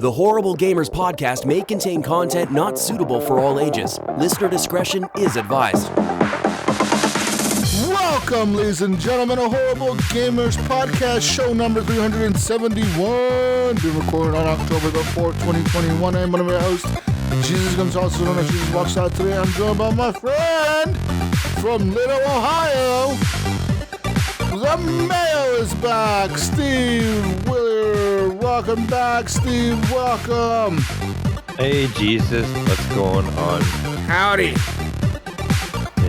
The Horrible Gamers podcast may contain content not suitable for all ages. Listener discretion is advised. Welcome, ladies and gentlemen, to Horrible Gamers podcast, show number 371. Being recorded on October the 4th, 2021. I'm one of your hosts, Jesus Gonzalez, known as Jesus Walks Out. Today I'm joined by my friend from Little Ohio. The Mayo is back. Steve Willer, welcome back. Steve, welcome. Hey, Jesus, what's going on? Howdy.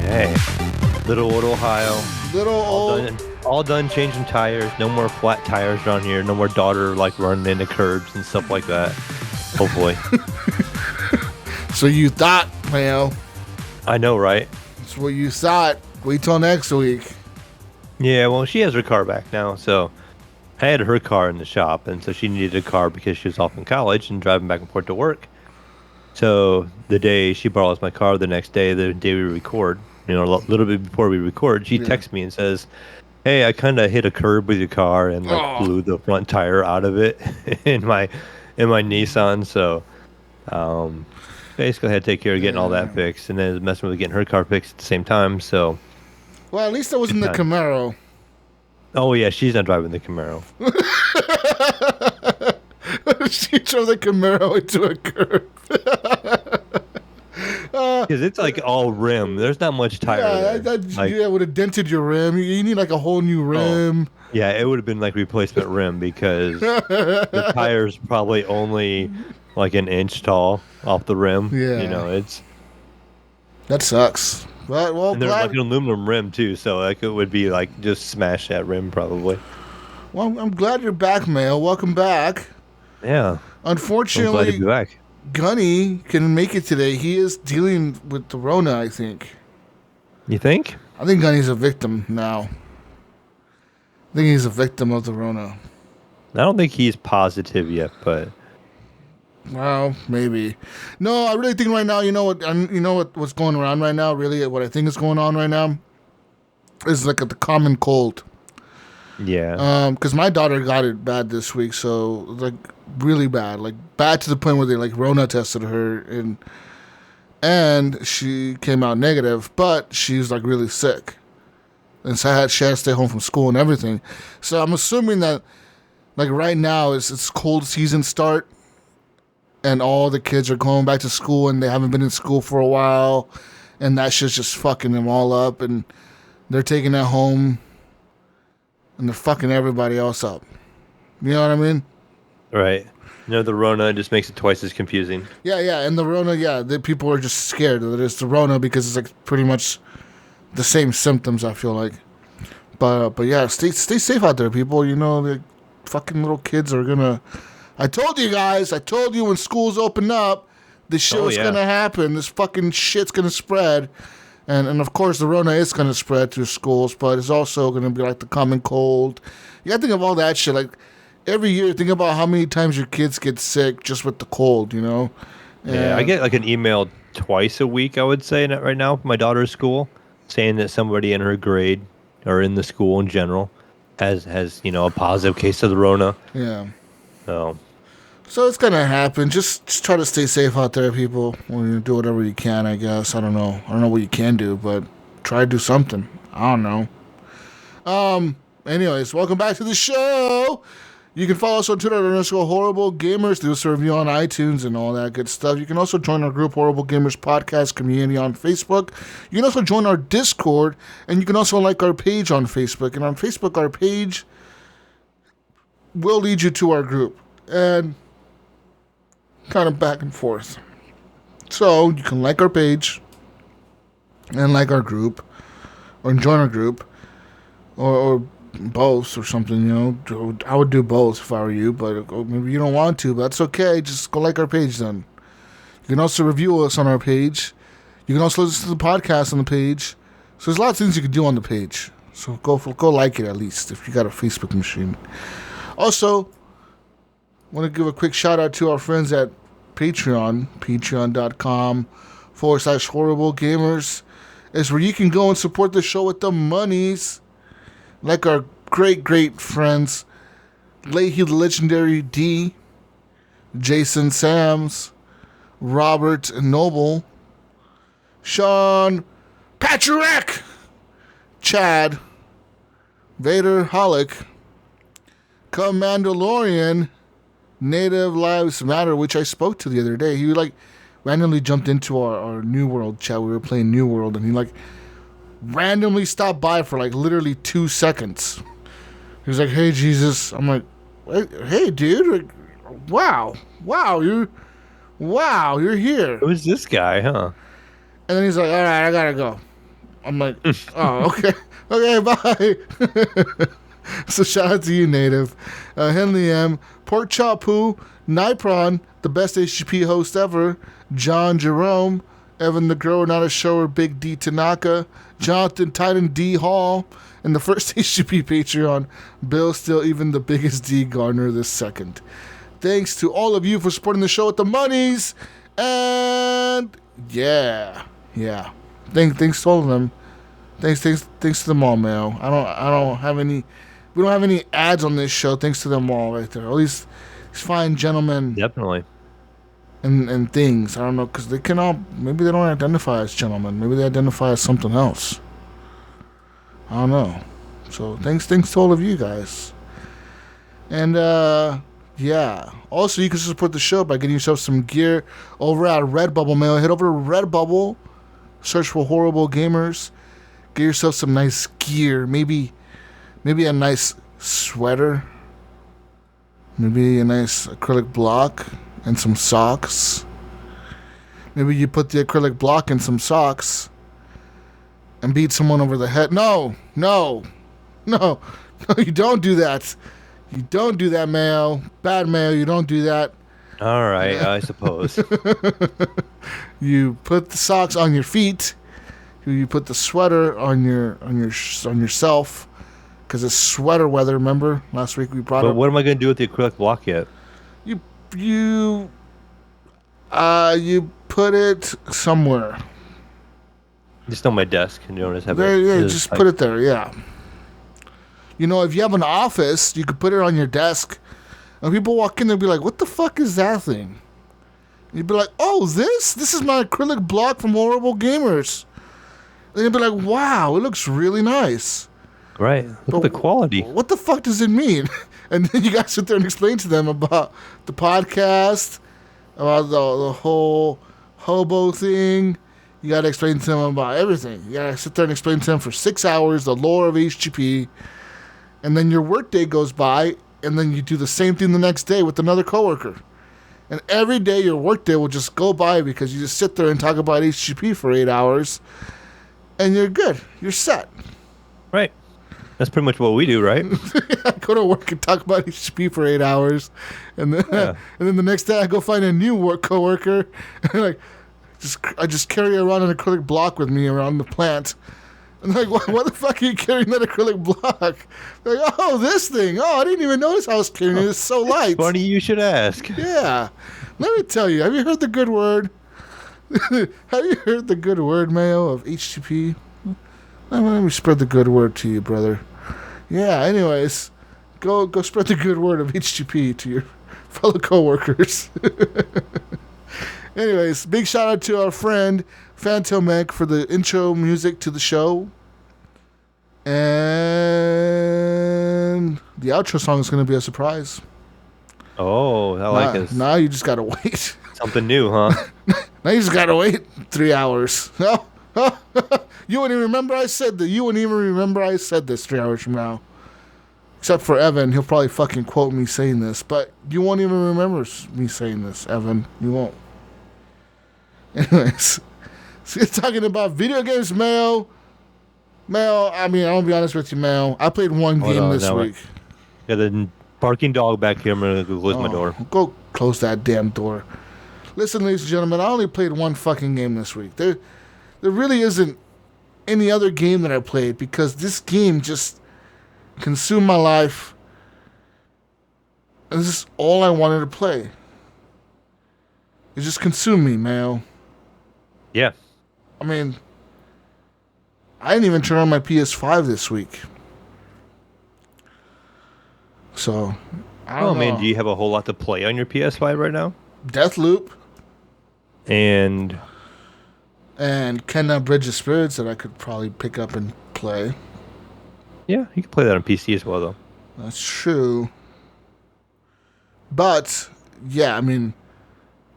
Hey, Little old Ohio. Little old. All done changing tires. No more flat tires around here. No more daughter like running into curbs and stuff like that. Hopefully. So you thought, Mayo. I know, right? That's what you thought. Wait till next week. Yeah, well, she has her car back now, so I had her car in the shop, and so she needed a car because she was off in college and driving back and forth to work. So the day she borrows my car, the next day, the day we record, a little bit before we record, she texts me and says, "Hey, I kind of hit a curb with your car and blew the front tire out of it in my Nissan." So basically, I had to take care of getting all that fixed, and then messing with getting her car fixed at the same time. So. Well, at least it wasn't the Camaro. Oh, yeah, she's not driving the Camaro. She drove the Camaro into a curb. Because it's like all rim. There's not much tire there. It would have dented your rim. You need like a whole new rim. Oh, yeah, it would have been like replacement rim because the tire's probably only like an inch tall off the rim. Yeah. That sucks. Well, and there's like an aluminum rim too, so like it would be like just smash that rim probably. Well, I'm glad you're back, Mayo. Welcome back. Yeah. Unfortunately, I'm glad to be back. Gunny couldn't make it today. He is dealing with the Rona, I think. You think? I think Gunny's a victim now. I think he's a victim of the Rona. I don't think he's positive yet, but. Well, maybe. No, I really think right now, what's going around right now, really, what I think is going on right now is like the common cold. Yeah. Because my daughter got it bad this week, so like really bad. Like bad to the point where they like Rona tested her and she came out negative, but she's like really sick. And so she had to stay home from school and everything. So I'm assuming that like right now it's cold season start. And all the kids are going back to school and they haven't been in school for a while. And that shit's just fucking them all up. And they're taking that home. And they're fucking everybody else up. You know what I mean? Right. The Rona just makes it twice as confusing. Yeah. And the Rona, the people are just scared that it's the Rona because it's like pretty much the same symptoms, I feel like. But yeah, stay safe out there, people. The fucking little kids are gonna... I told you guys, when schools open up, this shit was going to happen. This fucking shit's going to spread. And of course, the Rona is going to spread through schools, but it's also going to be like the common cold. You got to think of all that shit. Like, every year, think about how many times your kids get sick just with the cold, And yeah, I get like an email twice a week, I would say, right now from my daughter's school, saying that somebody in her grade or in the school in general has a positive case of the Rona. Yeah. So it's gonna happen. Just try to stay safe out there, people. Do whatever you can, I guess. I don't know what you can do, but try to do something. I don't know. Anyways, welcome back to the show. You can follow us on Twitter at _Horrible Gamers. Do us a review on iTunes and all that good stuff. You can also join our group, Horrible Gamers Podcast Community, on Facebook. You can also join our Discord, and you can also like our page on Facebook. And on Facebook, our page will lead you to our group. And kind of back and forth. So you can like our page and like our group or join our group or both or something, I would do both if I were you, but maybe you don't want to, but that's okay. Just go like our page then. You can also review us on our page. You can also listen to the podcast on the page. So there's a lot of things you can do on the page. So go like it at least if you got a Facebook machine. Also, want to give a quick shout out to our friends at Patreon, patreon.com/Horrible Gamers. Is where you can go and support the show with the monies. Like our great friends, Leahy the Legendary D, Jason Sams, Robert Noble, Sean Patrick, Chad, Vader Holic, Commandalorian, Native Lives Matter, which I spoke to the other day. He randomly jumped into our New World chat. We were playing New World, and he randomly stopped by for literally 2 seconds. He was like, "Hey, Jesus." I'm like, "Hey, dude. Wow, you're here." Who's this guy, huh? And then he's like, "All right, I gotta go." I'm like, "Oh, okay, okay, bye." So shout out to you, Native, Henley M, Pork Chop Poo, Nipron, the best HGP host ever, John Jerome, Evan the Grower, Not a Shower, Big D Tanaka, Jonathan Titan D Hall, and the first HGP Patreon, Bill Still, even the biggest D Garner this second. Thanks to all of you for supporting the show with the monies, and yeah. Thanks to all of them. Thanks to them all, Mayo. I don't have any. We don't have any ads on this show. Thanks to them all, right there. All these fine gentlemen. Definitely. And things. I don't know, because they can all. Maybe they don't identify as gentlemen. Maybe they identify as something else. I don't know. So thanks to all of you guys. And yeah. Also, you can support the show by getting yourself some gear over at Redbubble, Mail. Head over to Redbubble. Search for Horrible Gamers. Get yourself some nice gear. Maybe a nice sweater. Maybe a nice acrylic block and some socks. Maybe you put the acrylic block in some socks and beat someone over the head. No, you don't do that. You don't do that, Mayo. Bad Mayo, you don't do that. All right, I suppose. You put the socks on your feet. You put the sweater on yourself, because it's sweater weather. Remember last week we brought But what am I going to do with the acrylic block yet? You put it somewhere. Just on my desk, and you don't just have there. it. Yeah, just put it there. Yeah. If you have an office, you could put it on your desk, and people walk in and be like, "What the fuck is that thing?" And you'd be like, "Oh, this is my acrylic block from Horrible Gamers." And you'd be like, "Wow, it looks really nice." Right. Look at the quality. What the fuck does it mean? And then you guys sit there and explain to them about the podcast, about the whole hobo thing. You got to explain to them about everything. You got to sit there and explain to them for 6 hours the lore of HGP. And then your workday goes by, and then you do the same thing the next day with another coworker. And every day your workday will just go by because you just sit there and talk about HGP for 8 hours, and you're good. You're set. Right. That's pretty much what we do, right? I go to work and talk about HGP for 8 hours, and then and then the next day I go find a new coworker, and I just carry around an acrylic block with me around the plant. And why the fuck are you carrying that acrylic block? They're like, oh, this thing. Oh, I didn't even notice I was carrying it. It's so light. Funny you should ask. Yeah. Let me tell you. Have you heard the good word? Have you heard the good word, Mayo, of HGP? Let me spread the good word to you, brother. Yeah, anyways. Go spread the good word of HGP to your fellow coworkers. Anyways, big shout out to our friend Phantom Egg for the intro music to the show. And the outro song is going to be a surprise. Oh, I like this. Now you just got to wait. Something new, huh? Now you just got to wait 3 hours. No. You wouldn't even remember I said that. You wouldn't even remember I said this 3 hours from now. Except for Evan. He'll probably fucking quote me saying this. But you won't even remember me saying this, Evan. You won't. Anyways. So you're talking about video games, Mayo. I mean, I'm going to be honest with you, Mayo. I played one game this week. Got a barking dog back here. I'm going to go close my door. Go close that damn door. Listen, ladies and gentlemen, I only played one fucking game this week. There really isn't any other game that I played because this game just consumed my life. And this is all I wanted to play. It just consumed me, Mayo. Yeah. I mean, I didn't even turn on my PS5 this week. So, I Oh don't man, know. do you have a whole lot to play on your PS5 right now? Deathloop And and Kenna Bridge of Spirits that I could probably pick up and play. yeah, you can play that on PC as well, though. That's true. But, yeah, I mean,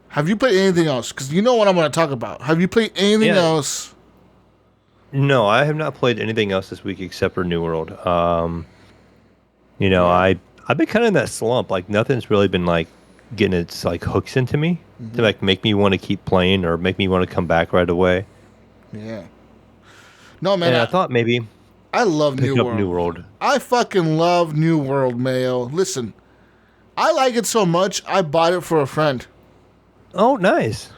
have you played anything else? Because you know what I'm going to talk about. Have you played anything Yeah. else? No, I have not played anything else this week except for New World. I've been kind of in that slump. Like nothing's really been like getting its like hooks into me to like make me want to keep playing or make me want to come back right away. Yeah. No, man. And I thought maybe I love pick New up World. New World. I fucking love New World, Mayo. Listen, I like it so much, I bought it for a friend. Oh, nice.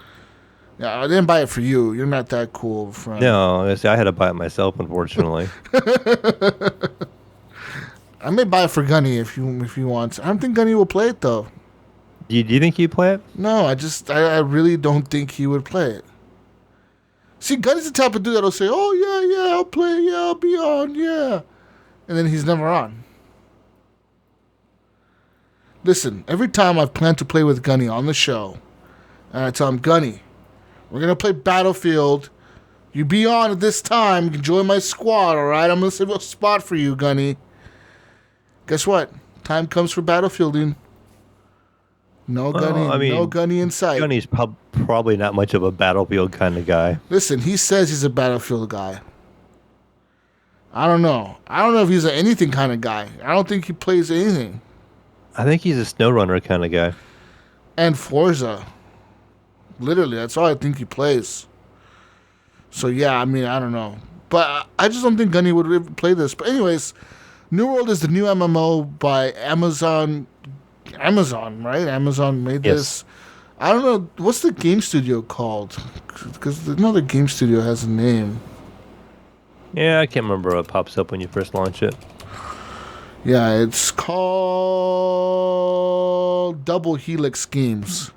Yeah, I didn't buy it for you. You're not that cool of a friend. No, I had to buy it myself, unfortunately. I may buy it for Gunny if you want. I don't think Gunny will play it though. Do you think you'd play it? No, I really don't think he would play it. See, Gunny's the type of dude that'll say, "Oh yeah, I'll play, yeah, I'll be on, yeah," and then he's never on. Listen, every time I've planned to play with Gunny on the show, and I tell him, Gunny, we're gonna play Battlefield. You be on at this time. You can join my squad, all right? I'm gonna save a spot for you, Gunny. Guess what? Time comes for Battlefielding. No Gunny, no Gunny in sight. Gunny's probably not much of a Battlefield kind of guy. Listen, he says he's a Battlefield guy. I don't know. I don't know if he's an anything kind of guy. I don't think he plays anything. I think he's a SnowRunner kind of guy. And Forza. Literally, that's all I think he plays. So, yeah, I mean, I don't know. But I just don't think Gunny would ever play this. But anyways, New World is the new MMO by Amazon. Amazon, right? Amazon made this. I don't know. What's the game studio called? Because another game studio has a name. Yeah, I can't remember what pops up when you first launch it. Yeah, it's called Double Helix Games.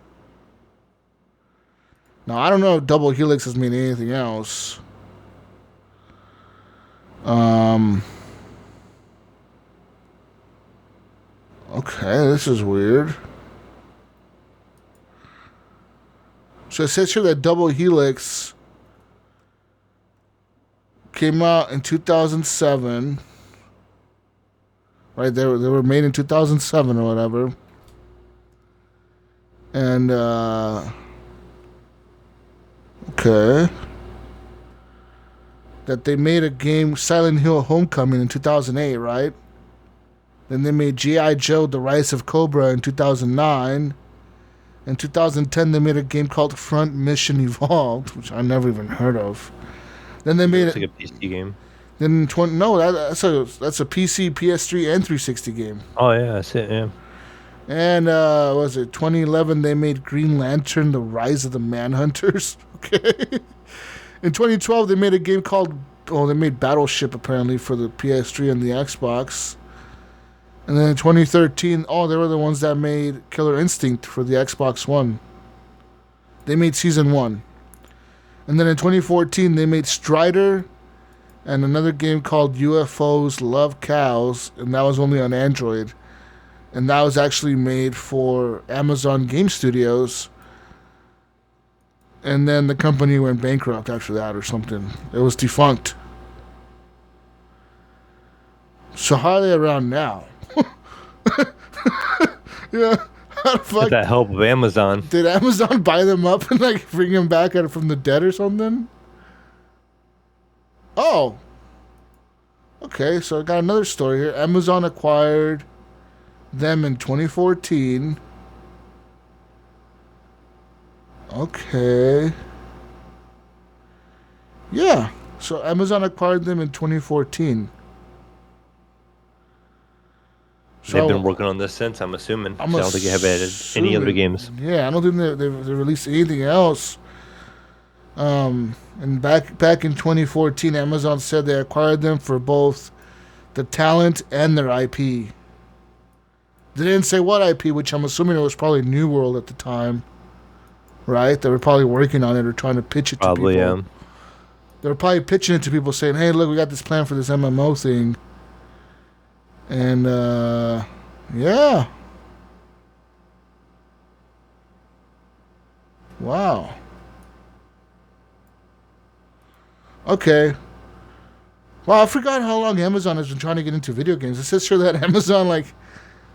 Now, I don't know if Double Helix has mean anything else. Okay, this is weird. So it says here that Double Helix came out in 2007. Right, they were made in 2007 or whatever. And, okay. That they made a game, Silent Hill Homecoming, in 2008, right? Then they made G.I. Joe, The Rise of Cobra in 2009. In 2010, they made a game called Front Mission Evolved, which I never even heard of. Then they made It's like a PC game. Then that's a PC, PS3, and 360 game. Oh yeah, that's it. Yeah. And was it 2011? They made Green Lantern: The Rise of the Manhunters. Okay. In 2012, they made a game called they made Battleship apparently for the PS3 and the Xbox. And then in 2013, they were the ones that made Killer Instinct for the Xbox One. They made Season 1. And then in 2014, they made Strider and another game called UFOs Love Cows, and that was only on Android. And that was actually made for Amazon Game Studios. And then the company went bankrupt after that or something. It was defunct. So how are they around now? Yeah, how the fuck? With that help of Amazon. Did Amazon buy them up and like bring them back from the dead or something? Oh. Okay, so I got another story here. Amazon acquired them in 2014. Okay. Yeah, so Amazon acquired them in 2014. So They've been working on this since, I'm assuming. I don't think they have added any other games. Yeah, I don't think they released anything else. And back in 2014, Amazon said they acquired them for both the talent and their IP. They didn't say what IP, which I'm assuming it was probably New World at the time. Right? They were probably working on it or trying to pitch it to people. Yeah. They were probably pitching it to people saying, hey, look, we got this plan for this MMO thing. And, yeah. Wow. Okay. Wow, I forgot how long Amazon has been trying to get into video games. It says sure that Amazon, like,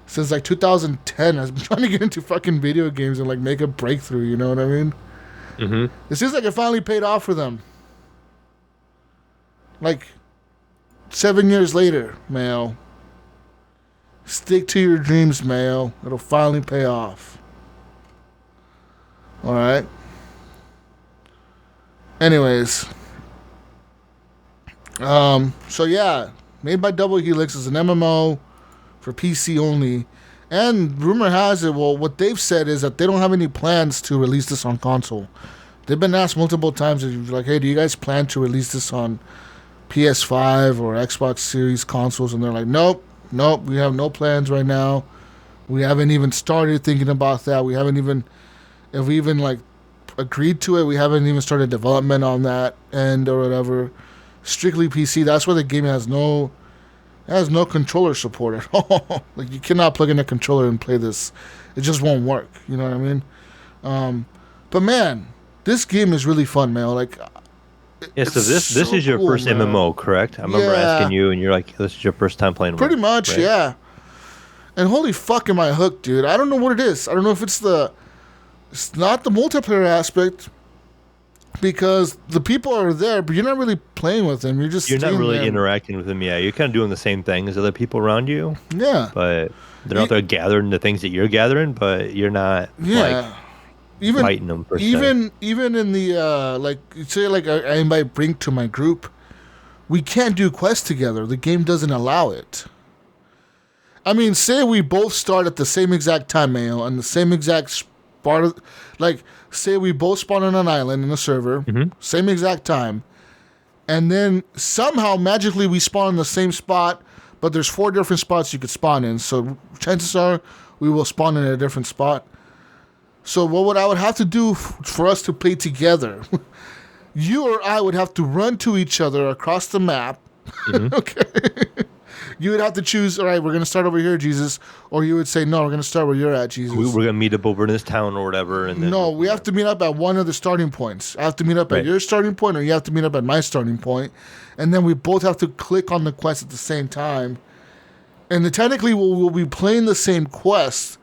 since, like, 2010 has been trying to get into fucking video games and, like, make a breakthrough, you know what I mean? Mm-hmm. It seems like it finally paid off for them. Like, 7 years later, Mayo. Stick to your dreams, Mayo. It'll finally pay off. Alright? Anyways. So yeah, made by Double Helix is an MMO for PC only. And rumor has it, well, what they've said is that they don't have any plans to release this on console. They've been asked multiple times, like, hey, do you guys plan to release this on PS5 or Xbox Series consoles? And they're like, nope, we have no plans right now. We haven't even started thinking about that. We haven't even, if we even, like, agreed to it, we haven't even started development on that end or whatever. Strictly PC. That's why the game has no controller support at all. Like, you cannot plug in a controller and play this. It just won't work. You know what I mean? But man, this game is really fun, man. Like, yeah. So this is your cool, first man. MMO, correct? I remember asking you, and you're like, "This is your first time playing." Pretty much, right? yeah. And holy fuck, am I hooked, dude? I don't know what it is. I don't know if it's not the multiplayer aspect. Because the people are there, but you're not really playing with them. You're not really there. interacting with them. Yeah, you're kind of doing the same thing as other people around you. Yeah, but they're out there gathering the things that you're gathering, but you're not like even fighting them. Even in the like, say like I invite Brink to my group, we can't do quests together. The game doesn't allow it. I mean, say we both start at the same exact time, Mayo, on the same exact part of, like. Say we both spawn on an island in a server, same exact time, and then somehow magically we spawn in the same spot, but there's 4 different spots you could spawn in. So chances are we will spawn in a different spot. So what I would have to do for us to play together, you or I would have to run to each other across the map. Okay. You would have to choose, all right, we're going to start over here, Jesus. Or you would say, no, we're going to start where you're at, Jesus. We're going to meet up over in this town or whatever. And then no, we have to meet up at one of the starting points. I have to meet up at your starting point, or you have to meet up at my starting point. And then we both have to click on the quest at the same time. And then technically we'll be playing the same quest.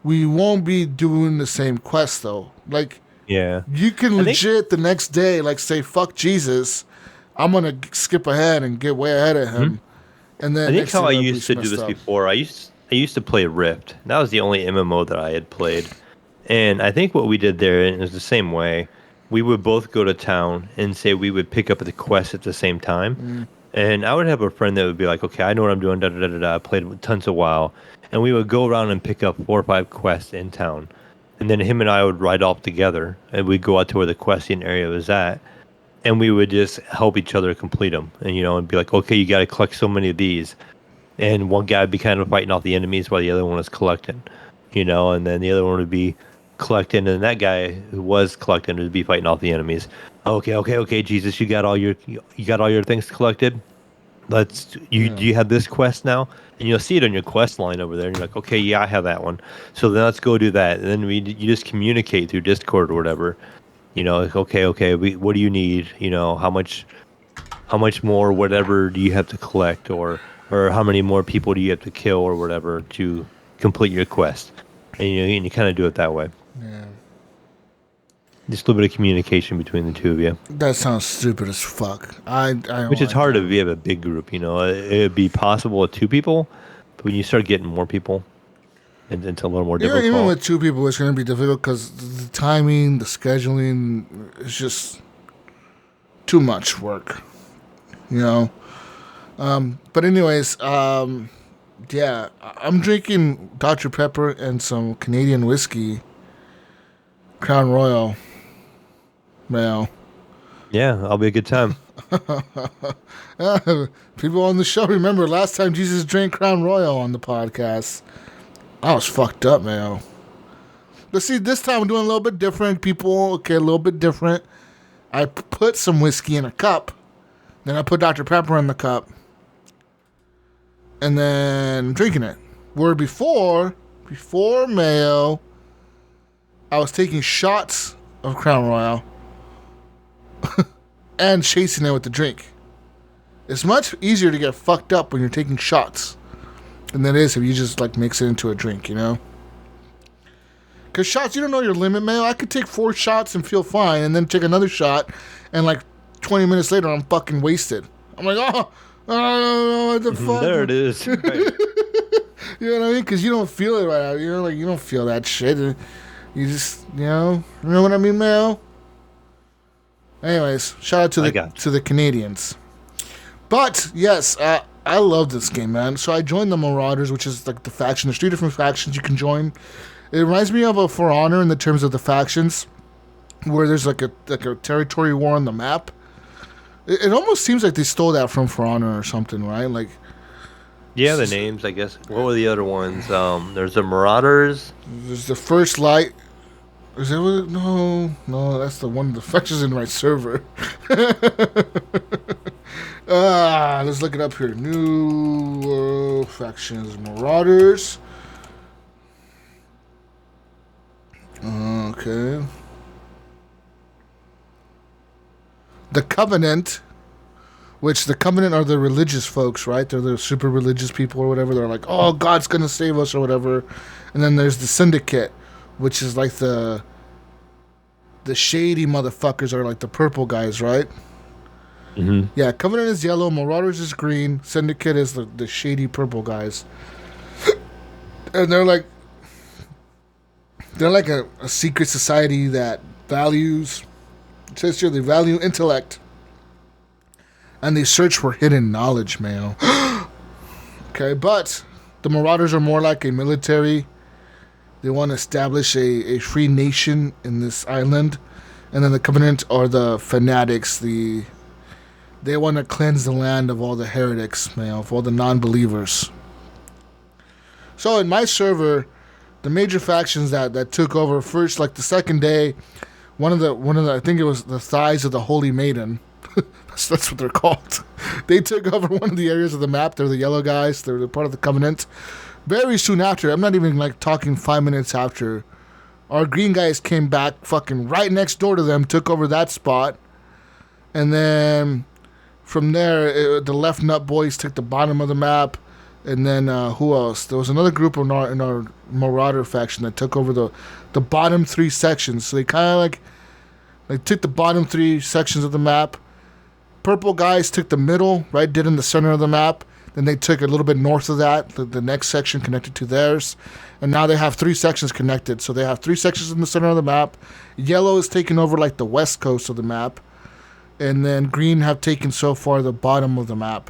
We won't be doing the same quest, though. Like, you can legit the next day, like, say, fuck Jesus. I'm going to skip ahead and get way ahead of him. And then I think how I used to do this before, I used to play Rift. That was the only MMO that I had played. And I think what we did there, and it was the same way, we would both go to town and say we would pick up the quest at the same time. And I would have a friend that would be like, okay, I know what I'm doing, da-da-da-da-da. I played tons a while. And we would go around and pick up 4 or 5 quests in town. And then him and I would ride off together, and we'd go out to where the questing area was at. And we would just help each other complete them, and and be like, okay, you got to collect so many of these, and one guy would be kind of fighting off the enemies while the other one was collecting, and then the other one would be collecting, and that guy who was collecting would be fighting off the enemies. Okay, Jesus, you got all your things collected. Do you have this quest now? And you'll see it on your quest line over there, and you're like, okay, yeah, I have that one. So then let's go do that, and then you just communicate through Discord or whatever. Like, okay, what do you need? How much more, whatever, do you have to collect, or how many more people do you have to kill, or whatever, to complete your quest? And you kind of do it that way. Yeah. Just a little bit of communication between the two of you. That sounds stupid as fuck. Which is hard if you have a big group. It'd be possible with 2 people, but when you start getting more people, it's a little more difficult. Even with 2 people, it's going to be difficult because the timing, the scheduling, it's just too much work, But anyways, yeah, I'm drinking Dr. Pepper and some Canadian whiskey, Crown Royal, Mayo. Yeah, I'll be a good time. People on the show remember last time Jesus drank Crown Royal on the podcast. I was fucked up, man. But see, this time I'm doing a little bit different. People, okay, a little bit different. I put some whiskey in a cup. Then I put Dr. Pepper in the cup. And then I'm drinking it. Where before Mayo, I was taking shots of Crown Royal and chasing it with the drink. It's much easier to get fucked up when you're taking shots than it is if you just like mix it into a drink, you know? Because shots, you don't know your limit, man. I could take 4 shots and feel fine, and then take another shot, and like 20 minutes later, I'm fucking wasted. I'm like, oh, I don't know what the fuck. There it is. Right. You know what I mean? Because you don't feel it right now. You know, like you don't feel that shit. You just, you know what I mean, Mayo? Anyways, shout out to the Canadians. But yes, I love this game, man. So I joined the Marauders, which is like the faction. There's 3 different factions you can join. It reminds me of a For Honor in the terms of the factions, where there's like a territory war on the map. It almost seems like they stole that from For Honor or something, right? Like, yeah, the names, I guess. What were the other ones? There's the Marauders. There's the First Light. Is that what? No, that's the one. The faction's in my server. Let's look it up here. New factions, Marauders. Okay. The Covenant, which the Covenant are the religious folks, right? They're the super religious people or whatever. They're like, oh, God's going to save us or whatever. And then there's the Syndicate, which is like the shady motherfuckers are like the purple guys, right? Mm-hmm. Yeah, Covenant is yellow, Marauders is green, Syndicate is the shady purple guys. And they're like a secret society that values, it says here, they value intellect. And they search for hidden knowledge, man. Okay, but the Marauders are more like a military. They want to establish a free nation in this island. And then the Covenant are the fanatics. They want to cleanse the land of all the heretics, man, of all the non-believers. So in my server, the major factions that took over first, like the second day, one of the I think it was the Thighs of the Holy Maiden. That's what they're called. They took over one of the areas of the map. They're the yellow guys. They're part of the Covenant. Very soon after, I'm not even like talking 5 minutes after, our green guys came back fucking right next door to them, took over that spot. And then from there, the Left Nut Boys took the bottom of the map. And then who else? There was another group in our Marauder faction that took over the bottom 3 sections. So they kind of like took the bottom 3 sections of the map. Purple guys took the middle, right, did in the center of the map. Then they took a little bit north of that, the next section connected to theirs. And now they have 3 sections connected. So they have 3 sections in the center of the map. Yellow is taking over like the west coast of the map. And then green have taken so far the bottom of the map.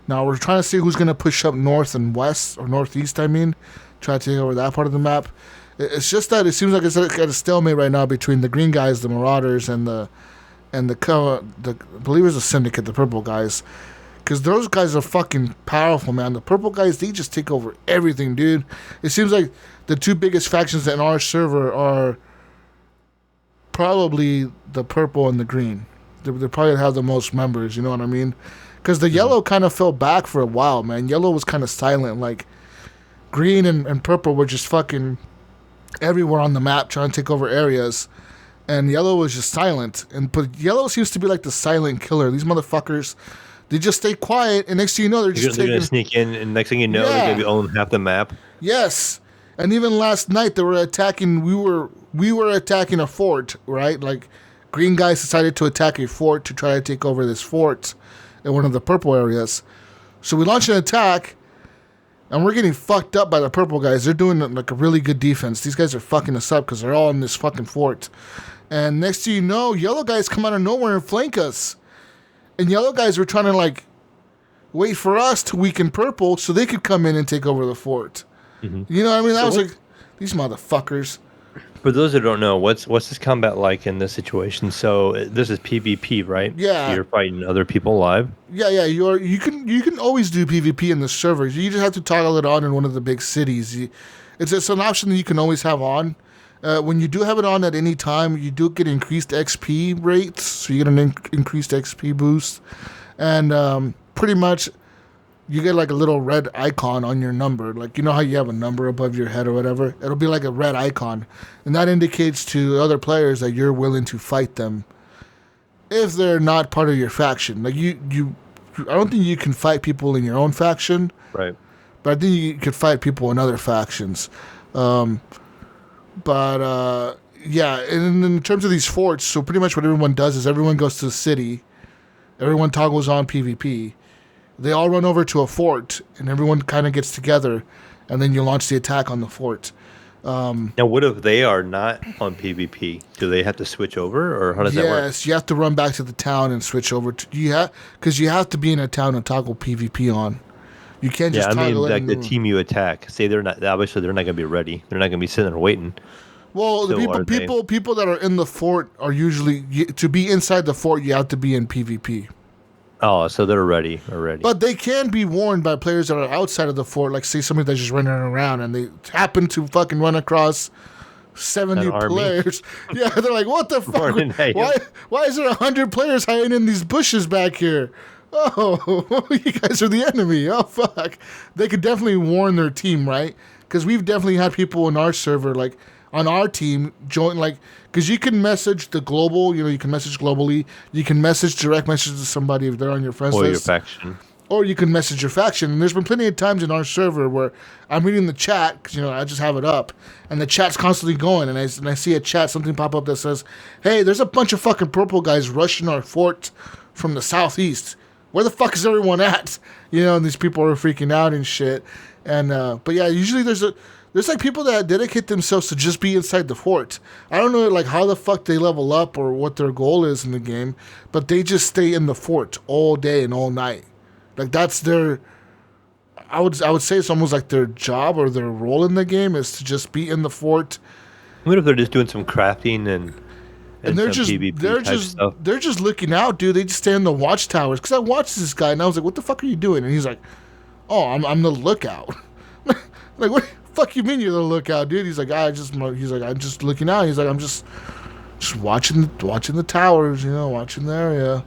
Now we're trying to see who's going to push up north and west, or northeast, I mean. Try to take over that part of the map. It's just that it seems like it's at a stalemate right now between the green guys, the Marauders, and the I believe it's the Syndicate, the purple guys. Because those guys are fucking powerful, man. The purple guys, they just take over everything, dude. It seems like the 2 biggest factions in our server are probably the purple and the green. They probably have the most members, you know what I mean? Because the yellow kind of fell back for a while, man. Yellow was kind of silent. Like, green and purple were just fucking everywhere on the map trying to take over areas. And yellow was just silent. But yellow seems to be like the silent killer. These motherfuckers, they just stay quiet, and next thing you know, they're gonna sneak in, and next thing you know, they're gonna be owning half the map. Yes, and even last night they were attacking. We were attacking a fort, right? Like, green guys decided to attack a fort to try to take over this fort in one of the purple areas. So we launched an attack, and we're getting fucked up by the purple guys. They're doing like a really good defense. These guys are fucking us up because they're all in this fucking fort. And next thing you know, yellow guys come out of nowhere and flank us. And yellow guys were trying to like wait for us to weaken purple so they could come in and take over the fort. Mm-hmm. You know what I mean? That was like, these motherfuckers. For those who don't know, what's this combat like in this situation? So this is PvP, right? Yeah. So you're fighting other people live. Yeah. You can always do PvP in the servers. You just have to toggle it on in one of the big cities. It's an option that you can always have on. When you do have it on at any time, you do get increased XP rates, so you get an increased XP boost. And pretty much you get like a little red icon on your number. Like, you know how you have a number above your head or whatever? It'll be like a red icon. And that indicates to other players that you're willing to fight them if they're not part of your faction. Like, I don't think you can fight people in your own faction. Right. But I think you could fight people in other factions. Yeah, and in terms of these forts, so pretty much what everyone does is everyone goes to the city. Everyone toggles on PvP. They all run over to a fort, and everyone kind of gets together, and then you launch the attack on the fort. Now, what if they are not on PvP? Do they have to switch over, or how does that work? Yes, you have to run back to the town and switch over to because you have to be in a town and toggle PvP on. You can't just toggle it. Like the team you attack. Say they're not. Obviously, they're not going to be ready. They're not going to be sitting there waiting. Well, the people that are in the fort are usually to be inside the fort. You have to be in PvP. Oh, so they're ready already. But they can be warned by players that are outside of the fort, like say somebody that's just running around and they happen to fucking run across 70 players. Yeah, they're like, what the fuck? Why is there 100 players hiding in these bushes back here? Oh, you guys are the enemy. Oh, fuck. They could definitely warn their team, right? Because we've definitely had people in our server, like, on our team, join, like, because you can message the global, you can message globally. You can message direct messages to somebody if they're on your friends list. Or your faction. Or you can message your faction. And there's been plenty of times in our server where I'm reading the chat, because, I just have it up, and the chat's constantly going, and I see a chat, something pop up that says, hey, there's a bunch of fucking purple guys rushing our fort from the southeast. Where the fuck is everyone at? And these people are freaking out and shit. And but yeah, usually there's like people that dedicate themselves to just be inside the fort. I don't know like how the fuck they level up or what their goal is in the game, but they just stay in the fort all day and all night. Like that's their I would say it's almost like their job or their role in the game is to just be in the fort. What if they're just doing some crafting and they're just looking out, dude. They just stay in the watchtowers. Because I watched this guy and I was like, "What the fuck are you doing?" And he's like, "Oh, I'm the lookout." Like, what the fuck you mean you're the lookout, dude? He's like, I'm just looking out. He's like, I'm just watching the towers, watching the area.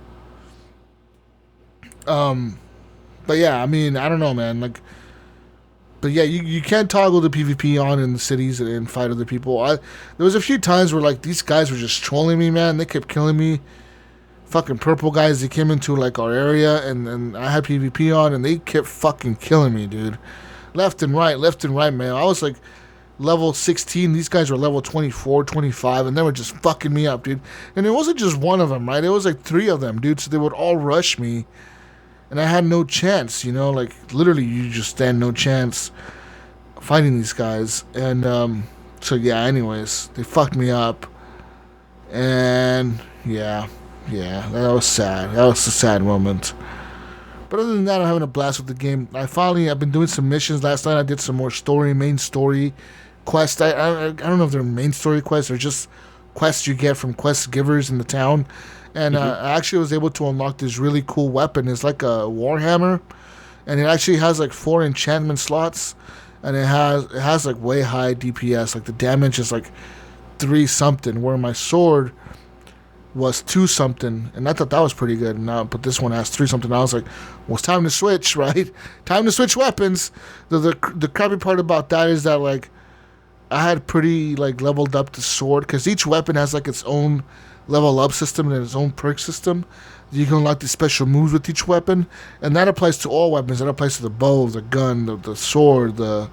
But yeah, I mean, I don't know, man. Like, but yeah, you can't toggle the PvP on in the cities and fight other people. There was a few times where like these guys were just trolling me, man. They kept killing me. Fucking purple guys, they came into like our area and I had PvP on and they kept fucking killing me, dude. Left and right, man. I was like level 16. These guys were level 24, 25, and they were just fucking me up, dude. And it wasn't just one of them, right? It was like 3 of them, dude. So they would all rush me. And I had no chance, like literally you just stand no chance fighting these guys. And so yeah, anyways, they fucked me up. And yeah, that was sad. That was a sad moment. But other than that, I'm having a blast with the game. I've been doing some missions. Last night I did some more main story quests. I don't know if they're main story quests or just quests you get from quest givers in the town. And I actually was able to unlock this really cool weapon. It's like a warhammer, and it actually has like 4 enchantment slots, and it has like way high DPS. Like the damage is like 3 something, where my sword was 2 something, and I thought that was pretty good. But this one has 3 something. I was like, well, it's time to switch, right? Time to switch weapons. The crappy part about that is that like I had pretty like leveled up the sword, because each weapon has like its own level up system and its own perk system. You can unlock the special moves with each weapon, and that applies to all weapons. That applies to the bow, the gun, the sword, the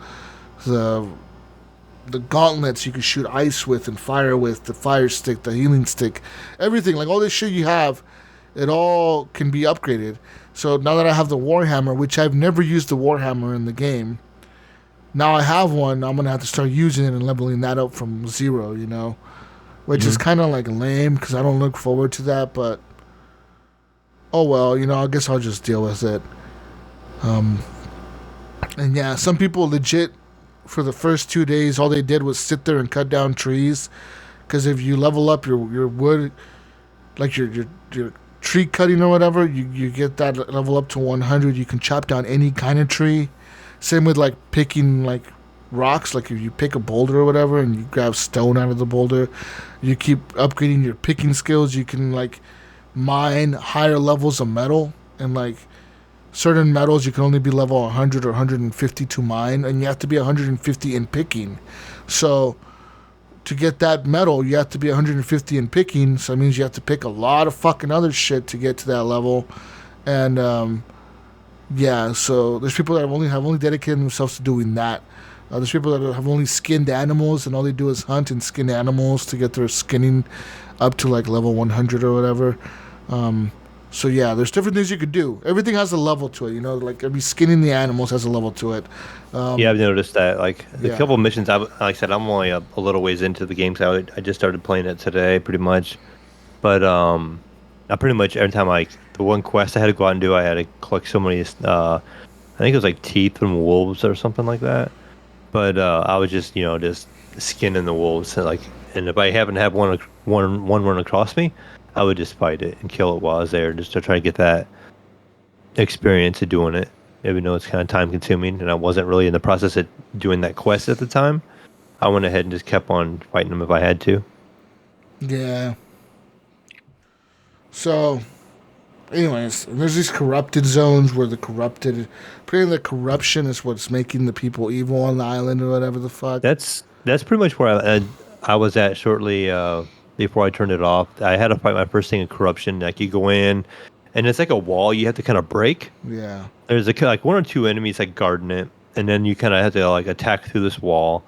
gauntlets you can shoot ice with and fire with, the fire stick, the healing stick, everything. Like all this shit you have, it all can be upgraded. So now that I have the warhammer, which I've never used the warhammer in the game, now I have one. I'm gonna have to start using it and leveling that up from 0, which is kind of like lame because I don't look forward to that, but oh well, I guess I'll just deal with it. And yeah, some people legit for the first 2 days, all they did was sit there and cut down trees, because if you level up your wood, like your tree cutting or whatever, you get that level up to 100. You can chop down any kind of tree. Same with like picking like rocks. Like if you pick a boulder or whatever and you grab stone out of the boulder, you keep upgrading your picking skills. You can like mine higher levels of metal and like certain metals you can only be level 100 or 150 to mine, and you have to be 150 in picking. So to get that metal, you have to be 150 in picking. So that means you have to pick a lot of fucking other shit to get to that level. And yeah, so there's people that have only dedicated themselves to doing that. There's people that have only skinned animals, and all they do is hunt and skin animals to get their skinning up to like level 100 or whatever. So yeah, there's different things you could do. Everything has a level to it, you know. Like every skinning the animals has a level to it. Yeah, I've noticed that. Like the yeah. couple of missions, like I said, I'm only a little ways into the game, so I just started playing it today, pretty much. But I pretty much every time the one quest I had to go out and do, I had to collect so many. I think it was like teeth from wolves or something like that. But I was just just skinning the wolves, and if I happen to have one run across me, I would just fight it and kill it while I was there, just to try to get that experience of doing it. Even though it's kind of time consuming, and I wasn't really in the process of doing that quest at the time, I went ahead and just kept on fighting them if I had to. Yeah. So, anyways, there's these corrupted zones where the corruption is what's making the people evil on the island or whatever the fuck. That's pretty much where I was at shortly before I turned it off. I had to fight my first thing in corruption. Like you go in, and it's like a wall you have to kind of break. Yeah. There's like one or two enemies like guarding it, and then you kind of have to like attack through this wall,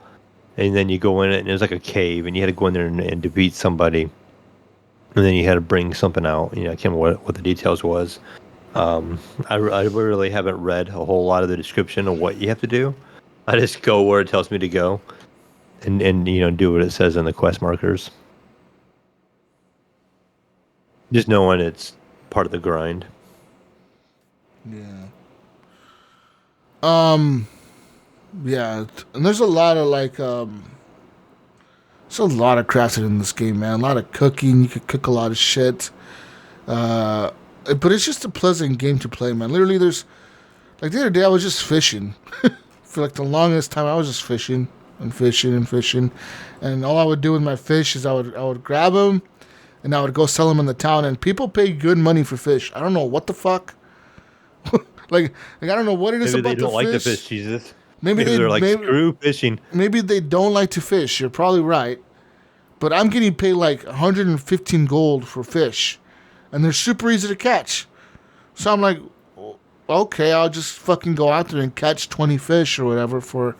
and then you go in it, and there's like a cave, and you had to go in there and defeat somebody, and then you had to bring something out. I can't remember what the details was. I really haven't read a whole lot of the description of what you have to do. I just go where it tells me to go, and do what it says in the quest markers. Just knowing it's part of the grind. Yeah. Yeah, and there's a lot of there's a lot of crafting in this game, man. A lot of cooking. You could cook a lot of shit. But it's just a pleasant game to play, man. Literally, there's like the other day I was just fishing. For like the longest time, I was just fishing and fishing and fishing, and all I would do with my fish is I would grab them, and I would go sell them in the town, and people pay good money for fish. I don't know what the fuck. Like I don't know what it is Maybe about they don't the like fish. the fish, Jesus. Maybe they're like, screw fishing. Maybe they don't like to fish. You're probably right. But I'm getting paid like 115 gold for fish. And they're super easy to catch. So I'm like, okay, I'll just fucking go out there and catch 20 fish or whatever for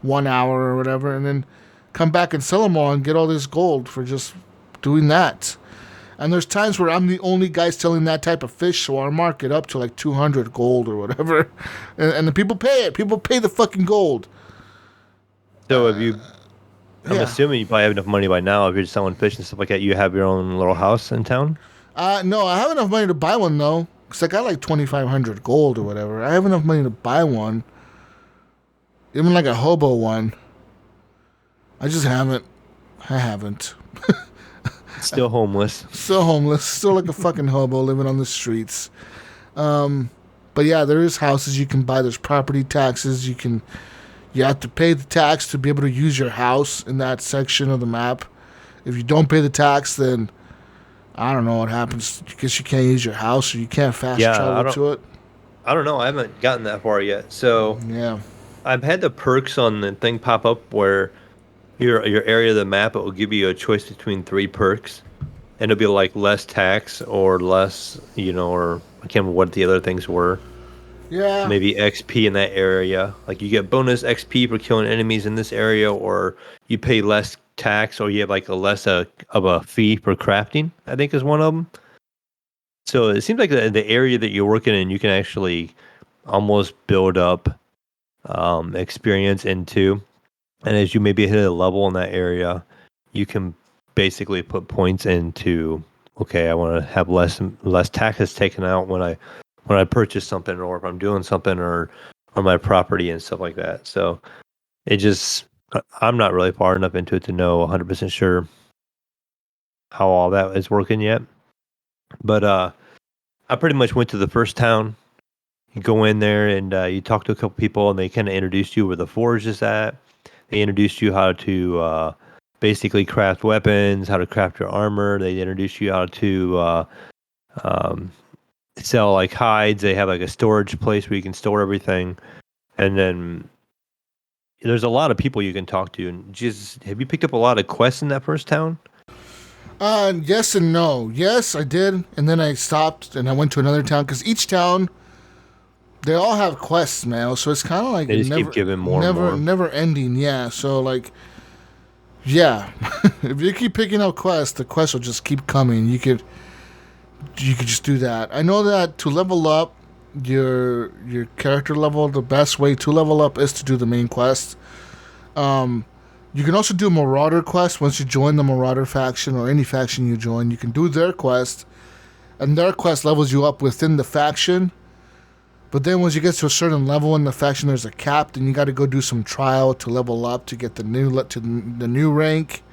1 hour or whatever. And then come back and sell them all and get all this gold for just doing that. And there's times where I'm the only guy selling that type of fish, so I'll mark it up to like 200 gold or whatever. And the people pay it. People pay the fucking gold. So I'm assuming you probably have enough money by now if you're just selling fish and stuff like that. You have your own little house in town? No, I have enough money to buy one, though. Because I got like 2,500 gold or whatever. I have enough money to buy one. Even like a hobo one. I just haven't. I haven't. Still homeless. Still homeless. Still like a fucking hobo living on the streets. But yeah, there is houses you can buy. There's property taxes. You have to pay the tax to be able to use your house in that section of the map. If you don't pay the tax, then I don't know what happens. I guess you can't use your house or you can't fast travel to it. I don't know. I haven't gotten that far yet. So yeah, I've had the perks on the thing pop up where your area of the map, it will give you a choice between 3 perks, and it'll be like less tax or less, or I can't remember what the other things were. Yeah. Maybe XP in that area. Like you get bonus XP for killing enemies in this area, or you pay less tax, or you have like a less of a fee for crafting, I think is one of them. So it seems like the area that you're working in, you can actually almost build up experience into. And as you maybe hit a level in that area, you can basically put points into, okay, I want to have less taxes taken out when I purchase something, or if I'm doing something, or on my property and stuff like that. So I'm not really far enough into it to know 100% sure how all that is working yet. But I pretty much went to the first town. You go in there and you talk to a couple people, and they kind of introduced you where the forge is at. They introduced you how to basically craft weapons, how to craft your armor. They introduced you how to sell like hides. They have like a storage place where you can store everything, and then there's a lot of people you can talk to. And just have you picked up a lot of quests in that first town? Yes and no. Yes, I did, and then I stopped and I went to another town because each town, they all have quests, man. So it's kind of like They just keep giving more and more. never ending. Yeah. So like, yeah, if you keep picking up quests, the quests will just keep coming. You could just do that. I know that to level up your character level, the best way to level up is to do the main quest. You can also do Marauder quest once you join the Marauder faction or any faction you join. You can do their quest, and their quest levels you up within the faction. But then once you get to a certain level in the faction, there's a cap, and you got to go do some trial to level up to get the new rank,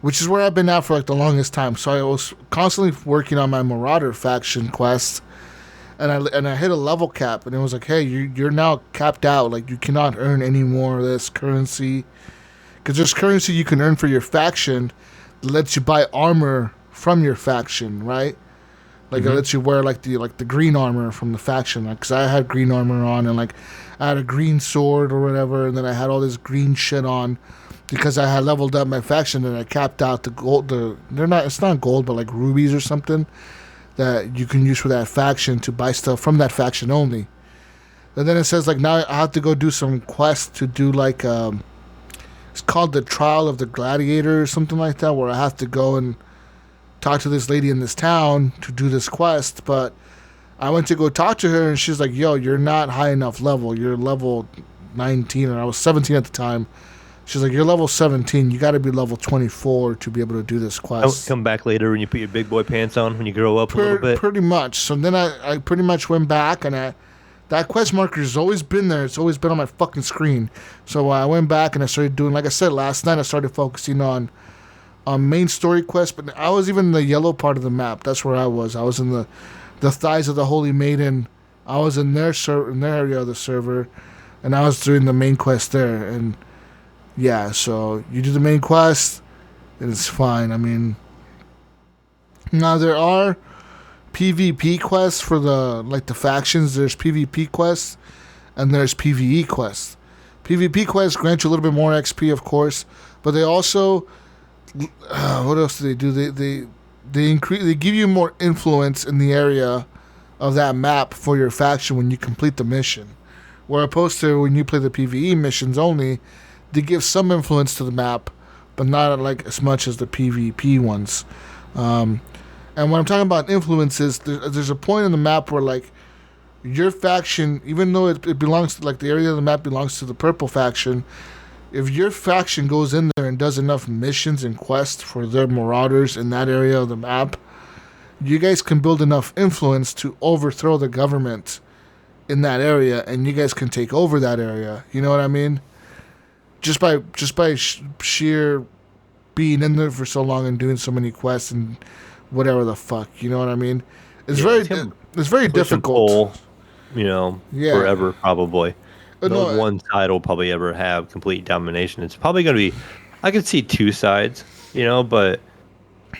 which is where I've been at for like the longest time. So I was constantly working on my Marauder faction quest, and I hit a level cap, and it was like, hey, you're now capped out. Like you cannot earn any more of this currency. Because there's currency you can earn for your faction that lets you buy armor from your faction, right? Like it lets you wear like the green armor from the faction. Like, cause I had green armor on, and like I had a green sword or whatever, and then I had all this green shit on because I had leveled up my faction and I capped out the gold. It's not gold, but like rubies or something that you can use for that faction to buy stuff from that faction only. And then it says like now I have to go do some quests to do like it's called the Trial of the Gladiator or something like that, where I have to go and talk to this lady in this town to do this quest. But I went to go talk to her, and she's like, yo, you're not high enough level. You're level 19, and I was 17 at the time. She's like, you're level 17. You got to be level 24 to be able to do this quest. Come back later when you put your big boy pants on, when you grow up a little bit. Pretty much. So then I pretty much went back, and that quest marker has always been there. It's always been on my fucking screen. So I went back and I started doing, like I said, last night I started focusing on main story quests. But I was even in the yellow part of the map. That's where I was. I was in the Thighs of the Holy Maiden. I was in their area of the server, and I was doing the main quest there. And yeah, so you do the main quest, and it's fine. I mean, now there are PvP quests for the factions. There's PvP quests and there's PvE quests. PvP quests grant you a little bit more XP, of course, but they also what else do they do? They give you more influence in the area of that map for your faction when you complete the mission. Where opposed to when you play the PvE missions only, they give some influence to the map, but not like as much as the PvP ones. And when I'm talking about influences, there's a point in the map where, like, your faction, even though it belongs to, like, the area of the map belongs to the purple faction, if your faction goes in there and does enough missions and quests for their marauders in that area of the map, you guys can build enough influence to overthrow the government in that area, and you guys can take over that area. You know what I mean? Just by sheer being in there for so long and doing so many quests and whatever the fuck, you know what I mean? It's very difficult. Forever probably. No one side will probably ever have complete domination. It's probably going to be, I could see two sides, but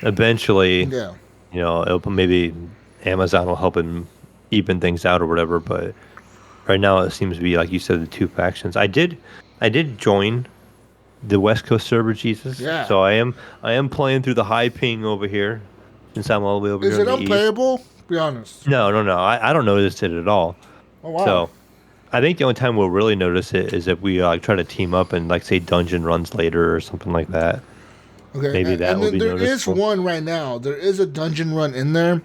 eventually, maybe Amazon will help and even things out or whatever. But right now, it seems to be like you said, the two factions. I did join the West Coast server, Jesus. Yeah. So I am playing through the high ping over here. Since I'm all the way over here. Is it unplayable? Be honest. No. I don't notice it at all. Oh, wow. So I think the only time we'll really notice it is if we try to team up and say dungeon runs later or something like that. Okay. Maybe that will be noticeable. There is one right now. There is a dungeon run in there,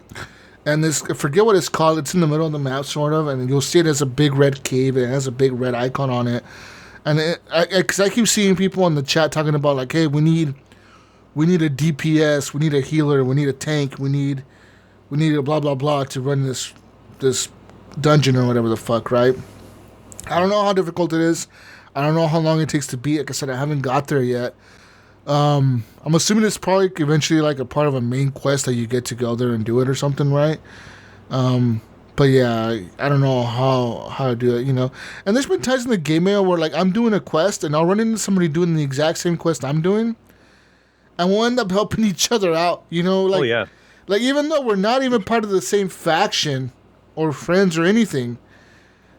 and I forget what it's called. It's in the middle of the map, sort of, and you'll see it as a big red cave. It has a big red icon on it, and because I keep seeing people in the chat talking about like, hey, we need a DPS, we need a healer, we need a tank, we need a blah blah blah to run this dungeon or whatever the fuck, right? I don't know how difficult it is. I don't know how long it takes to beat. Like I said, I haven't got there yet. I'm assuming it's probably eventually like a part of a main quest that you get to go there and do it or something, right? But yeah, I don't know how to do it, And there's been times in the game mail where like I'm doing a quest and I'll run into somebody doing the exact same quest I'm doing. And we'll end up helping each other out, Oh, yeah. Like, even though we're not even part of the same faction or friends or anything,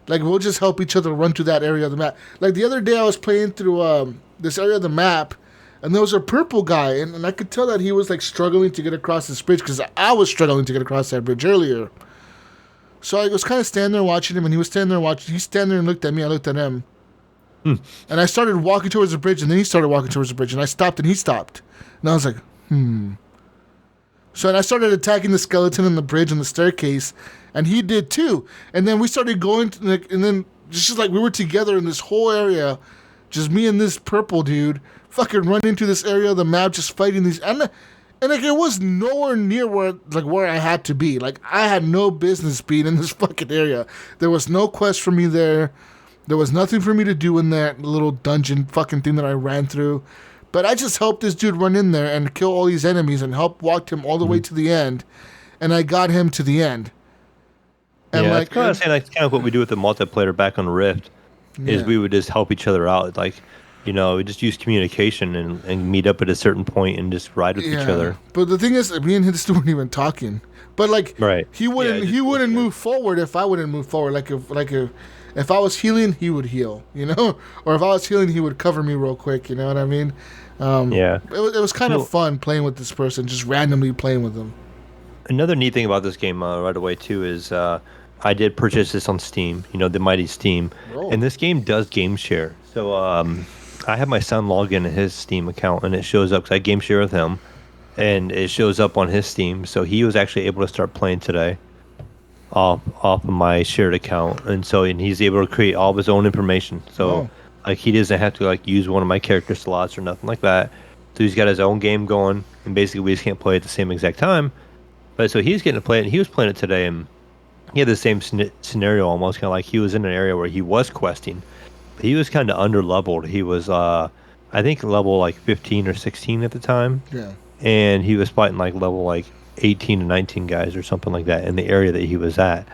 like, we'll just help each other run to that area of the map. Like, the other day I was playing through this area of the map, and there was a purple guy, and I could tell that he was, like, struggling to get across this bridge, because I was struggling to get across that bridge earlier. So I was kind of standing there watching him, and he was standing there watching. He standing there and looked at me, I looked at him. And I started walking towards the bridge, and then he started walking towards the bridge, and I stopped, and he stopped. And I was like, So and I started attacking the skeleton on the bridge and the staircase, and he did too. And then we started going, and then just like we were together in this whole area, just me and this purple dude, fucking run into this area of the map, just fighting these. And like, it was nowhere near where I had to be. Like, I had no business being in this fucking area. There was no quest for me there. There was nothing for me to do in that little dungeon fucking thing that I ran through. But I just helped this dude run in there and kill all these enemies and help walk him all the way to the end. And I got him to the end. And yeah, like, that's kind of what we do with the multiplayer back on Rift. Is we would just help each other out. Like, we just use communication and meet up at a certain point and just ride with each other. But the thing is, me and his dude weren't even talking. But like, he wouldn't move forward if I wouldn't move forward. If I was healing, he would heal, or if I was healing, he would cover me real quick. You know what I mean? It was kind of fun playing with this person, just randomly playing with them. Another neat thing about this game right away too is I did purchase this on Steam. The mighty Steam, and this game does game share. So I have my son log in his Steam account, and it shows up because I game share with him, and it shows up on his Steam. So he was actually able to start playing today off of my shared account, and he's able to create all of his own information. So like, he doesn't have to like use one of my character slots or nothing like that. So he's got his own game going, and basically we just can't play at the same exact time. But so he's getting to play it, and he was playing it today, and he had the same scenario almost, kind of like he was in an area where he was questing. But he was kind of under-leveled. He was, I think, level like 15 or 16 at the time. Yeah. And he was fighting like level like 18 to 19 guys or something like that in the area that he was at.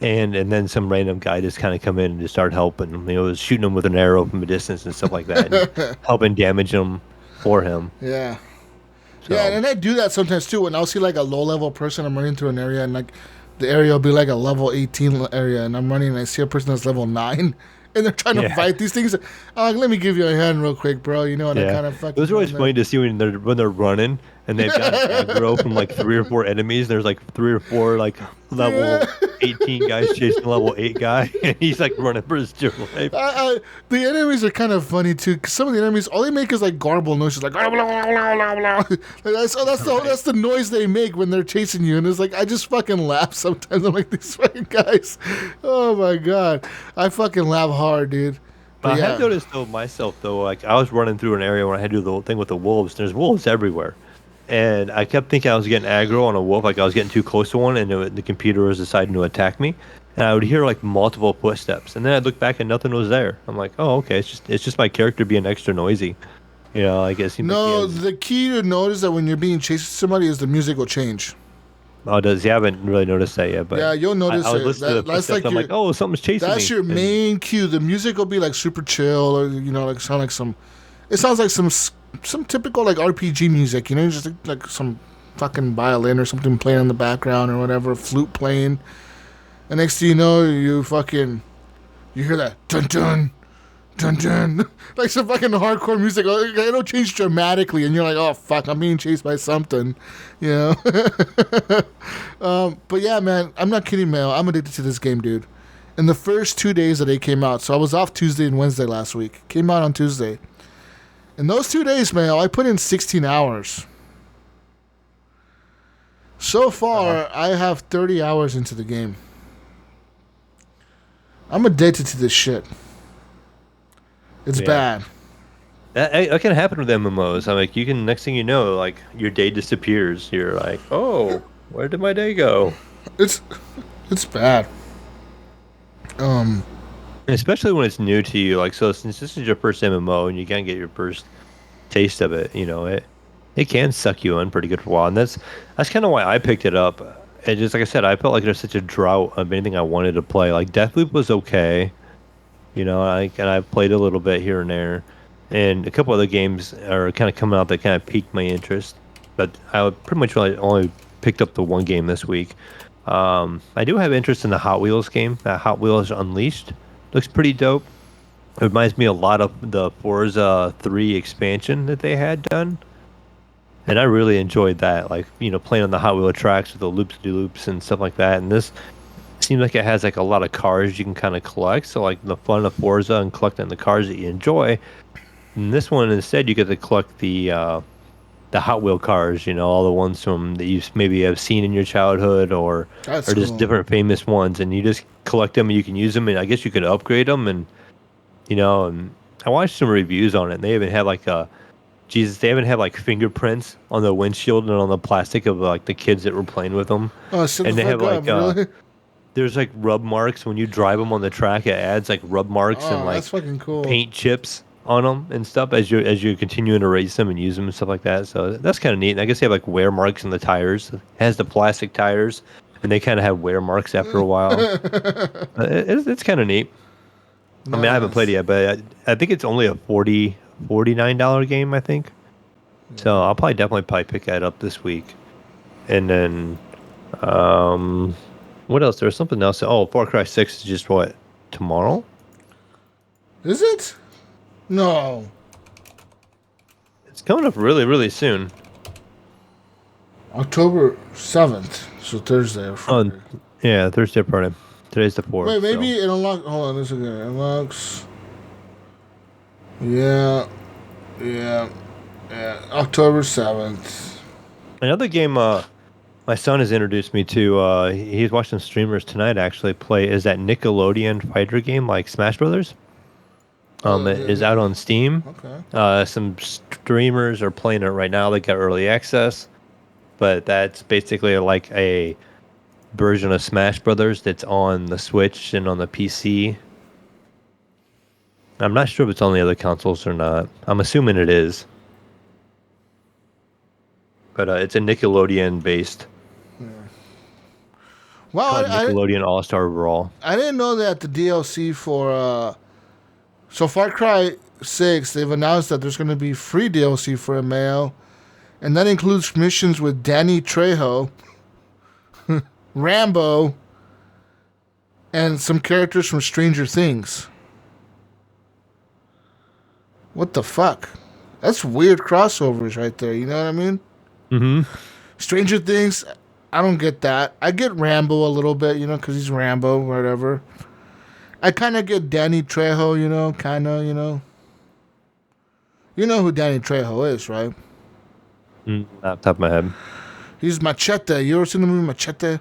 And then some random guy just kind of come in and just start helping. Was shooting him with an arrow from a distance and stuff like that, and helping damage him for him. Yeah. So, yeah, and I do that sometimes too. When I'll see like a low-level person, I'm running through an area, and like the area will be like a level 18 area, and I'm running, and I see a person that's level 9, and they're trying to fight these things. Let me give you a hand real quick, bro. And I kind of fucking. It was always funny to see when they're running, and they've got aggro from like 3 or 4 enemies. There's like 3 or 4 like level 18 guys chasing a level 8 guy, and he's like running for his dear life. The enemies are kind of funny too, because some of the enemies, all they make is like garble noises, like blah, blah, blah, blah, blah. That's the noise they make when they're chasing you, and it's like, I just fucking laugh sometimes. I'm like, these fucking guys, oh my god, I fucking laugh hard, dude. But I had noticed though myself though, like I was running through an area where I had to do the whole thing with the wolves. There's wolves everywhere. And I kept thinking I was getting aggro on a wolf, like I was getting too close to one, and the computer was deciding to attack me. And I would hear like multiple footsteps, and then I'd look back and nothing was there. I'm like, oh, okay, it's just my character being extra noisy. I guess. No, the key to notice that when you're being chased by somebody is the music will change. Oh, does he? I haven't really noticed that yet, but yeah, you'll notice I was listening to the footsteps. I'm like, oh, something's chasing me. That's your main cue. The music will be like super chill, or like sound like some. It sounds like some typical like RPG music, just like some fucking violin or something playing in the background or whatever, flute playing. And next thing you know, you hear that dun dun dun dun, like some fucking hardcore music. It'll change dramatically, and you're like, oh fuck, I'm being chased by something, But yeah, man, I'm not kidding, man. I'm addicted to this game, dude. In the first 2 days that it came out, so I was off Tuesday and Wednesday last week. Came out on Tuesday. In those 2 days, man, I put in 16 hours. So far, I have 30 hours into the game. I'm addicted to this shit. It's bad. That can happen with MMOs. I'm like, next thing you know, like your day disappears. You're like, oh, where did my day go? It's bad. Especially when it's new to you. Like, so since this is your first MMO and you can't get your first taste of it, it can suck you in pretty good for a while. And that's kind of why I picked it up. And just like I said, I felt like there's such a drought of anything I wanted to play. Like Deathloop was okay, and I played a little bit here and there, and a couple other games are kind of coming out that kind of piqued my interest. But I would pretty much really only picked up the one game this week. I do have interest in the Hot Wheels game. Hot Wheels Unleashed looks pretty dope. It reminds me a lot of the Forza 3 expansion that they had done. And I really enjoyed that, like, playing on the Hot Wheel tracks with the loops and stuff like that. And this seems like it has like a lot of cars you can kind of collect. So like the fun of Forza and collecting the cars that you enjoy. And this one instead, you get to collect the Hot Wheel cars. All the ones from that you maybe have seen in your childhood, or just different famous ones. And you just collect them and you can use them. And I guess you could upgrade them. And and I watched some reviews on it. And they even had like they even have like fingerprints on the windshield and on the plastic of like the kids that were playing with them. Oh, and they have like really? There's like rub marks when you drive them on the track. It adds like rub marks and like that's fucking cool. Paint chips on them and stuff as you're continuing to race them and use them and stuff like that. So that's kind of neat. And I guess they have like wear marks in the tires. It has the plastic tires, and they kind of have wear marks after a while. It's kind of neat. Nice. I mean, I haven't played it yet, but I think it's only a $49 game, I think. So I'll definitely pick that up this week. And then what else? There's something else. Oh, Far Cry 6 is just what? Tomorrow? Is it? No. It's coming up really, really soon. October 7th. So Thursday or Friday. Yeah, Thursday or Friday. Today's the 4th. Wait, maybe it unlocks. Hold on, this again. It unlocks. Yeah. October 7th. Another game my son has introduced me to, he's watching streamers tonight actually play, is that Nickelodeon fighter game like Smash Brothers. It is out on Steam. Okay. Some streamers are playing it right now. They got early access. But that's basically like a version of Smash Brothers that's on the Switch and on the PC. I'm not sure if it's on the other consoles or not. I'm assuming it is. But it's a Nickelodeon-based. Yeah. Well, Nickelodeon All-Star Brawl. I didn't know that the DLC for... So Far Cry 6, they've announced that there's going to be free DLC for Mayo. And that includes missions with Danny Trejo, Rambo, and some characters from Stranger Things. What the fuck? That's weird crossovers right there, you know what I mean? Mm-hmm. Stranger Things, I don't get that. I get Rambo a little bit, because he's Rambo, whatever. I kind of get Danny Trejo, kind of, You know who Danny Trejo is, right? Off the top of my head. He's Machete. You ever seen the movie Machete?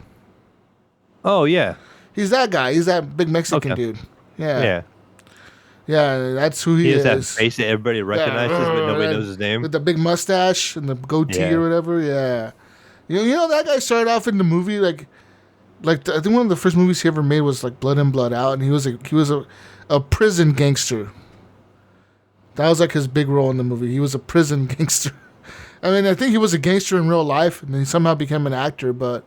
Oh, yeah. He's that guy. He's that big Mexican dude. Yeah. Yeah, that's who he is. That face that everybody recognizes, but nobody knows his name. With the big mustache and the goatee or whatever, yeah. You know that guy started off in the movie like I think one of the first movies he ever made was like Blood In, Blood Out, and he was a prison gangster. That was like his big role in the movie. He was a prison gangster. I mean, I think he was a gangster in real life, and then he somehow became an actor. But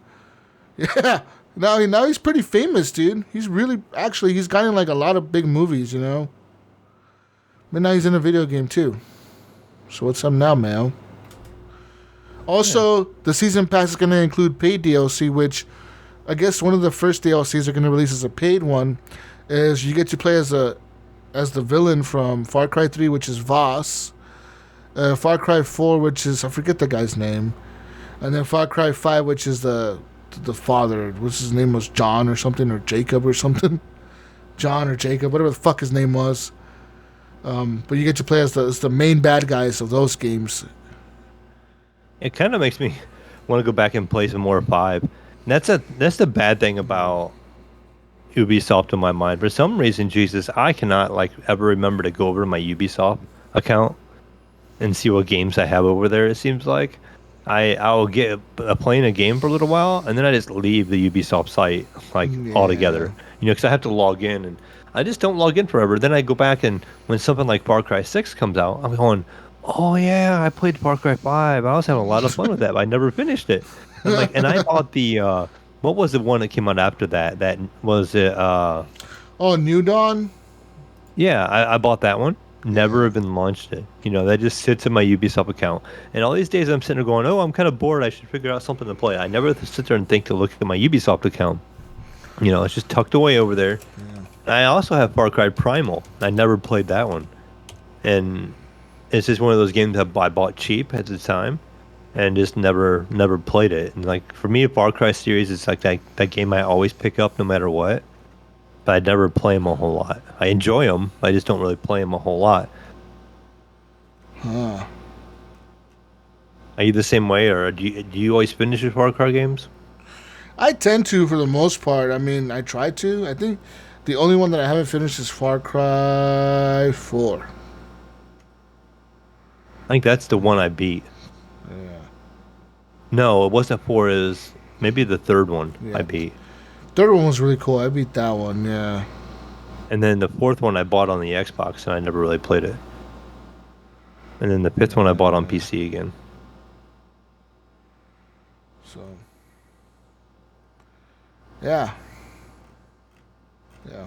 yeah, now he's pretty famous, dude. He's gotten like a lot of big movies, But now he's in a video game too. So what's up now, Mayo? Also, the season pass is going to include paid DLC, which I guess one of the first DLCs they're going to release as a paid one is you get to play as the villain from Far Cry 3, which is Voss. Far Cry 4, which is, I forget the guy's name. And then Far Cry 5, which is the father, which his name was John or something, or Jacob or something. John or Jacob, whatever the fuck his name was. But you get to play as the main bad guys of those games. It kind of makes me want to go back and play some more 5. And that's the bad thing about Ubisoft in my mind. For some reason, Jesus, I cannot ever remember to go over to my Ubisoft account and see what games I have over there. It seems like I'll get playing a game for a little while, and then I just leave the Ubisoft site altogether. Because I have to log in, and I just don't log in forever. Then I go back, and when something like Far Cry 6 comes out, I'm going, oh yeah, I played Far Cry 5. I was having a lot of fun with that, but I never finished it. And I bought the what was the one that came out after that? That was it. New Dawn. Yeah, I bought that one. never even launched it. That just sits in my Ubisoft account. And all these days I'm sitting there going, oh, I'm kind of bored. I should figure out something to play. I never sit there and think to look at my Ubisoft account. It's just tucked away over there. Yeah. I also have Far Cry Primal. I never played that one. And it's just one of those games that I bought cheap at the time and just never played it. And like for me, Far Cry series is like that game I always pick up no matter what. But I never play them a whole lot. I enjoy them. I just don't really play them a whole lot. Huh. Are you the same way, or do you always finish your Far Cry games? I tend to, for the most part. I mean, I try to. I think the only one that I haven't finished is Far Cry 4. I think that's the one I beat. Yeah. No, it wasn't 4. It was maybe the third one I beat. Third one was really cool. I beat that one, yeah. And then the fourth one I bought on the Xbox, and I never really played it. And then the fifth one I bought on PC again. So, yeah.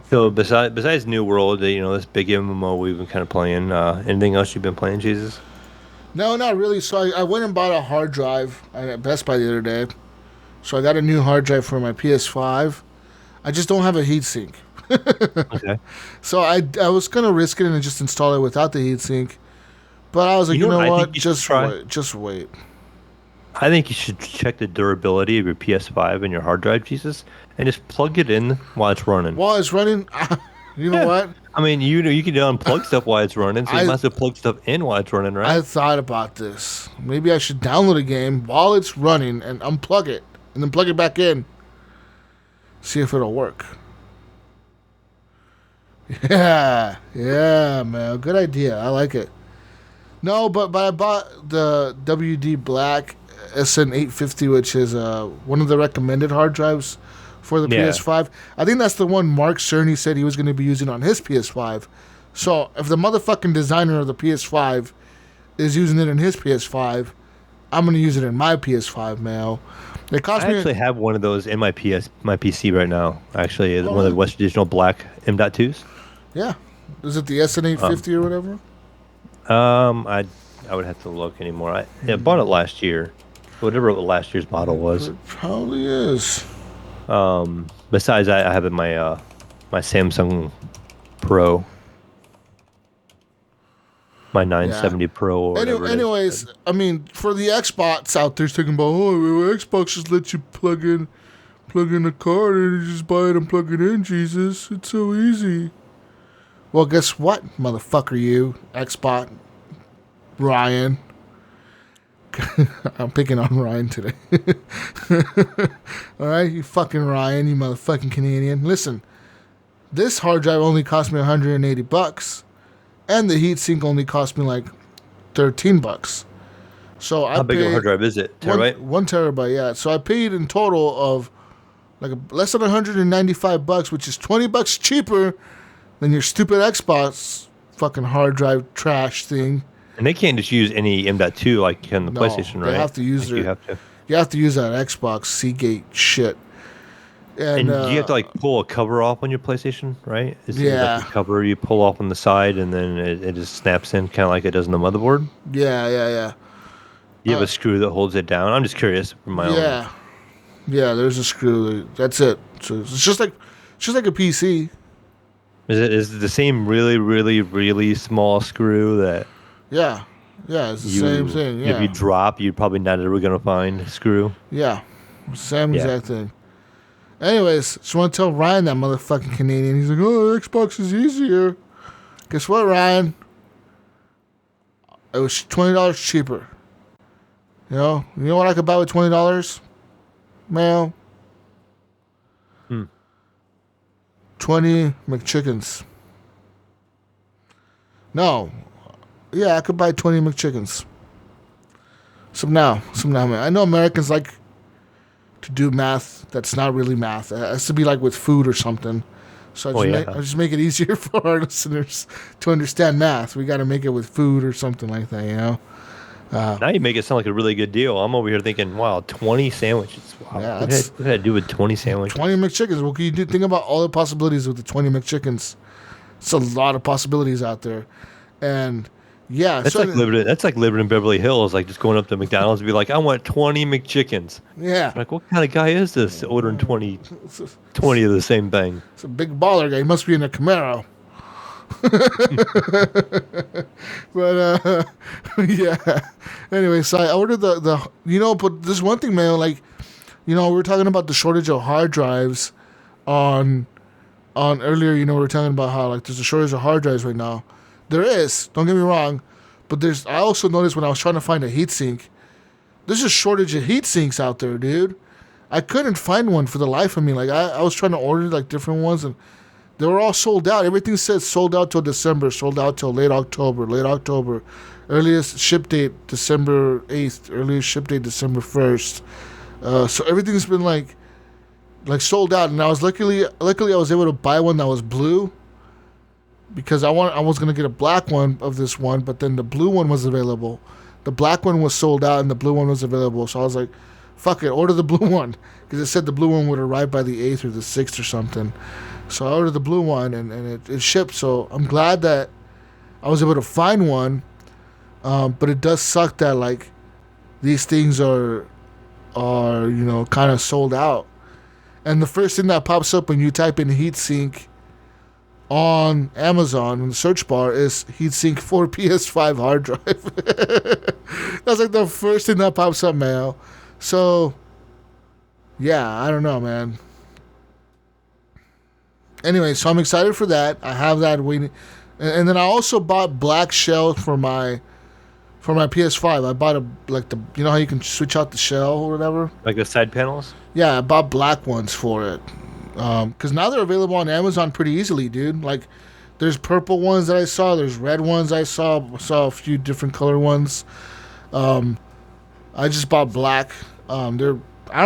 So besides New World, this big MMO we've been kind of playing. Anything else you've been playing, Jesus? No, not really. So I went and bought a hard drive at Best Buy the other day. So I got a new hard drive for my PS5. I just don't have a heatsink. Okay. So I was gonna risk it and just install it without the heatsink, but I was like, you know what? Just wait. I think you should check the durability of your PS5 and your hard drive, Jesus, and just plug it in while it's running. While it's running, you know what? I mean, you can unplug stuff while it's running, so you might as well plug stuff in while it's running, right? I thought about this. Maybe I should download a game while it's running and unplug it, and then plug it back in. See if it'll work. Yeah, man. Good idea. I like it. No, but I bought the WD Black SN850, which is one of the recommended hard drives for the PS5. I think that's the one Mark Cerny said he was going to be using on his PS5. So if the motherfucking designer of the PS5 is using it in his PS5, I'm going to use it in my PS5, man. I actually have one of those in my PC right now. Actually, one of the West Digital Black M.2s. Yeah. Is it the SN850 or whatever? I would have to look anymore. I bought it last year. Whatever last year's model was. It probably is. Besides, I have my my Samsung Pro. My 970 Pro or whatever. Anyways, I mean, for the Xbox out there talking about, Xbox just lets you plug in a card and you just buy it and plug it in, Jesus. It's so easy. Well, guess what, motherfucker, you, Xbox, Ryan. I'm picking on Ryan today. All right, you fucking Ryan, you motherfucking Canadian. Listen, this hard drive only cost me $180. And the heatsink only cost me like $13. So how big of a hard drive is it? Terabyte? 1 terabyte, yeah. So I paid in total of like less than $195, which is $20 cheaper than your stupid Xbox fucking hard drive trash thing. And they can't just use any M.2 like on the PlayStation, right? They have to use You have to use that Xbox Seagate shit. And you have to like pull a cover off on your PlayStation, right? Is it like the cover you pull off on the side and then it just snaps in kind of like it does on the motherboard? Yeah. You have a screw that holds it down? I'm just curious from my own. Yeah, there's a screw. That's it. So it's just like a PC. Is it the same really, really, really small screw that... Yeah, it's the same thing. Yeah. If you drop, you're probably not ever going to find a screw. Yeah, same exact thing. Anyways, just want to tell Ryan, that motherfucking Canadian. He's like, oh, Xbox is easier. Guess what, Ryan? It was $20 cheaper. You know what I could buy with $20? Mayo? 20 McChickens. No. Yeah, I could buy 20 McChickens. Some now, man. I know Americans like to do math that's not really math. It has to be like with food or something. So I just make it easier for our listeners to understand math. We got to make it with food or something like that, you know? Now you make it sound like a really good deal. I'm over here thinking, wow, 20 sandwiches. Wow. Yeah, what did I do with 20 sandwiches? 20 McChickens. What can you do? Think about all the possibilities with the 20 McChickens. It's a lot of possibilities out there. And yeah, That's like living in Beverly Hills, like just going up to McDonald's and be like, I want 20 McChickens. yeah. Like, what kind of guy is this ordering 20 of the same thing? It's a big baller guy. He must be in a Camaro. But yeah. Anyway, so I ordered the but this one thing, man, like, we were talking about the shortage of hard drives on earlier, we were talking about how like there's a shortage of hard drives right now. There is, don't get me wrong, but I also noticed when I was trying to find a heatsink, there's a shortage of heat sinks out there, dude. I couldn't find one for the life of me. Like I was trying to order like different ones and they were all sold out. Everything said sold out till December, sold out till late October. Earliest ship date December 8th, earliest ship date December 1st. So everything's been like sold out, and I was luckily I was able to buy one that was blue because I was gonna get a black one of this one, but then the blue one was available. The black one was sold out, and the blue one was available. So I was like, "Fuck it, order the blue one," because it said the blue one would arrive by the 8th or the 6th or something. So I ordered the blue one, and it shipped. So I'm glad that I was able to find one, but it does suck that like these things are kind of sold out. And the first thing that pops up when you type in heatsink on Amazon in the search bar is heatsink for PS5 hard drive. That's like the first thing that pops up, man. So, yeah, I don't know, man. Anyway, so I'm excited for that. I have that waiting. And then I also bought black shell for my PS5. I bought how you can switch out the shell or whatever? Like the side panels? Yeah, I bought black ones for it. Because now they're available on Amazon pretty easily, dude. Like, there's purple ones that I saw. There's red ones I saw. I saw a few different color ones. I just bought black. I don't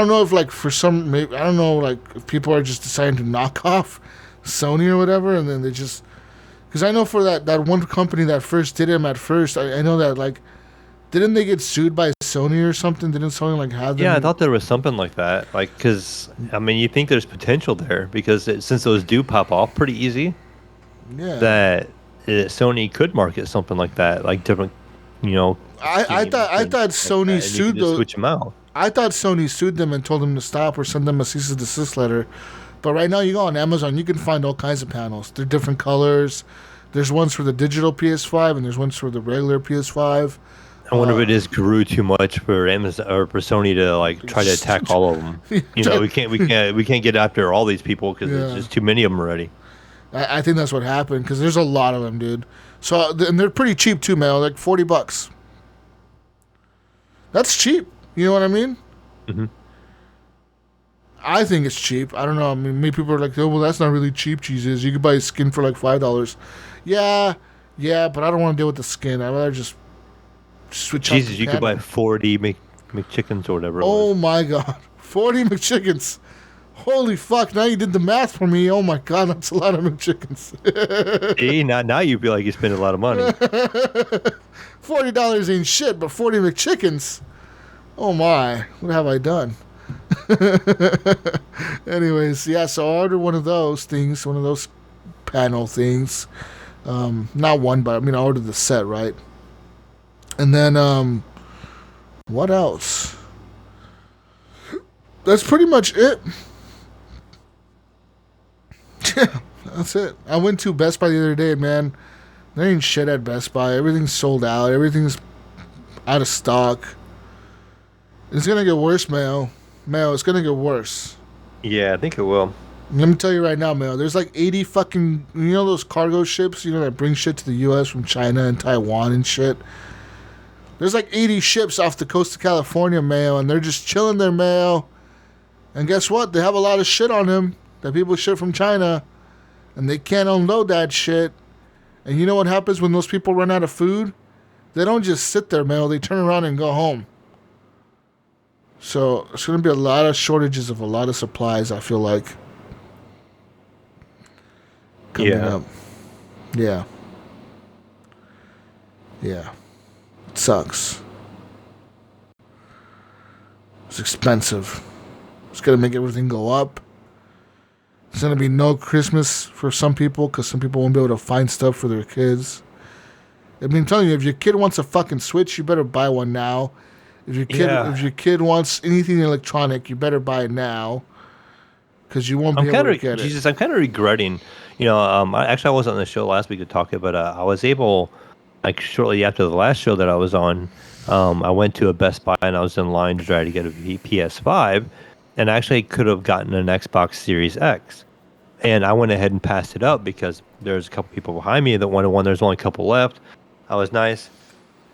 know if, like, I don't know, like, if people are just deciding to knock off Sony or whatever, and then they just... Because I know for that one company that first did them at first, I know that, like, didn't they get sued by Sony or something? Didn't Sony, like, have them? Yeah, I thought there was something like that. Like, because, I mean, you think there's potential there because since those do pop off pretty easy, yeah, that Sony could market something like that, like different, I thought Sony sued those. Switch them out. I thought Sony sued them and told them to stop or send them a cease and desist letter. But right now, you go on Amazon, you can find all kinds of panels. They're different colors. There's ones for the digital PS5, and there's ones for the regular PS5. I wonder if it just grew too much for Amazon or for Sony to like try to attack all of them. We can't get after all these people because there's just too many of them already. I think that's what happened because there's a lot of them, dude. So and they're pretty cheap too, man. Like $40. That's cheap. You know what I mean? Mm-hmm. I think it's cheap. I don't know. I mean, many people are like, "Oh, well, that's not really cheap, Jesus. You could buy a skin for like $5." Yeah, but I don't want to deal with the skin. I'd rather just switch out. Jesus, you could buy 40 McChickens or whatever. Oh my God, 40 McChickens! Holy fuck! Now you did the math for me. Oh my God, that's a lot of McChickens. See, now you feel like you spend a lot of money. $40 ain't shit, but 40 McChickens. Oh my, what have I done? Anyways, yeah, so I ordered one of those things, one of those panel things. Not one, but I mean, I ordered the set, right? And then, what else? That's pretty much it. Yeah, that's it. I went to Best Buy the other day, man. There ain't shit at Best Buy. Everything's sold out. Everything's out of stock. It's gonna get worse, Mayo. Mayo, it's gonna get worse. Yeah, I think it will. Let me tell you right now, Mayo. There's like 80 fucking... those cargo ships, that bring shit to the U.S. from China and Taiwan and shit? There's like 80 ships off the coast of California, Mayo, and they're just chilling there, Mayo. And guess what? They have a lot of shit on them that people ship from China, and they can't unload that shit. And you know what happens when those people run out of food? They don't just sit there, Mayo. They turn around and go home. So it's going to be a lot of shortages of a lot of supplies, I feel like. Coming up. Yeah. Yeah. It sucks. It's expensive. It's going to make everything go up. There's going to be no Christmas for some people because some people won't be able to find stuff for their kids. I mean, I'm telling you, if your kid wants a fucking Switch, you better buy one now. If your kid wants anything electronic, you better buy it now. Because you won't be able to get it. I'm kind of regretting. I wasn't on the show last week to talk about. I was able, like shortly after the last show that I was on, I went to a Best Buy and I was in line to try to get a PS5, and I actually could have gotten an Xbox Series X. And I went ahead and passed it up because there's a couple people behind me that wanted one. There's only a couple left. I was nice.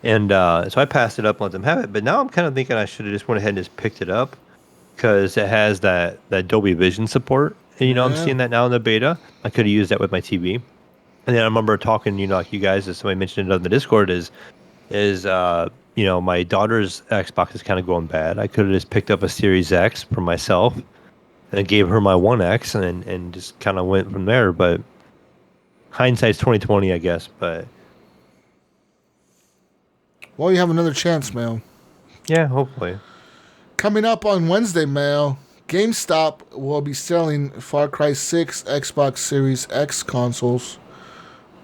And so I passed it up and let them have it. But now I'm kind of thinking I should have just went ahead and just picked it up because it has that Dolby Vision support. And, I'm seeing that now in the beta. I could have used that with my TV. And then I remember talking, like you guys, as somebody mentioned it on the Discord, is my daughter's Xbox is kind of going bad. I could have just picked up a Series X for myself and gave her my One X and just kind of went from there. But hindsight's 2020, I guess. But well, you have another chance, Mayo. Yeah, hopefully. Coming up on Wednesday, Mayo, GameStop will be selling Far Cry 6 Xbox Series X consoles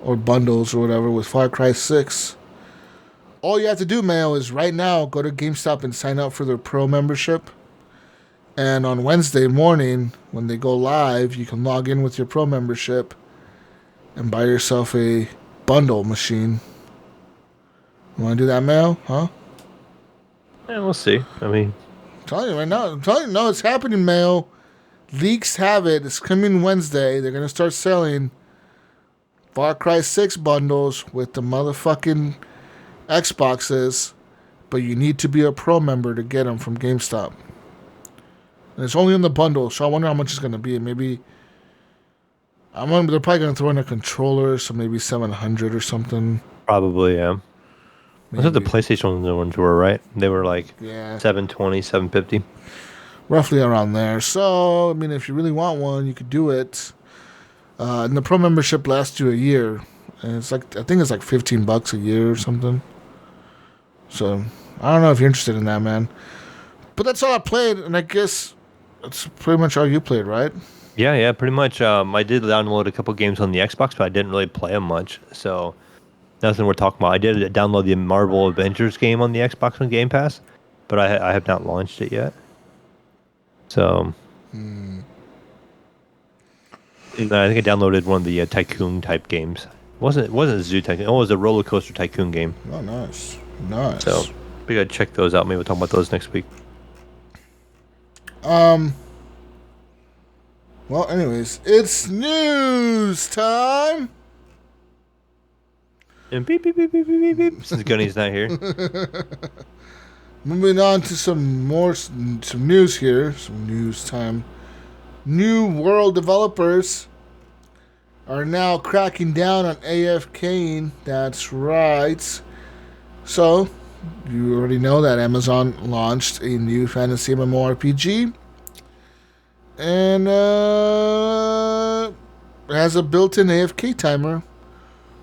or bundles or whatever with Far Cry 6. All you have to do, Mayo, is right now go to GameStop and sign up for their Pro membership. And on Wednesday morning, when they go live, you can log in with your Pro membership and buy yourself a bundle machine. You want to do that, Mayo? Huh? Yeah, we'll see. I mean, I'm telling you right now. No, it's happening, Mayo. Leaks have it. It's coming Wednesday. They're going to start selling Far Cry 6 bundles with the motherfucking Xboxes, but you need to be a Pro member to get them from GameStop. And it's only in the bundle, so I wonder how much it's going to be. Maybe they're probably going to throw in a controller, so maybe $700 or something. Probably, yeah. That's what the PlayStation ones were, right? They were like $720, $750. Roughly around there. So, I mean, if you really want one, you could do it. And the Pro membership lasts you a year. And I think it's like $15 a year or something. So, I don't know if you're interested in that, man. But that's all I played, and I guess that's pretty much all you played, right? Yeah, pretty much. I did download a couple games on the Xbox, but I didn't really play them much. So, nothing we're talking about. I did download the Marvel Avengers game on the Xbox on Game Pass, but I have not launched it yet. So, I think I downloaded one of the tycoon type games. It wasn't a Zoo Tycoon. It was a roller coaster tycoon game. Oh, nice. So we gotta check those out. Maybe we'll talk about those next week. Well, anyways, it's news time. And beep beep beep beep beep beep. Since Gunny's not here. Moving on to some news here. Some news time. New World developers are now cracking down on AFKing. That's right. So, you already know that Amazon launched a new fantasy MMORPG. And it has a built-in AFK timer,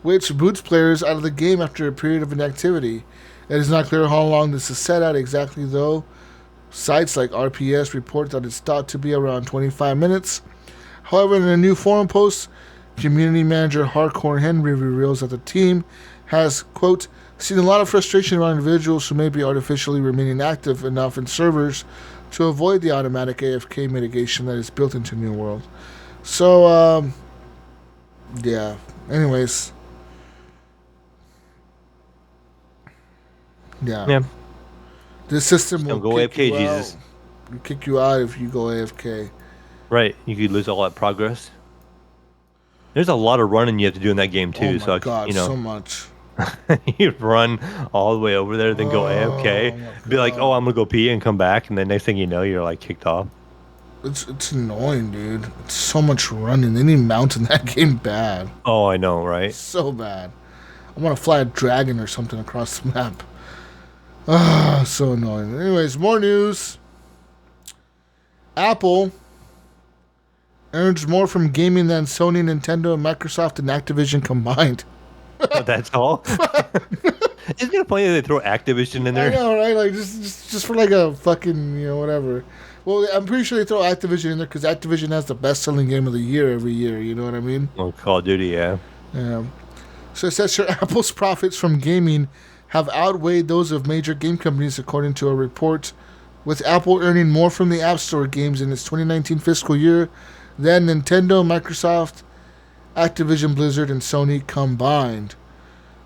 which boots players out of the game after a period of inactivity. It is not clear how long this is set at exactly, though. Sites like RPS report that it's thought to be around 25 minutes. However, in a new forum post, community manager Hardcore Henry reveals that the team has, quote, seen a lot of frustration around individuals who may be artificially remaining active enough in servers to avoid the automatic AFK mitigation that is built into New World. So, yeah. Anyways. Yeah. This system will go kick AFK, you Jesus. out. It'll kick you out if you go AFK. Right. You could lose all that progress. There's a lot of running you have to do in that game too. Oh my God, so much. You run all the way over there, then go AFK. Be like, oh, I'm gonna go pee and come back, and then next thing you know, you're like kicked off. It's annoying, dude. It's so much running. They need mount in that game bad. Oh, I know, right? So bad. I want to fly a dragon or something across the map. So annoying. Anyways, more news. Apple earns more from gaming than Sony, Nintendo, and Microsoft and Activision combined. Oh, that's all? Isn't it funny that they throw Activision in there? I know, right? Like just for like a fucking, whatever. Well, I'm pretty sure they throw Activision in there because Activision has the best-selling game of the year every year. You know what I mean? Oh, Call of Duty, yeah. Yeah. So it says here Apple's profits from gaming have outweighed those of major game companies, according to a report, with Apple earning more from the App Store games in its 2019 fiscal year than Nintendo, Microsoft, Activision Blizzard, and Sony combined.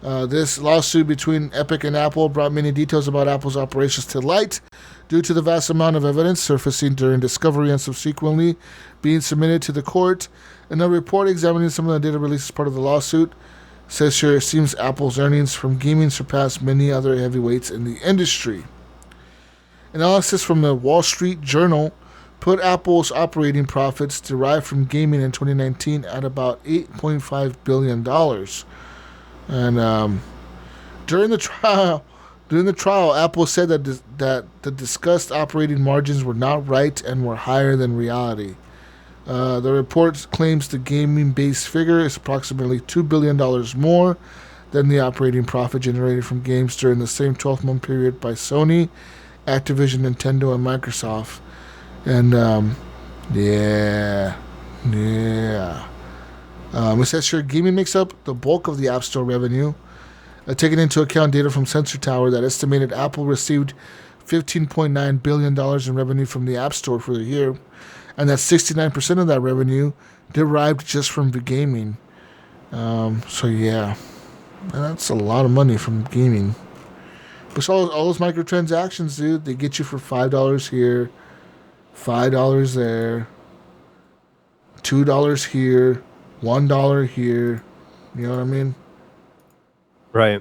This lawsuit between Epic and Apple brought many details about Apple's operations to light due to the vast amount of evidence surfacing during discovery and subsequently being submitted to the court. In a report examining some of the data released as part of the lawsuit, says here it seems Apple's earnings from gaming surpass many other heavyweights in the industry. Analysis from the Wall Street Journal put Apple's operating profits derived from gaming in 2019 at about $8.5 billion. And during the trial, Apple said that the discussed operating margins were not right and were higher than reality. The report claims the gaming-based figure is approximately $2 billion more than the operating profit generated from games during the same 12-month period by Sony, Activision, Nintendo, and Microsoft. And, it says here gaming makes up the bulk of the App Store revenue. Taking into account data from Sensor Tower that estimated Apple received $15.9 billion in revenue from the App Store for the year, and that 69% of that revenue derived just from the gaming. So yeah, that's a lot of money from gaming. But all those microtransactions, dude, they get you for $5 here, $5 there, $2 here, $1 here. You know what I mean? Right.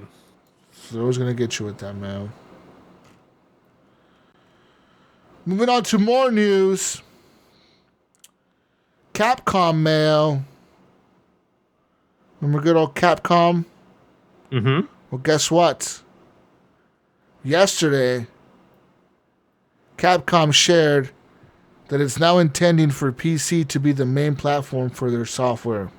So they're always gonna get you with that, man. Moving on to more news. Capcom, Mayo. Remember good old Capcom? Mm-hmm. Well, guess what? Yesterday, Capcom shared that it's now intending for PC to be the main platform for their software.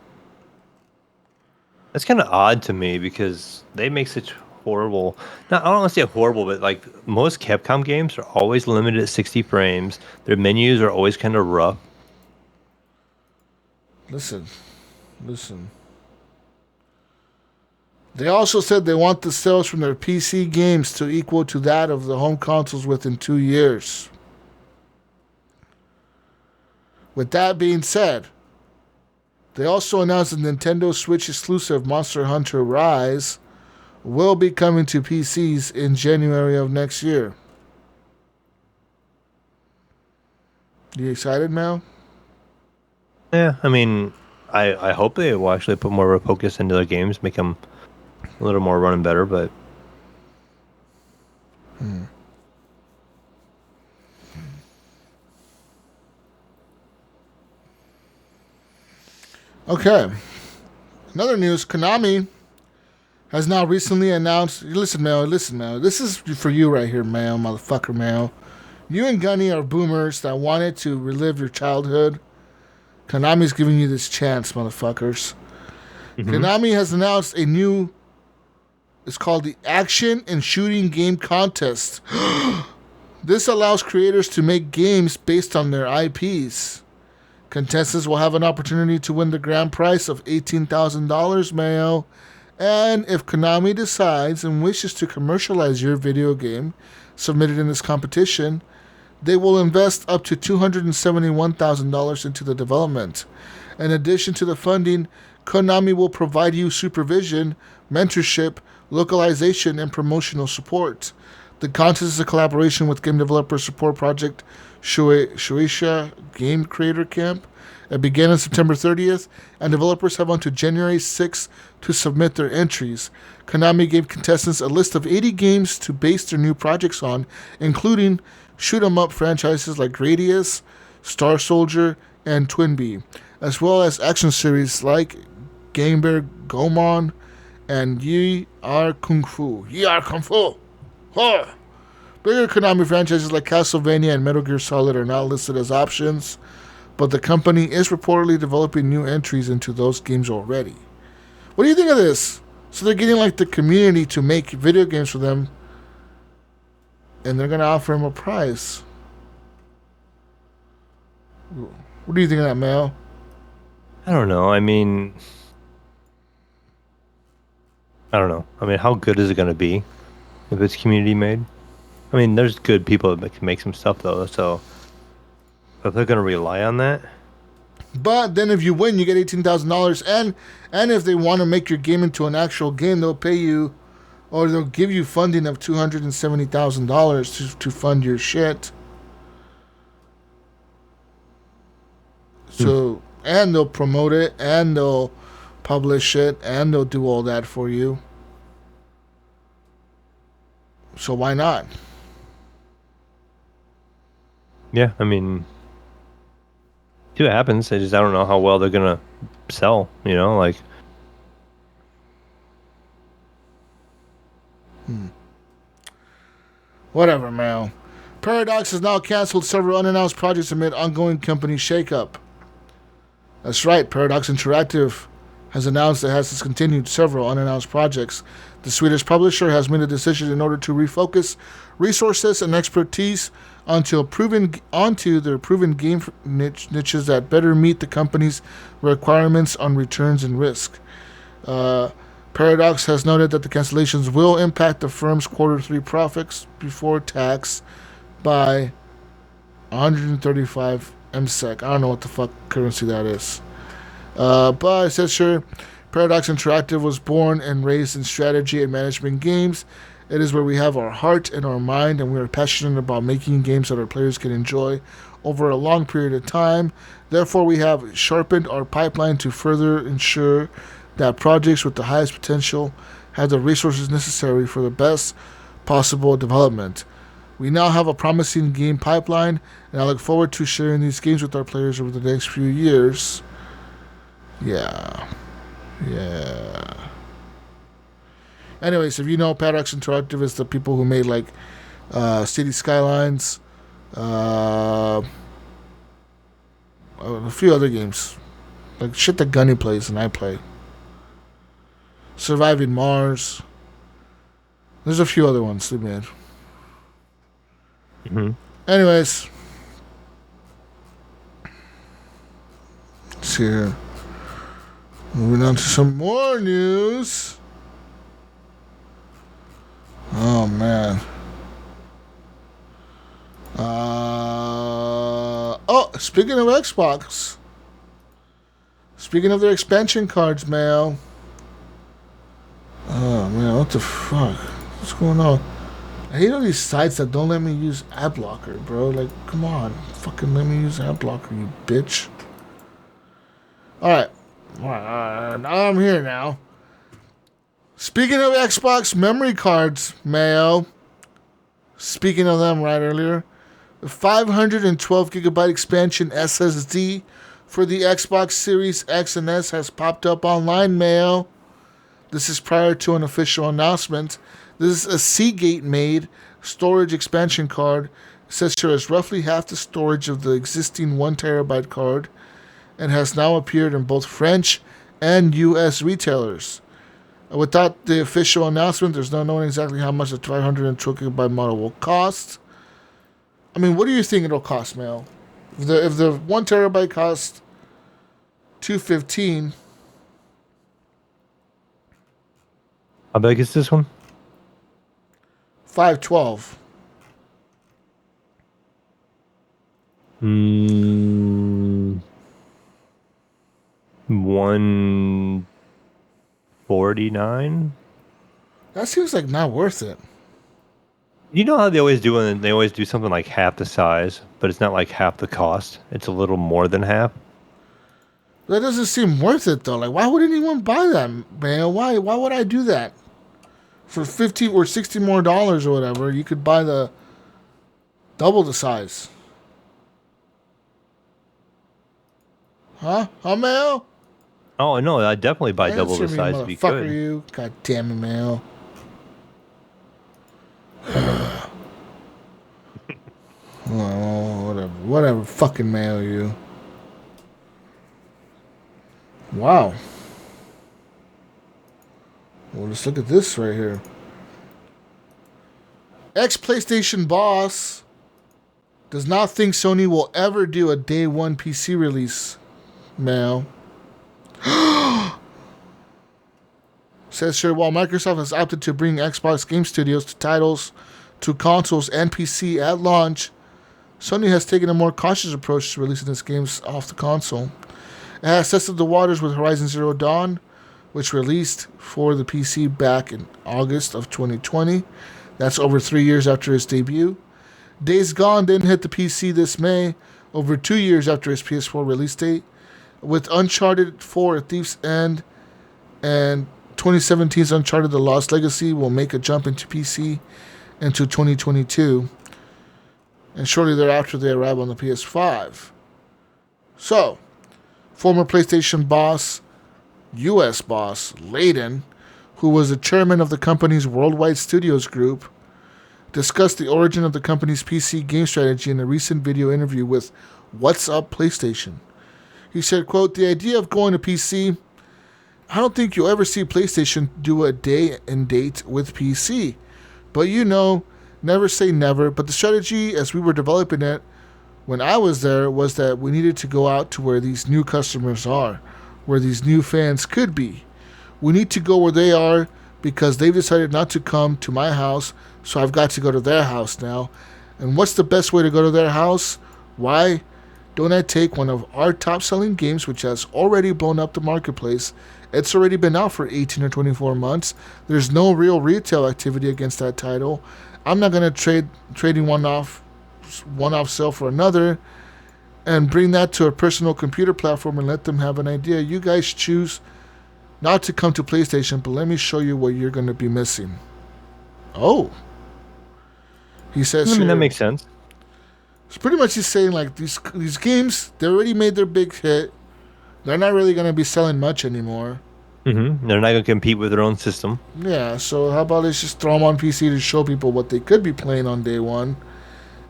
That's kind of odd to me because they make such horrible... I don't want to say horrible, but like most Capcom games are always limited at 60 frames. Their menus are always kind of rough. Listen. They also said they want the sales from their PC games to equal to that of the home consoles within 2 years. With that being said, they also announced the Nintendo Switch exclusive Monster Hunter Rise will be coming to PCs in January of next year. You excited, Mel? Yeah, I mean, I hope they will actually put more of a focus into their games, make them a little more running better, but... Okay. Another news, Konami has now recently announced... Listen, Mel. This is for you right here, Mel, motherfucker, Mel. You and Gunny are boomers that wanted to relive your childhood. Konami's giving you this chance, motherfuckers. Mm-hmm. Konami has announced a new... It's called the Action and Shooting Game Contest. This allows creators to make games based on their IPs. Contestants will have an opportunity to win the grand prize of $18,000, Mayo. And if Konami decides and wishes to commercialize your video game submitted in this competition, they will invest up to $271,000 into the development. In addition to the funding, Konami will provide you supervision, mentorship, localization, and promotional support. The contest is a collaboration with game developer support project Shueisha Game Creator Camp. It began on September 30th, and developers have until January 6th to submit their entries. Konami gave contestants a list of 80 games to base their new projects on, including shoot-'em-up franchises like Gradius, Star Soldier, and Twinbee, as well as action series like Gamer Gomon and Yi Are Kung Fu. Oh. Bigger Konami franchises like Castlevania and Metal Gear Solid are not listed as options, but the company is reportedly developing new entries into those games already. What do you think of this? So they're getting like the community to make video games for them, and they're going to offer them a prize. What do you think of that, Mel? I don't know. I mean, I don't know. I mean, how good is it going to be if it's community made? I mean, there's good people that can make some stuff though. So if they're going to rely on that, But then if you win, you get $18,000, and if they want to make your game into an actual game, they'll pay you, or they'll give you funding of $270,000 to fund your shit. So, and they'll promote it, and they'll publish it, and they'll do all that for you. So why not? yeah. I mean, see what happens. I don't know how well they're going to sell. You know, like. Whatever, man. Paradox has now canceled several unannounced projects amid ongoing company shakeup. That's right, Paradox Interactive has announced it has discontinued several unannounced projects. The Swedish publisher has made a decision in order to refocus resources and expertise onto their proven game niches that better meet the company's requirements on returns and risk. Paradox has noted that the cancellations will impact the firm's Q3 profits before tax by 135 MSEK. I don't know what the fuck currency that is. But it says sure, Paradox Interactive was born and raised in strategy and management games. It is where we have our heart and our mind, and we are passionate about making games that our players can enjoy over a long period of time. Therefore, we have sharpened our pipeline to further ensure that projects with the highest potential have the resources necessary for the best possible development. We now have a promising game pipeline, and I look forward to sharing these games with our players over the next few years. Yeah. Anyways, if you know, Paradox Interactive is the people who made like City Skylines, a few other games, like shit that Gunny plays and I play. Surviving Mars. There's a few other ones they made. Mm-hmm. Anyways, let's see here. Moving on to some more news. Oh man. Speaking of Xbox. Speaking of their expansion cards, Mayo. Oh man, what the fuck? What's going on? I hate all these sites that don't let me use ad blocker, bro. Like, come on. Fucking let me use ad blocker, you bitch. Alright. Now I'm here now. Speaking of Xbox memory cards, Mayo. Speaking of them right earlier. The 512 gigabyte expansion SSD for the Xbox Series X and S has popped up online, Mayo. This is prior to an official announcement. This is a Seagate-made storage expansion card. It says here it's roughly half the storage of the existing 1 terabyte card and has now appeared in both French and U.S. retailers. Without the official announcement, there's no knowing exactly how much the 512 gigabyte model will cost. I mean, what do you think it'll cost, Mel? If the 1 terabyte costs $215, how big is this one? 512. 149. That seems like not worth it. You know how they always do when they always do something like half the size, but it's not like half the cost. It's a little more than half. That doesn't seem worth it though. Like, why would anyone buy that, man? Why would I do that? For $50 or $60 more or whatever, you could buy the double the size. Huh, Mayo? Oh no, I'd definitely buy double the Answer me, size if you motherfucker, could. you. God damn it, Mayo. Oh, whatever, fucking Mayo, you. Wow. Well, let's look at this right here. Ex-PlayStation boss does not think Sony will ever do a day one PC release. Mail. Says here, while Microsoft has opted to bring Xbox Game Studios to titles to consoles and PC at launch, Sony has taken a more cautious approach to releasing its games off the console. It has tested the waters with Horizon Zero Dawn, which released for the PC back in August of 2020. That's over 3 years after its debut. Days Gone didn't hit the PC this May, over 2 years after its PS4 release date. With Uncharted 4 Thief's End and 2017's Uncharted The Lost Legacy will make a jump into PC into 2022. And shortly thereafter, they arrive on the PS5. So, former PlayStation boss, U.S. boss, Layden, who was the chairman of the company's Worldwide Studios Group, discussed the origin of the company's PC game strategy in a recent video interview with What's Up PlayStation. He said, quote, "The idea of going to PC, I don't think you'll ever see PlayStation do a day and date with PC. But you know, never say never. But the strategy as we were developing it when I was there was that we needed to go out to where these new customers are, where these new fans could be. We need to go where they are because they've decided not to come to my house, so I've got to go to their house now. And what's the best way to go to their house? Why don't I take one of our top-selling games, which has already blown up the marketplace? It's already been out for 18 or 24 months. There's no real retail activity against that title. I'm not going to trading one-off sale for another and bring that to a personal computer platform and let them have an idea. You guys choose not to come to PlayStation, but let me show you what you're going to be missing." Oh. He says I mean, here, that makes sense. it's pretty much he's saying, like, these games, they already made their big hit. They're not really going to be selling much anymore. Mm-hmm. They're not going to compete with their own system. Yeah, so how about let's just throw them on PC to show people what they could be playing on day one.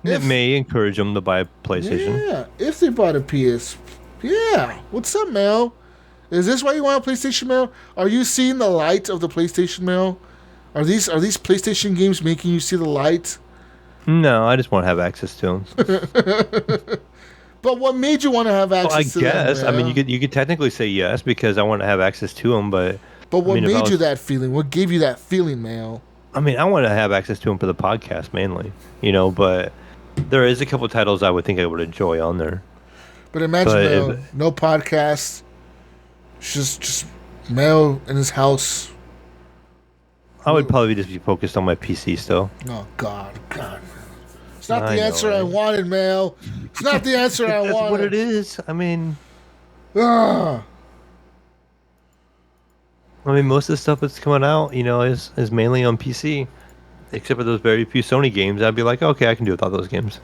It may encourage them to buy a PlayStation. Yeah, if they bought a PS. Yeah. What's up, Mel? Is this why you want a PlayStation, Mel? Are you seeing the light of the PlayStation, Mel? Are these PlayStation games making you see the light? No, I just want to have access to them. But what made you want to have access to them? I guess. Mel? I mean, you could technically say yes because I want to have access to them, but what I mean, made you that feeling? What gave you that feeling, Mel? I mean, I want to have access to them for the podcast mainly, but there is a couple of titles I would think I would enjoy on there. But imagine, Mel, no podcast. Just Mel in his house. I would probably just be focused on my PC still. Oh, God. It's not the answer I wanted, Mel. It's not the answer I wanted. That's what it is. I mean, Ah. most of the stuff that's coming out, is mainly on PC. Except for those very few Sony games, I'd be like, okay, I can do without those games.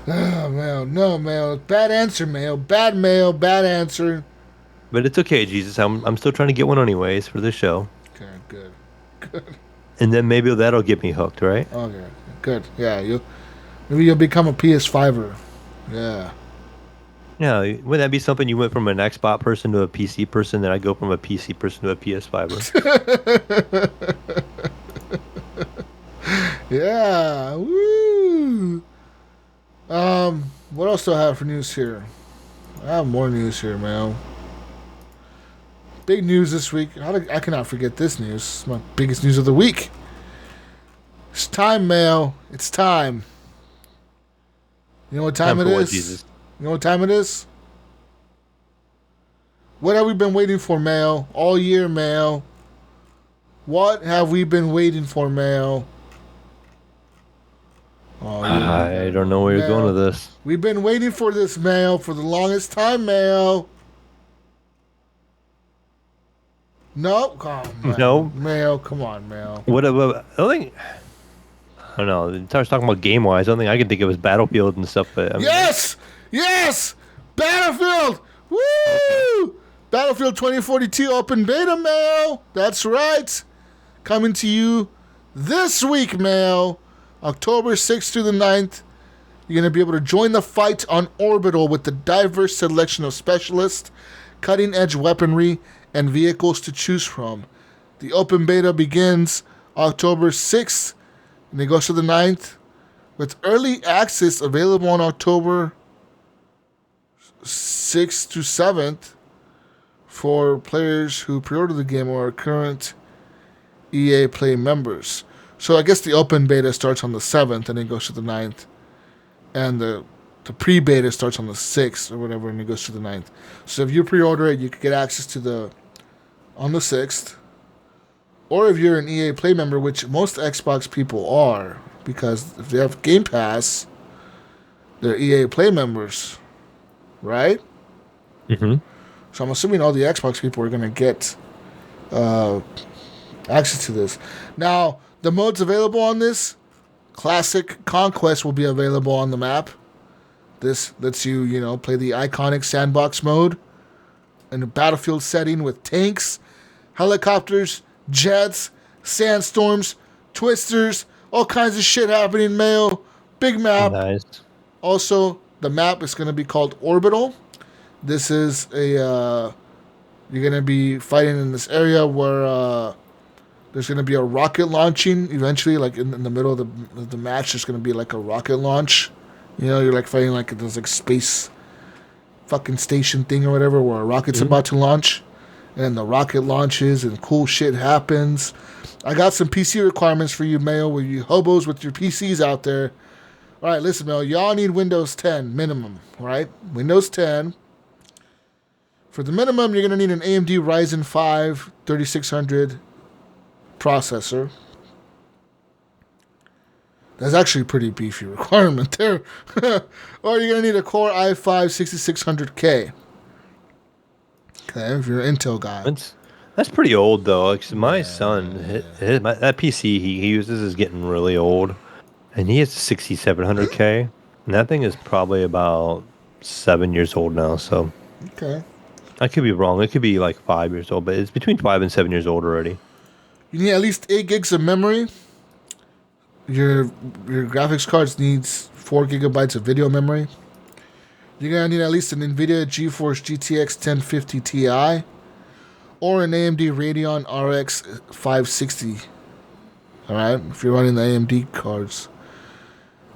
Oh, Mel. No, Mel. Bad answer, Mel. Bad answer. But it's okay, Jesus. I'm still trying to get one anyways for this show. Okay, good. And then maybe that'll get me hooked, right? Okay, good. Yeah, maybe you'll become a PS5er. Yeah. Yeah, wouldn't that be something? You went from an Xbox person to a PC person, then I go from a PC person to a PS5er. Yeah. Woo. What else do I have for news here? I have more news here, Mel. Big news this week. I cannot forget this news. It's my biggest news of the week. It's time, Mel. It's time. You know what time it is? Jesus. You know what time it is? What have we been waiting for, Mel? All year, Mel. What have we been waiting for, Mel? Oh, I don't know where you're going with this. We've been waiting for this, Mel, for the longest time, Mel. No, No. Mel, come on, Mel. What about? I don't know. It starts talking about game wise. I don't think I can think of as Battlefield and stuff. But Yes, Battlefield. Woo! Battlefield 2042 open beta, Mel. That's right. Coming to you this week, Mel. October 6th through the 9th. You're going to be able to join the fight on Orbital with the diverse selection of specialists, cutting-edge weaponry, and vehicles to choose from. The open beta begins October 6th and it goes to the 9th, with early access available on October 6th to 7th for players who pre-order the game or are current EA Play members. So I guess the open beta starts on the 7th and it goes to the 9th. And the pre-beta starts on the 6th or whatever and it goes to the 9th. So if you pre-order it, you could get access to on the 6th. Or if you're an EA Play member, which most Xbox people are, because if they have Game Pass, they're EA Play members, right? Mm-hmm. So I'm assuming all the Xbox people are going to get access to this. Now, the modes available on this, Classic Conquest will be available on the map. This lets you, play the iconic sandbox mode in a battlefield setting with tanks, helicopters, jets, sandstorms, twisters, all kinds of shit happening, Mayo. Big map. Nice. Also, the map is going to be called Orbital. This is you're going to be fighting in this area where there's going to be a rocket launching eventually, like in the middle of the match. There's going to be like a rocket launch. You're like fighting like this like space fucking station thing or whatever where a rocket's about to launch. And the rocket launches and cool shit happens. I got some PC requirements for you, Mayo, with you hobos with your PCs out there. All right, listen, Mayo, y'all need Windows 10 minimum, all right? Windows 10. For the minimum, you're going to need an AMD Ryzen 5 3600 processor. That's actually a pretty beefy requirement there. Or you're going to need a Core i5 6600K. Okay, if you're an Intel guy. That's pretty old, though. Like, my son, that PC he uses is getting really old. And he has a 6700K. And that thing is probably about 7 years old now, so... Okay. I could be wrong. It could be like 5 years old, but it's between 5 and 7 years old already. You need at least 8 gigs of memory. Your graphics cards needs 4 gigabytes of video memory. You're going to need at least an NVIDIA GeForce GTX 1050 Ti or an AMD Radeon RX 560. All right, if you're running the AMD cards.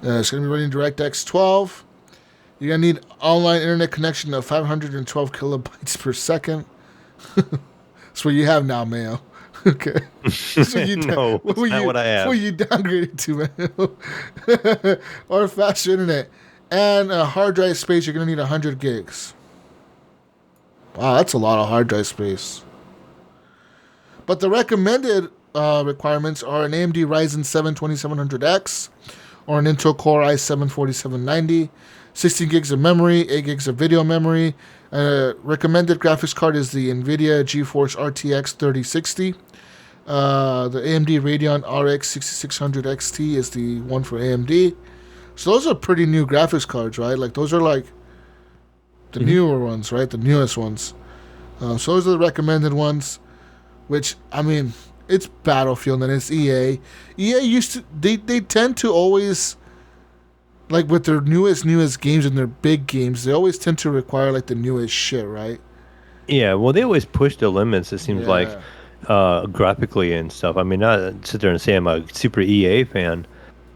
It's going to be running DirectX 12. You're going to need online internet connection of 512 kilobytes per second. That's what you have now, Mayo. Okay. No, that's not what I have. What you downgraded to, Mayo. Or faster internet. And a hard drive space, you're going to need 100 gigs. Wow, that's a lot of hard drive space. But the recommended requirements are an AMD Ryzen 7 2700X or an Intel Core i7 4790, 16 gigs of memory, 8 gigs of video memory. Recommended graphics card is the NVIDIA GeForce RTX 3060. The AMD Radeon RX 6600 XT is the one for AMD. So those are pretty new graphics cards, right? Like those are like the newer ones, right? The newest ones. So those are the recommended ones, which, I mean, it's Battlefield and it's EA. EA used to, they tend to always, like with their newest games and their big games, they always tend to require like the newest shit, right? Yeah, well, they always push the limits, it seems like, graphically and stuff. I mean, not sit there and say I'm a super EA fan,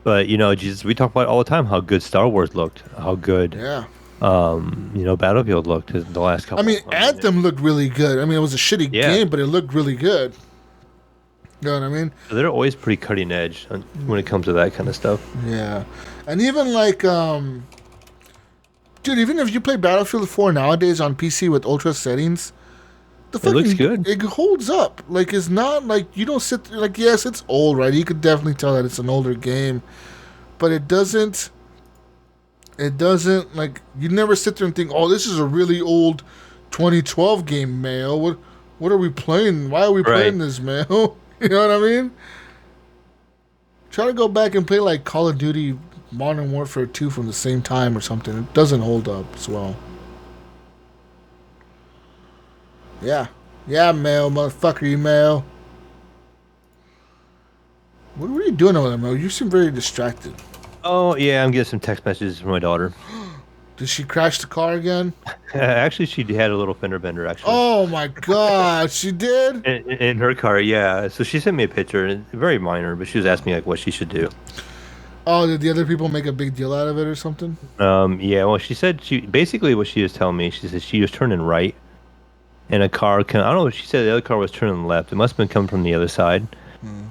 but, Jesus, we talk about it all the time, how good Star Wars looked, how good, Battlefield looked in the last couple. I mean, Anthem looked really good. I mean, it was a shitty game, but it looked really good. You know what I mean? So they're always pretty cutting edge when it comes to that kind of stuff. Yeah. And even like, dude, even if you play Battlefield 4 nowadays on PC with ultra settings, it looks good. It holds up. Like, it's not like you don't sit there, like, yes, it's old, right? You could definitely tell that it's an older game, but it doesn't, like, you never sit there and think, oh, this is a really old 2012 game, Mayo. What are we playing? Why are we playing this, Mayo? You know what I mean? Try to go back and play, like, Call of Duty Modern Warfare 2 from the same time or something. It doesn't hold up as well. Yeah. Yeah, Mayo, motherfucker, you Mayo. What are you doing over there, Mayo? You seem very distracted. Oh, yeah, I'm getting some text messages from my daughter. Did she crash the car again? Actually, she had a little fender bender, actually. Oh, my God. She did? In her car, yeah. So she sent me a picture, and very minor, but she was asking me, like, what she should do. Oh, did the other people make a big deal out of it or something? Yeah, well, she said, basically what she was telling me, she said she was turning right, and a car. I don't know what she said. The other car was turning left. It must have been coming from the other side.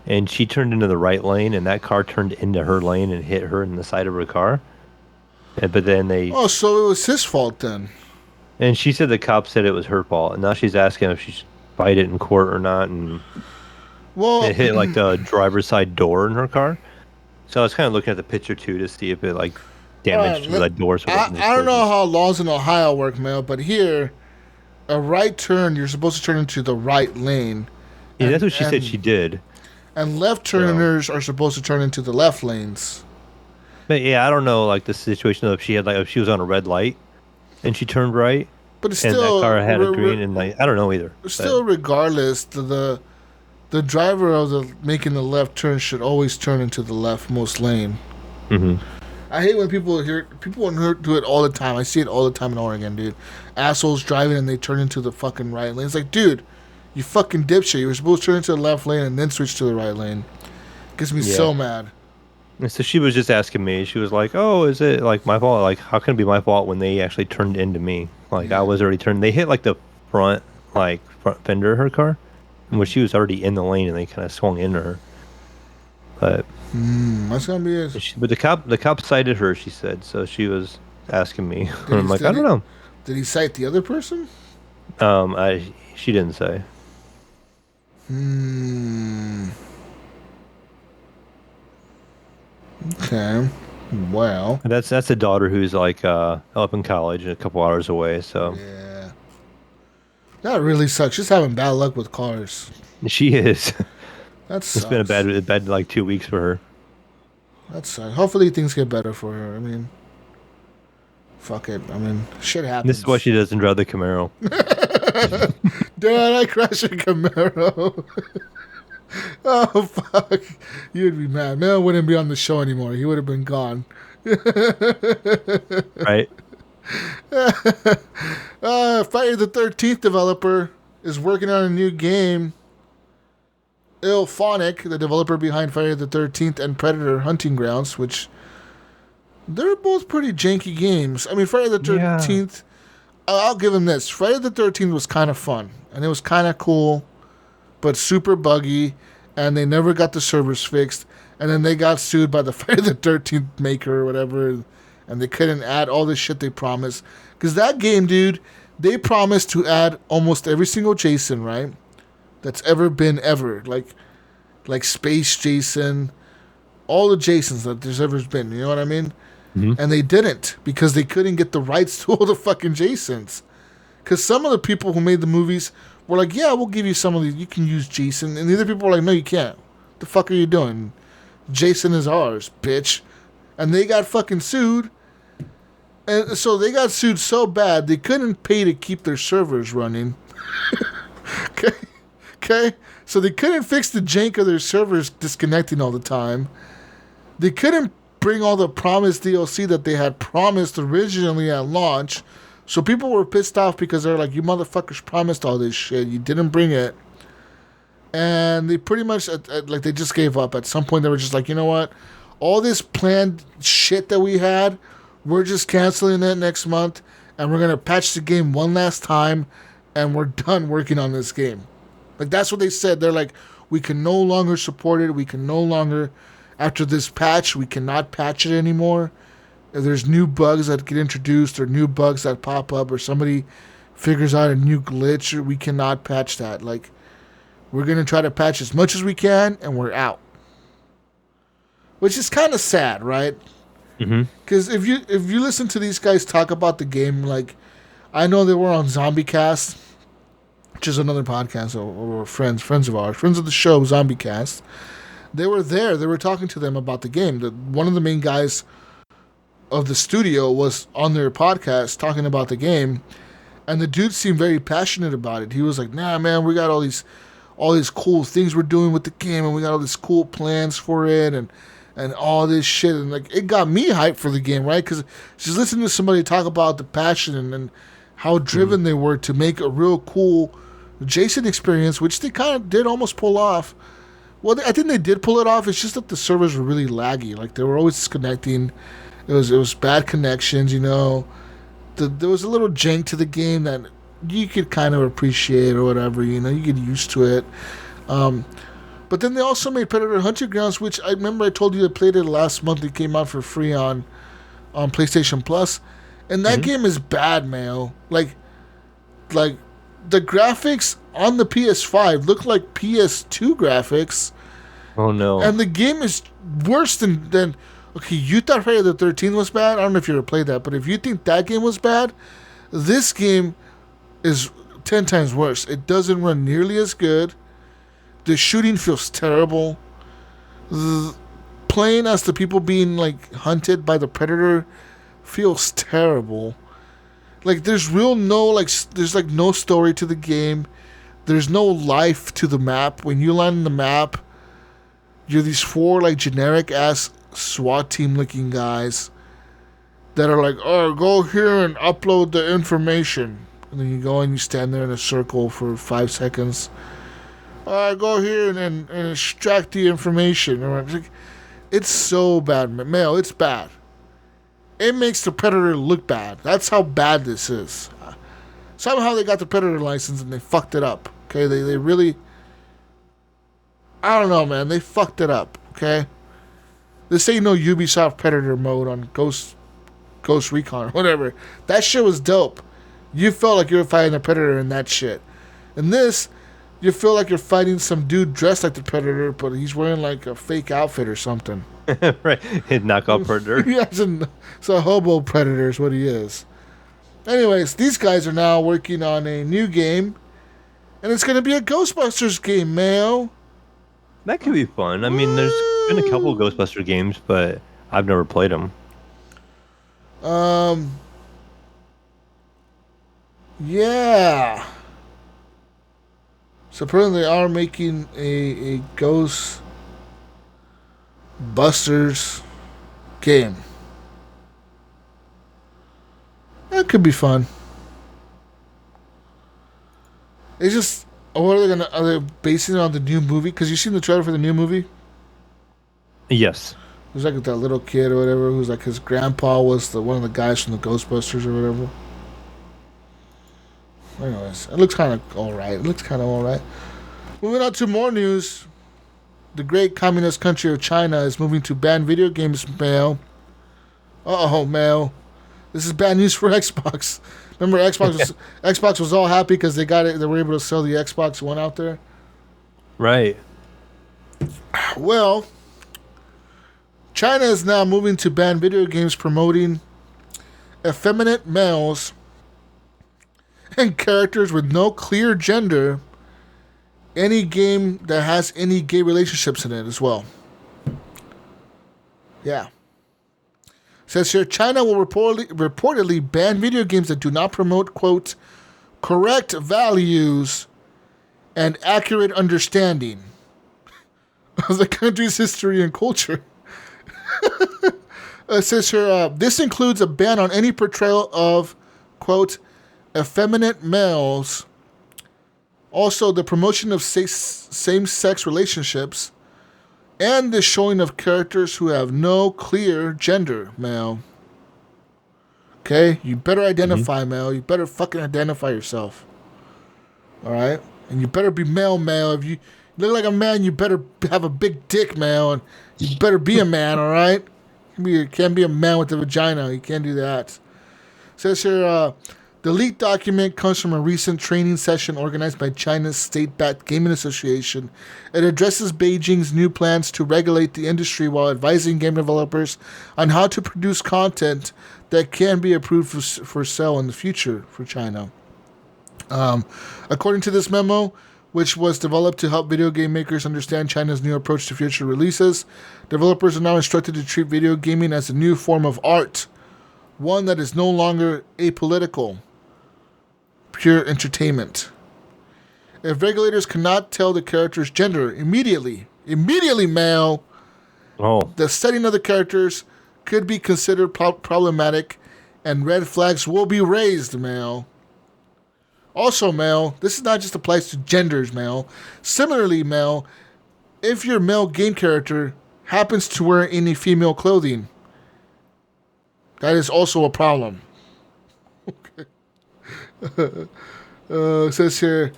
And she turned into the right lane, and that car turned into her lane and hit her in the side of her car. But then Oh, so it was his fault then. And she said the cop said it was her fault, and now she's asking if she should fight it in court or not. And it hit like the driver's side door in her car. So I was kind of looking at the picture too to see if it like damaged that door. So I don't know how laws in Ohio work, Mel, but here, a right turn, you're supposed to turn into the right lane. Yeah, that's what she said she did. And left turners are supposed to turn into the left lanes. But yeah, I don't know like the situation of if she was on a red light and she turned right, but it's and still that car had a green, and like I don't know either. Still, regardless, the driver of making the left turn should always turn into the leftmost lane. Mm-hmm. I hate when people do it all the time. I see it all the time in Oregon, dude. Assholes driving and they turn into the fucking right lane. It's like, dude, you fucking dipshit. You were supposed to turn into the left lane and then switch to the right lane. Gets me so mad. And so she was just asking me. She was like, "Oh, is it like my fault? Like, how can it be my fault when they actually turned into me? Like, I was already turned. They hit like the front fender of her car, where she was already in the lane, and they kind of swung into her. But that's gonna be it. But the cop cited her. She said so. She was asking me, and I'm like, I don't know. Did he cite the other person? She didn't say. Okay. Well. That's a daughter who's like up in college, a couple hours away. So. Yeah. That really sucks. Just having bad luck with cars. She is. That sucks. It's been a bad like 2 weeks for her. That sucks. Hopefully things get better for her. I mean, fuck it. I mean, shit happens. This is why she doesn't drive the Camaro. Dad, I crashed a Camaro. Oh, fuck. You'd be mad. Mel wouldn't be on the show anymore. He would have been gone. Right. Friday the 13th developer is working on a new game. Ilphonic, the developer behind Friday the 13th and Predator Hunting Grounds, which they're both pretty janky games. I mean, Friday the 13th, I'll give them this. Friday the 13th was kind of fun, and it was kind of cool, but super buggy, and they never got the servers fixed, and then they got sued by the Friday the 13th maker or whatever, and they couldn't add all the shit they promised. Because that game, dude, they promised to add almost every single Jason, right? That's ever been ever. Like Space Jason, all the Jasons that there's ever been, you know what I mean? Mm-hmm. And they didn't, because they couldn't get the rights to all the fucking Jasons. Because some of the people who made the movies were like, yeah, we'll give you some of these, you can use Jason. And the other people were like, no, you can't. What the fuck are you doing? Jason is ours, bitch. And they got fucking sued. And so they got sued so bad, they couldn't pay to keep their servers running. Okay? So they couldn't fix the jank of their servers disconnecting all the time. They couldn't bring all the promised DLC that they had promised originally at launch. So people were pissed off because they're like, you motherfuckers promised all this shit. You didn't bring it. And they pretty much, they just gave up. At some point, they were just like, you know what? All this planned shit that we had, we're just canceling it next month. And we're going to patch the game one last time. And we're done working on this game. Like, that's what they said. They're like, we can no longer support it. We can no longer, after this patch, we cannot patch it anymore. If there's new bugs that get introduced or new bugs that pop up or somebody figures out a new glitch, we cannot patch that. Like, we're going to try to patch as much as we can, and we're out. Which is kind of sad, right? Because if you listen to these guys talk about the game, like, I know they were on ZombieCast, which is another podcast, or friends of ours, friends of the show, ZombieCast. They were there. They were talking to them about the game. One of the main guys of the studio was on their podcast talking about the game, and the dude seemed very passionate about it. He was like, nah, man, we got all these cool things we're doing with the game, and we got all these cool plans for it, and all this shit. And like, it got me hyped for the game, right? Because just listening to somebody talk about the passion and how driven they were to make a real cool Jason experience, which they kind of did almost pull off. Well, I think they did pull it off. It's just that the servers were really laggy. Like, they were always disconnecting. It was bad connections, you know. There was a little jank to the game that you could kind of appreciate or whatever, you get used to it. But then they also made Predator Hunting Grounds, which I remember I told you I played it last month. It came out for free on PlayStation Plus, and that game is bad, man. Like the graphics on the PS5 look like PS2 graphics. Oh no! And the game is worse than. Okay, you thought Friday the 13th was bad. I don't know if you ever played that, but if you think that game was bad, this game is 10 times worse. It doesn't run nearly as good. The shooting feels terrible. Playing as the people being like hunted by the predator feels terrible. Like there's no story to the game. There's no life to the map. When you land on the map, you're these 4 like generic ass SWAT team looking guys that are like, oh, go here and upload the information. And then you go and you stand there in a circle for 5 seconds. Go here and extract the information. It's so bad, Mayo. It's bad. It makes the Predator look bad. That's how bad this is. Somehow they got the Predator license and they fucked it up. Okay, they really... I don't know, man. They fucked it up, okay? This ain't no Ubisoft Predator mode on Ghost Recon or whatever. That shit was dope. You felt like you were fighting a Predator in that shit. In this, you feel like you're fighting some dude dressed like the Predator, but he's wearing like a fake outfit or something. Right. His knockoff Predator. Yeah, it's a hobo Predator is what he is. Anyways, these guys are now working on a new game, and it's going to be a Ghostbusters game, Mayo. That could be fun. I mean, there's been a couple Ghostbuster games, but I've never played them. Yeah. So apparently they are making a Ghostbusters game. That could be fun. It's just, are they basing it on the new movie? Because you seen the trailer for the new movie? Yes. There's like that little kid or whatever who's like his grandpa was one of the guys from the Ghostbusters or whatever. Anyways, it looks kind of alright. Moving on to more news. The great communist country of China is moving to ban video games, Mayo. Uh-oh, Mayo. This is bad news for Xbox. Remember Xbox was all happy because they got it. They were able to sell the Xbox One out there. Right. Well, China is now moving to ban video games promoting effeminate males and characters with no clear gender. Any game that has any gay relationships in it as well. Yeah. Says here, China will reportedly ban video games that do not promote, quote, correct values and accurate understanding of the country's history and culture. It says here, this includes a ban on any portrayal of, quote, effeminate males. Also, the promotion of same-sex relationships and the showing of characters who have no clear gender, male. Okay? You better identify, male. You better fucking identify yourself. Alright? And you better be male. If you look like a man, you better have a big dick, male. And you better be a man, alright? You can't be a man with a vagina. You can't do that. It says here, the leaked document comes from a recent training session organized by China's state-backed gaming association. It addresses Beijing's new plans to regulate the industry while advising game developers on how to produce content that can be approved for sale in the future for China. According to this memo, which was developed to help video game makers understand China's new approach to future releases, developers are now instructed to treat video gaming as a new form of art, one that is no longer apolitical, pure entertainment. If regulators cannot tell the character's gender immediately, male, the setting of the characters could be considered problematic and red flags will be raised, male. Also, male, this is not just applies to genders, male. Similarly, male, if your male game character happens to wear any female clothing, that is also a problem. Okay. Says here,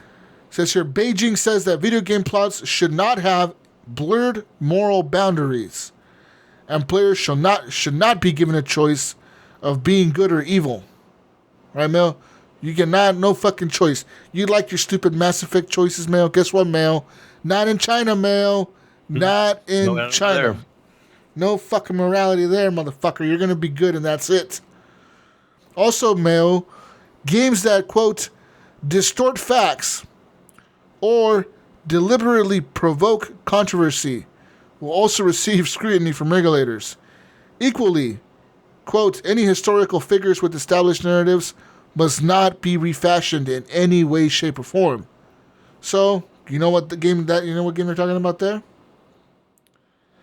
Beijing says that video game plots should not have blurred moral boundaries, and players should not be given a choice of being good or evil. Right, Mel? You get no fucking choice. You like your stupid Mass Effect choices, Mel? Guess what, Mel? Not in China, Mel. Not in China. There. No fucking morality there, motherfucker. You're gonna be good, and that's it. Also, Mel, games that, quote, distort facts or deliberately provoke controversy will also receive scrutiny from regulators. Equally, quote, any historical figures with established narratives must not be refashioned in any way, shape, or form. So, you know what game they're talking about there?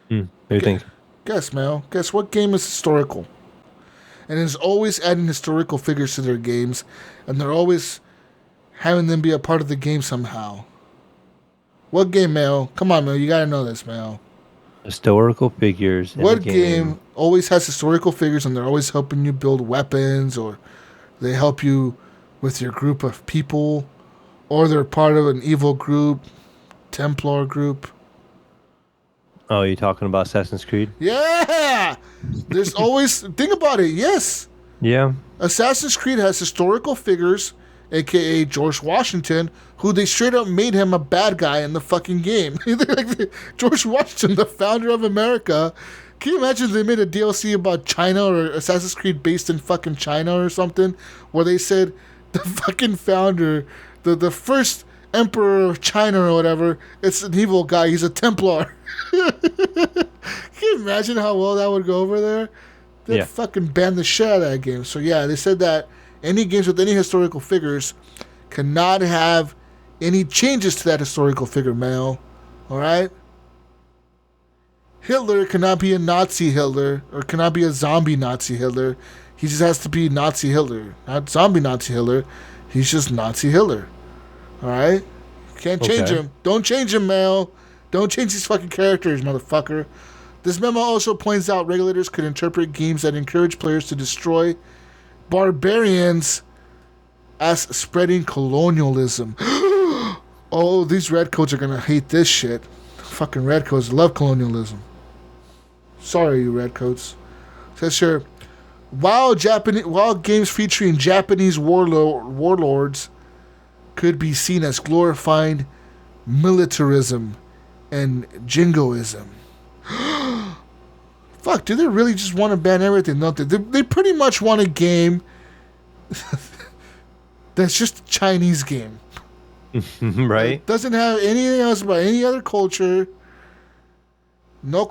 What do you think? Guess, Mel. Guess what game is historical? And is always adding historical figures to their games, and they're always having them be a part of the game somehow. What game, Mel? Come on, Mel. You gotta know this, Mel. Historical figures. What game always has historical figures, and they're always helping you build weapons, or they help you with your group of people, or they're part of an evil group, Templar group. Oh, you talking about Assassin's Creed? Yeah! There's always... Think about it, yes. Yeah. Assassin's Creed has historical figures, a.k.a. George Washington, who they straight up made him a bad guy in the fucking game. George Washington, the founder of America. Can you imagine if they made a DLC about China or Assassin's Creed based in fucking China or something, where they said the fucking founder, the first emperor of China or whatever, it's an evil guy. He's a Templar. Can you imagine how well that would go over there? They'd fucking ban the shit out of that game. So yeah, they said that any games with any historical figures cannot have any changes to that historical figure, Mel. Alright? Hitler cannot be a Nazi Hitler, or cannot be a zombie Nazi Hitler. He just has to be Nazi Hitler. Not zombie Nazi Hitler. He's just Nazi Hitler. Alright? Can't change him. Don't change him, Mel. Don't change these fucking characters, motherfucker. This memo also points out regulators could interpret games that encourage players to destroy barbarians as spreading colonialism. Oh, these redcoats are gonna hate this shit. Fucking redcoats love colonialism. Sorry, you redcoats. Says here, while games featuring Japanese warlords could be seen as glorifying militarism and jingoism. Fuck, do they really just want to ban everything? No, they pretty much want a game that's just a Chinese game. Right? It doesn't have anything else about any other culture. No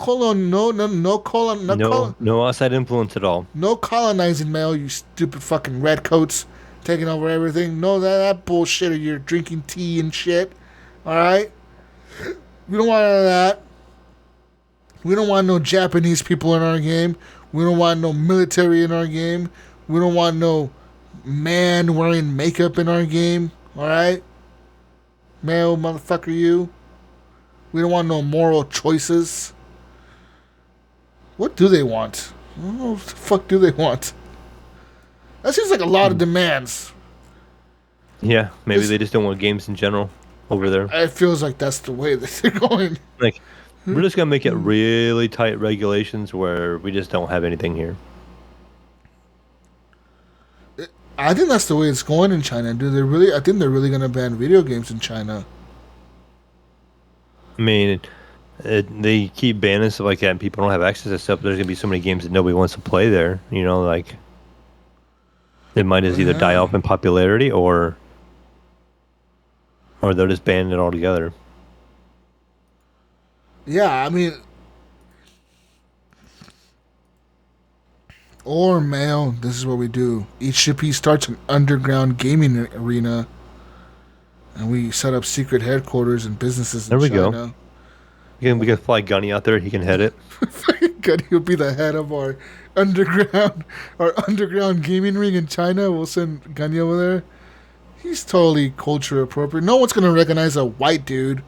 outside influence at all. No colonizing, Mel, you stupid fucking redcoats taking over everything. No, that bullshit of your drinking tea and shit. Alright? We don't want none of that. We don't want no Japanese people in our game. We don't want no military in our game. We don't want no man wearing makeup in our game. Alright? Male motherfucker you. We don't want no moral choices. What do they want? I don't know what the fuck do they want. That seems like a lot of demands. Yeah, maybe they just don't want games in general over there. It feels like that's the way that they're going. Like, we're just going to make it really tight regulations where we just don't have anything here. I think that's the way it's going in China. I think they're really going to ban video games in China. I mean, they keep banning stuff like that and people don't have access to stuff. There's going to be so many games that nobody wants to play there. You know, like, it might just either die off in popularity or they'll just ban it altogether. Yeah, I mean... Or, Mayo, this is what we do. HGP starts an underground gaming arena, and we set up secret headquarters and businesses in China. There we go. We can fly Gunny out there. He can head it. Gunny will be the head of our underground gaming ring in China. We'll send Gunny over there. He's totally culture appropriate. No one's going to recognize a white dude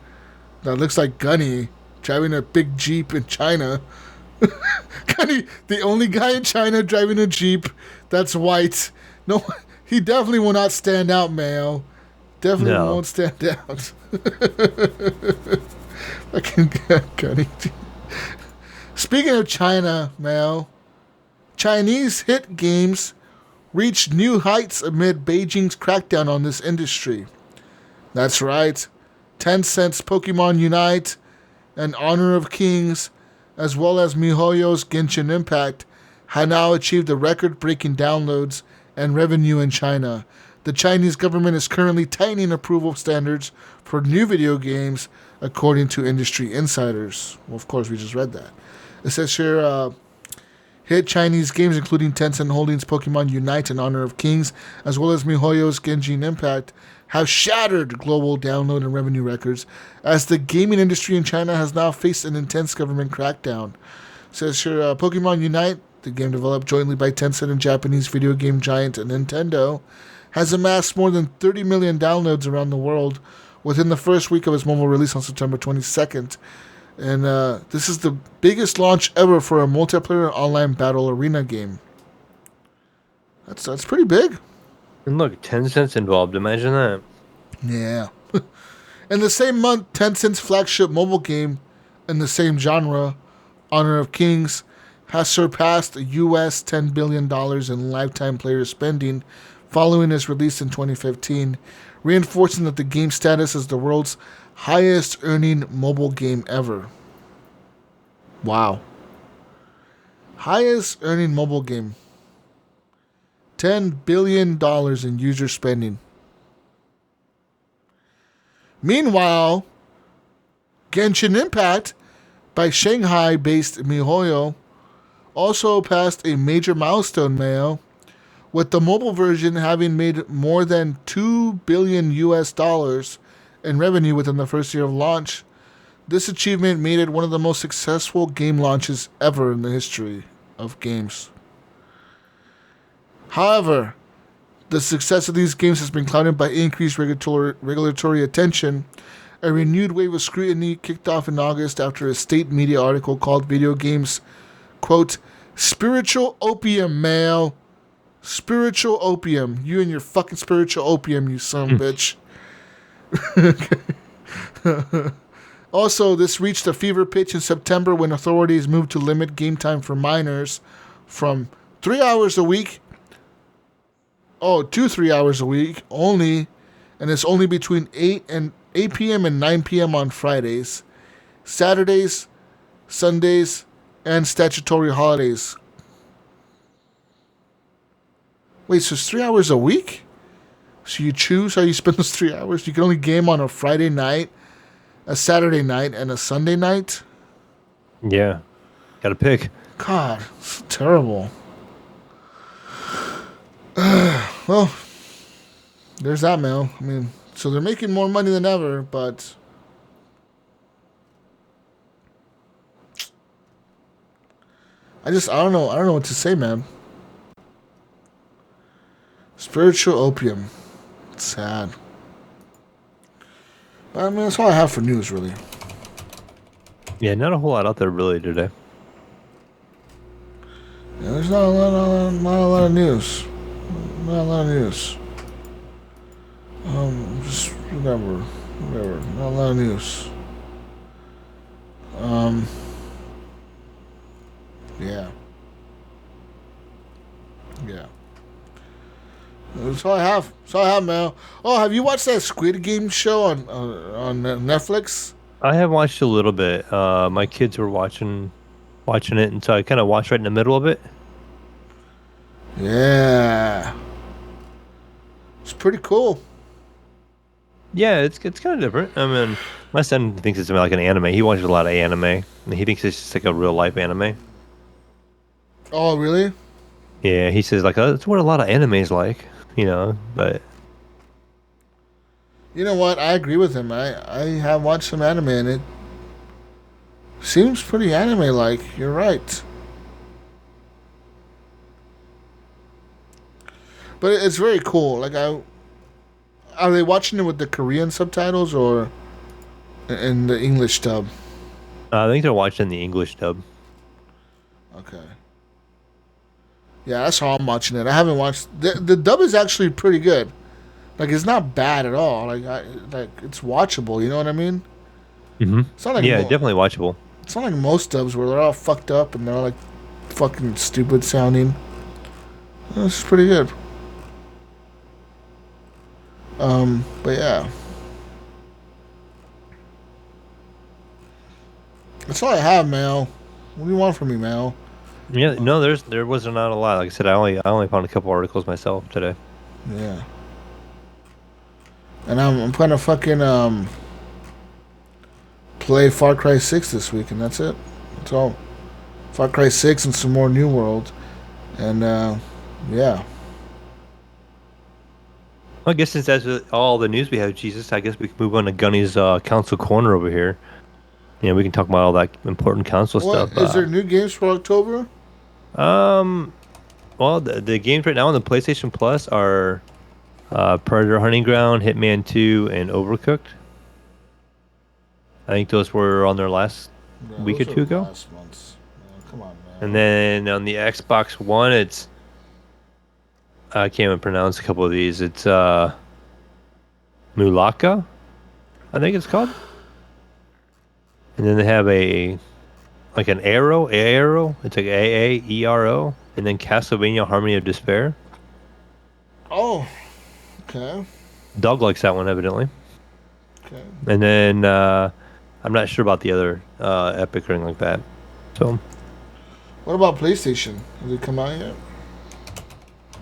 that looks like Gunny driving a big Jeep in China. Gunny, the only guy in China driving a Jeep that's white. No, he definitely will not stand out, Mayo. Definitely No. won't stand out. Fucking Gunny. Speaking of China, Mayo, Chinese hit games reached new heights amid Beijing's crackdown on this industry. That's right. Tencent's Pokemon Unite and Honor of Kings, as well as MiHoYo's Genshin Impact, have now achieved the record-breaking downloads and revenue in China. The Chinese government is currently tightening approval standards for new video games, according to industry insiders. Well, of course, we just read that. It says here, hit Chinese games including Tencent Holdings' Pokemon Unite and Honor of Kings, as well as MiHoYo's Genshin Impact, have shattered global download and revenue records as the gaming industry in China has now faced an intense government crackdown. It says here, Pokemon Unite, the game developed jointly by Tencent and Japanese video game giant Nintendo, has amassed more than 30 million downloads around the world within the first week of its mobile release on September 22nd. And this is the biggest launch ever for a multiplayer online battle arena game. That's pretty big. And look, Tencent's involved. Imagine that. Yeah. In the same month, Tencent's flagship mobile game in the same genre, Honor of Kings, has surpassed US $10 billion in lifetime player spending following its release in 2015, reinforcing that the game's status as the world's highest earning mobile game ever. Wow. Highest earning mobile game. $10 billion in user spending. Meanwhile, Genshin Impact by Shanghai-based MiHoYo also passed a major milestone, Mayo, with the mobile version having made more than $2 billion in revenue within the first year of launch. This achievement made it one of the most successful game launches ever in the history of games. However, the success of these games has been clouded by increased regulatory attention. A renewed wave of scrutiny kicked off in August after a state media article called video games, quote, spiritual opium, Mayo. Spiritual opium. You and your fucking spiritual opium, you son of a bitch. Also, this reached a fever pitch in September when authorities moved to limit game time for minors from 3 hours a week to 3 hours a week only, and it's only between 8 p.m. and 9 p.m. on Fridays, Saturdays, Sundays, and statutory holidays. Wait, so it's 3 hours a week? So you choose how you spend those 3 hours? You can only game on a Friday night, a Saturday night, and a Sunday night? Yeah. Gotta pick. God, it's terrible. Well, there's that, Mel. I mean, so they're making more money than ever, but I don't know what to say, man. Spiritual opium. It's sad. But I mean, that's all I have for news, really. Yeah, not a whole lot out there really today. Yeah, there's not a lot of news. Not a lot of news. Just whatever. Not a lot of news. Yeah. That's all I have. That's all I have, man. Oh, have you watched that Squid Game show on Netflix? I have watched a little bit. My kids were watching it, and so I kind of watched right in the middle of it. Yeah. It's pretty cool. Yeah, it's kind of different. I mean, my son thinks it's like an anime. He watches a lot of anime, and he thinks it's just like a real life anime. Oh, really? Yeah, he says like, oh, that's what a lot of anime's like, but you know what? I agree with him. I have watched some anime, and it seems pretty anime-like. You're right. But it's very cool. Like, are they watching it with the Korean subtitles or in the English dub? I think they're watching the English dub. Okay. Yeah, that's how I'm watching it. I haven't watched... The dub is actually pretty good. Like, it's not bad at all. Like it's watchable. You know what I mean? Mm-hmm. It's not like Yeah, definitely watchable. it's not like most dubs where they're all fucked up and they're like fucking stupid sounding. It's pretty good. But yeah. That's all I have, Mayo. What do you want from me, Mayo? Yeah, no, there wasn't not a lot. Like I said, I only found a couple articles myself today. Yeah. And I'm gonna fucking play Far Cry 6 this week, and that's it. That's all. Far Cry 6 and some more New World. And yeah. Well, I guess since that's all the news we have, Jesus, I guess we can move on to Gunny's council corner over here. Yeah, we can talk about all that important council stuff. Is there new games for October? Well, the games right now on the PlayStation Plus are Predator Hunting Ground, Hitman 2, and Overcooked. I think those were on their last week or two ago. Last month's. Come on, man. And then on the Xbox One, it's I can't even pronounce a couple of these. It's Mulaka, I think it's called. And then they have an Arrow. It's like Aero, and then Castlevania Harmony of Despair. Oh, okay. Dog likes that one evidently. Okay. And then I'm not sure about the other Epic or anything like that. So. What about PlayStation? Has it come out yet?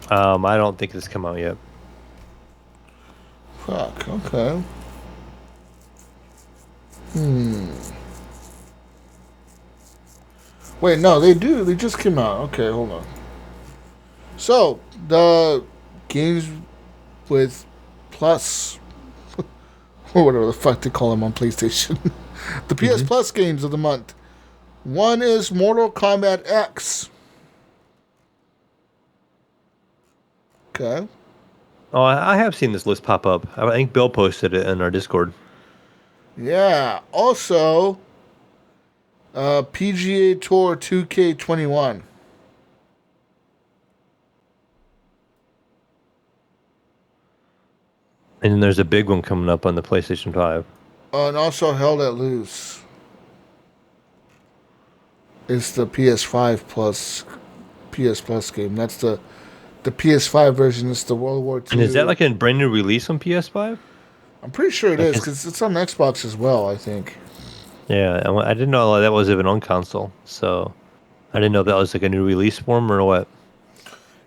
I don't think it's come out yet. Fuck. Okay. Wait, no, they do. They just came out. Okay, hold on. So, the games with Plus, or whatever the fuck they call them on PlayStation, the PS Plus games of the month. One is Mortal Kombat X. Okay. Oh, I have seen this list pop up. I think Bill posted it in our Discord. Yeah. Also, PGA Tour 2K21. And then there's a big one coming up on the PlayStation 5. And also Held at Loose. It's the PS5 plus PS Plus game. That's the PS5 version. It's the World War II. And is that like a brand new release on PS5? I'm pretty sure it is because it's on Xbox as well, I think. Yeah, I didn't know that was even on console. So I didn't know if that was like a new release form or what.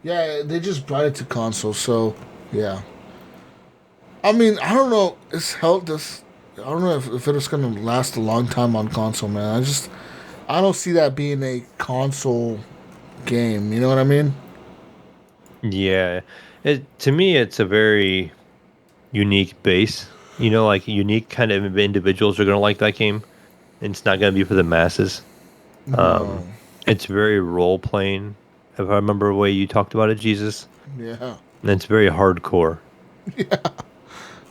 Yeah, they just brought it to console, so yeah. I mean, I don't know. I don't know if it's gonna last a long time on console, man. I don't see that being a console game. You know what I mean? Yeah, to me, it's a very unique base. You know, like unique kind of individuals are gonna like that game, and it's not gonna be for the masses. No. It's very role playing. If I remember the way you talked about it, Jesus. Yeah. And it's very hardcore.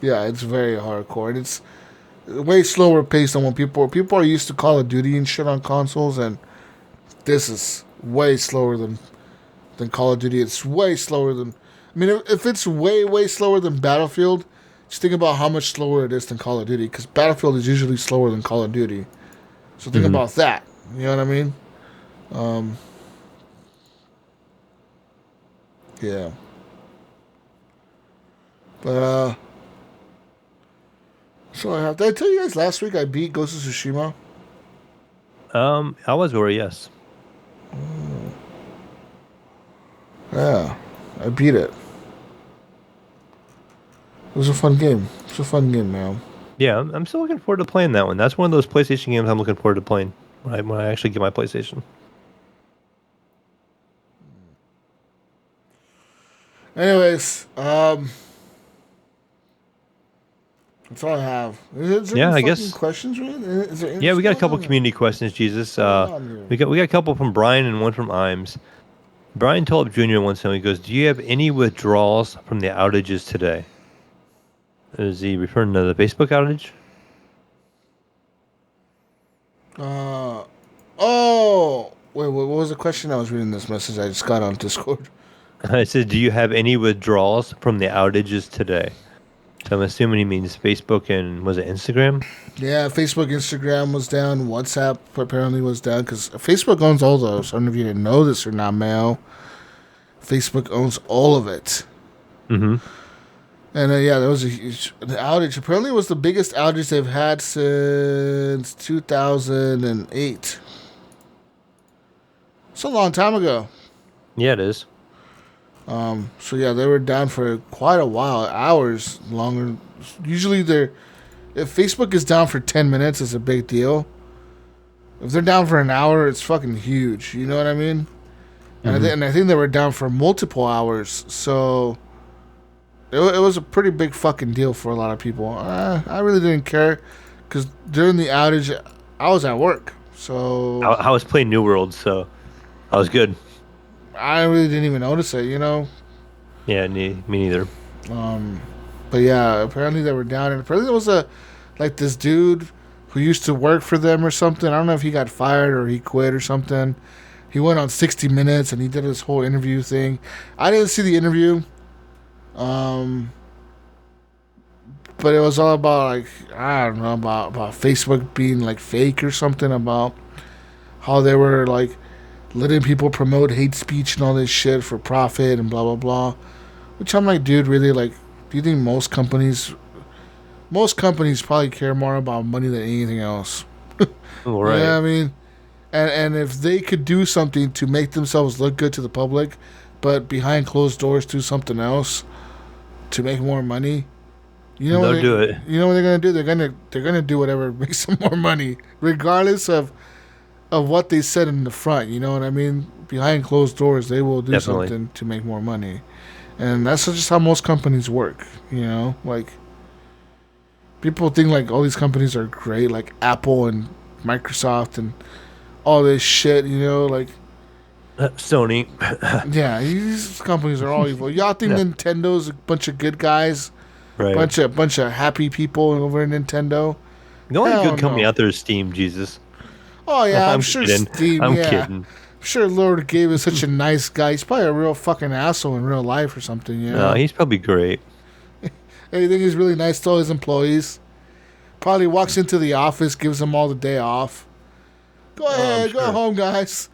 Yeah, it's very hardcore. And it's way slower paced than when people are used to Call of Duty and shit on consoles, and this is way slower than Call of Duty. It's way slower than. I mean, if it's way slower than Battlefield, just think about how much slower it is than Call of Duty. Because Battlefield is usually slower than Call of Duty. So think about that. You know what I mean? Yeah. But so I have. Did I tell you guys last week I beat Ghost of Tsushima? I was worried, yes. Yeah, I beat it. It was a fun game. It's a fun game, man. Yeah, I'm still looking forward to playing that one. That's one of those PlayStation games I'm looking forward to playing when I actually get my PlayStation. Anyways, that's all I have. Is there Yeah, any I fucking guess. questions, right? Is there Yeah, we got a anything couple on there? community questions, Jesus. on here? We got a couple from Brian and one from Imes. Brian Tulip Jr. once time he goes, "Do you have any withdrawals from the outages today?" Is he referring to the Facebook outage? Oh, wait, what was the question? I was reading this message I just got on Discord. I said, "Do you have any withdrawals from the outages today?" So I'm assuming he means Facebook and was it Instagram? Yeah, Facebook, Instagram was down. WhatsApp apparently was down because Facebook owns all those. I don't know if you didn't know this or not, Mayo. Facebook owns all of it. Mm-hmm. And yeah, there was a huge the outage. Apparently, it was the biggest outage they've had since 2008. It's a long time ago. Yeah, it is. So yeah, they were down for quite a while, hours longer. Usually, if Facebook is down for 10 minutes, it's a big deal. If they're down for an hour, it's fucking huge. You know what I mean? And I think they were down for multiple hours. So it was a pretty big fucking deal for a lot of people. I really didn't care because during the outage, I was at work. So I was playing New World, so I was good. I really didn't even notice it, you know? Yeah, me neither. But yeah, apparently they were down. And apparently there was this dude who used to work for them or something. I don't know if he got fired or he quit or something. He went on 60 Minutes and he did this whole interview thing. I didn't see the interview. But it was all about I don't know, about Facebook being fake or something, about how they were letting people promote hate speech and all this shit for profit and blah blah blah. Which I'm like, dude, really, do you think most companies probably care more about money than anything else? All right. Yeah, I mean, and if they could do something to make themselves look good to the public, but behind closed doors do something else to make more money, they'll do it. You know what they're gonna do? They're gonna do whatever makes them more money, regardless of what they said in the front. You know what I mean? Behind closed doors, they will do Definitely. something to make more money, and that's just how most companies work. You know, people think all these companies are great, like Apple and Microsoft and all this shit. You know, Sony. yeah, these companies are all evil. Y'all think Nintendo's a bunch of good guys? Right. Bunch of happy people over at Nintendo. The only Hell good company no. out there is Steam, Jesus. Oh yeah, I'm I'm sure kidding. Steam. I'm yeah. kidding. I'm sure Lord gave us such a nice guy. He's probably a real fucking asshole in real life or something. You know. No, he's probably great. I think he's really nice to all his employees. Probably walks into the office, gives them all the day off. Go ahead, sure. go home, guys.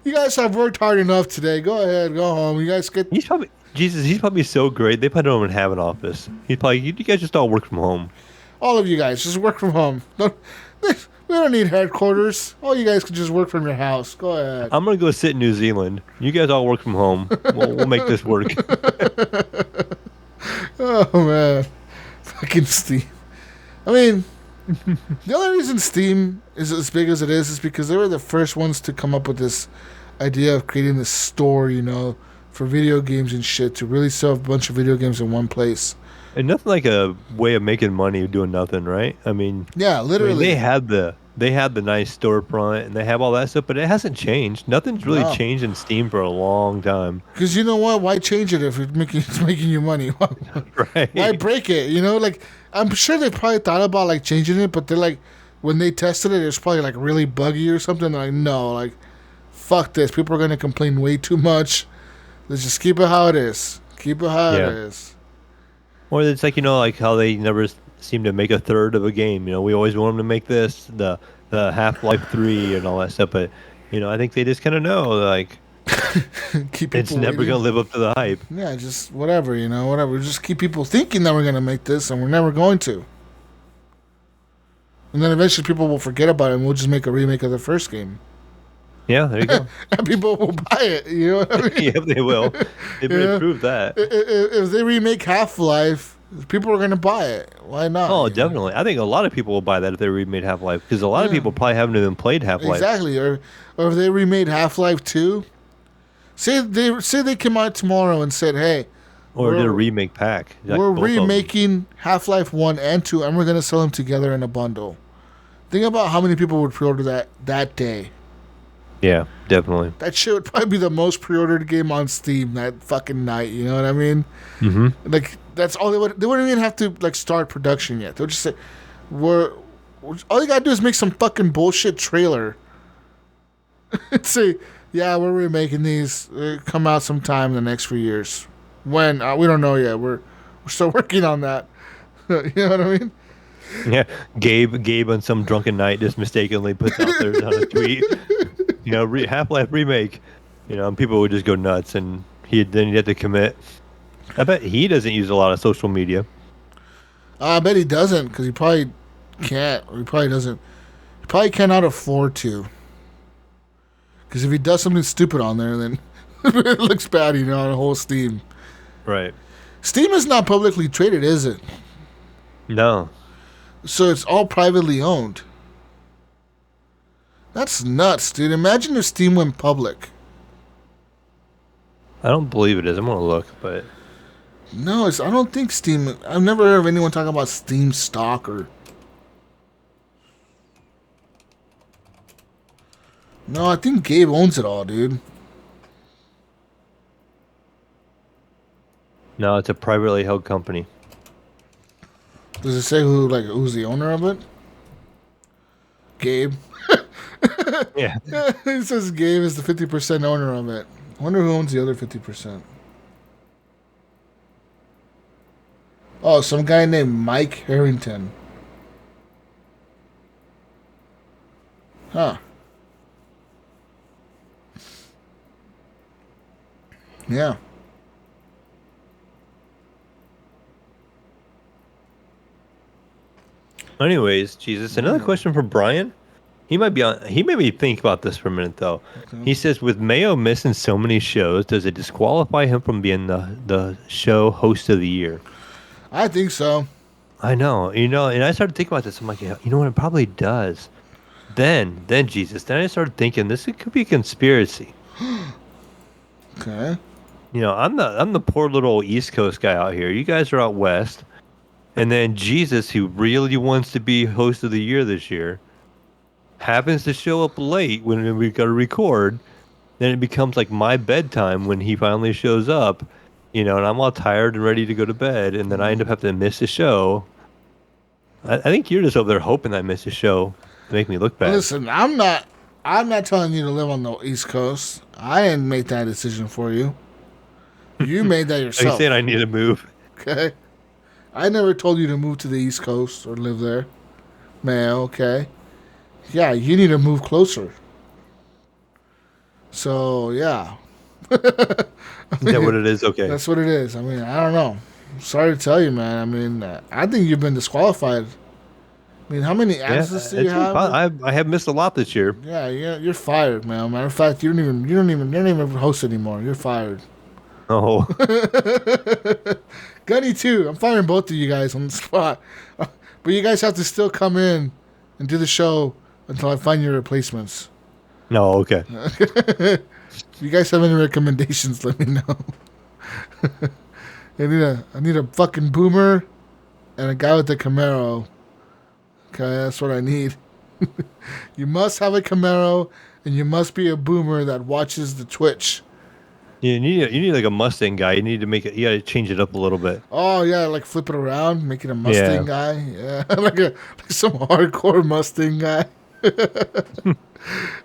You guys have worked hard enough today. Go ahead, go home. You guys get. He's probably so great. They probably don't even have an office. He's probably, you guys just all work from home. All of you guys just work from home. We don't need headquarters. All you guys can just work from your house. Go ahead. I'm gonna go sit in New Zealand. You guys all work from home. We'll make this work. Oh man, fucking Steam. I mean, the only reason Steam is as big as it is because they were the first ones to come up with this idea of creating this store, for video games and shit, to really sell a bunch of video games in one place. And nothing like a way of making money doing nothing, right? I mean, Yeah, literally. they had the nice storefront and they have all that stuff, but it hasn't changed. Nothing's really No. changed in Steam for a long time. Because you know what? Why change it if it's making you money? Right. Why break it? I'm sure they probably thought about changing it, but they're when they tested it, it's probably really buggy or something. They're no, fuck this. People are gonna complain way too much. Let's just keep it how it is. Keep it how it is. Or it's how they never seem to make a third of a game. We always want them to make this, the Half-Life 3 and all that stuff, but I think they just kind of know Keep people it's never waiting. gonna live up to the hype. Yeah, just whatever, whatever. Just keep people thinking that we're gonna make this, and we're never going to. And then eventually people will forget about it, and we'll just make a remake of the first game. Yeah, there you go. And people will buy it, you know what I mean? Yeah, they will. They've Yeah. proved that. If they remake Half-Life, people are gonna buy it. Why not? Oh, definitely. I think a lot of people will buy that if they remade Half-Life, because a lot of people probably haven't even played Half-Life. Exactly. Or if they remade Half-Life 2. Say they came out tomorrow and said, "Hey, Or we're- did a remake pack. we're both of them. remaking Half-Life 1 and 2, and we're gonna sell them together in a bundle." Think about how many people would pre-order that day. Yeah, definitely. That shit would probably be the most pre-ordered game on Steam that fucking night. You know what I mean? Mm-hmm. That's all they would. They wouldn't even have to start production yet. They'll just say, all you gotta do is make some fucking bullshit trailer. And say, yeah, we're remaking these. Come out sometime in the next few years. When we don't know yet. We're still working on that. You know what I mean? Yeah, Gabe on some drunken night just mistakenly puts out there on a tweet, Half-Life remake, and people would just go nuts, and he'd have to commit. I bet he doesn't use a lot of social media. I bet he doesn't, because he probably can't, or he probably doesn't. He probably cannot afford to. Because if he does something stupid on there, then it looks bad, on the whole Steam. Right. Steam is not publicly traded, is it? No. So it's all privately owned. That's nuts, dude. Imagine if Steam went public. I don't believe it is. I'm going to look, but... No, I don't think Steam... I've never heard of anyone talking about Steam stock or... No, I think Gabe owns it all, dude. No, it's a privately held company. Does it say who's the owner of it? Gabe. Yeah. It says Gabe is the 50% owner of it. I wonder who owns the other 50%. Oh, some guy named Mike Harrington. Huh. Yeah. Anyways, Jesus, another question for Brian. He made me think about this for a minute, though. Okay. He says, with Mayo missing so many shows, does it disqualify him from being the show host of the year? I think so. I know. And I started thinking about this. I'm like, you know what? It probably does. Then Jesus. Then I started thinking, it could be a conspiracy. Okay. I'm the poor little East Coast guy out here. You guys are out west. And then Jesus, who really wants to be host of the year this year, happens to show up late when we got to record. Then it becomes like my bedtime when he finally shows up, and I'm all tired and ready to go to bed. And then I end up having to miss the show. I think you're just over there hoping I miss the show to make me look bad. Listen, I'm not telling you to live on the East Coast. I didn't make that decision for you. You made that yourself. Are you saying I need to move? Okay. I never told you to move to the East Coast or live there. Man, okay. Yeah, you need to move closer. So, yeah. Is that what it is? Okay. That's what it is. I mean, I don't know. I'm sorry to tell you, man. I mean, I think you've been disqualified. I mean, how many absences do you have? I have missed a lot this year. Yeah, you're fired, man. Matter of fact, you're not even host anymore. You're fired. Oh. Gunny too. I'm firing both of you guys on the spot. But you guys have to still come in and do the show until I find your replacements. No, okay. If you guys have any recommendations, let me know. I need a fucking boomer and a guy with a Camaro. Okay, that's what I need. You must have a Camaro and you must be a boomer that watches the Twitch. You need like a Mustang guy. You need to make it. You got to change it up a little bit. Oh yeah, like flip it around, make it a Mustang guy. Yeah, like some hardcore Mustang guy.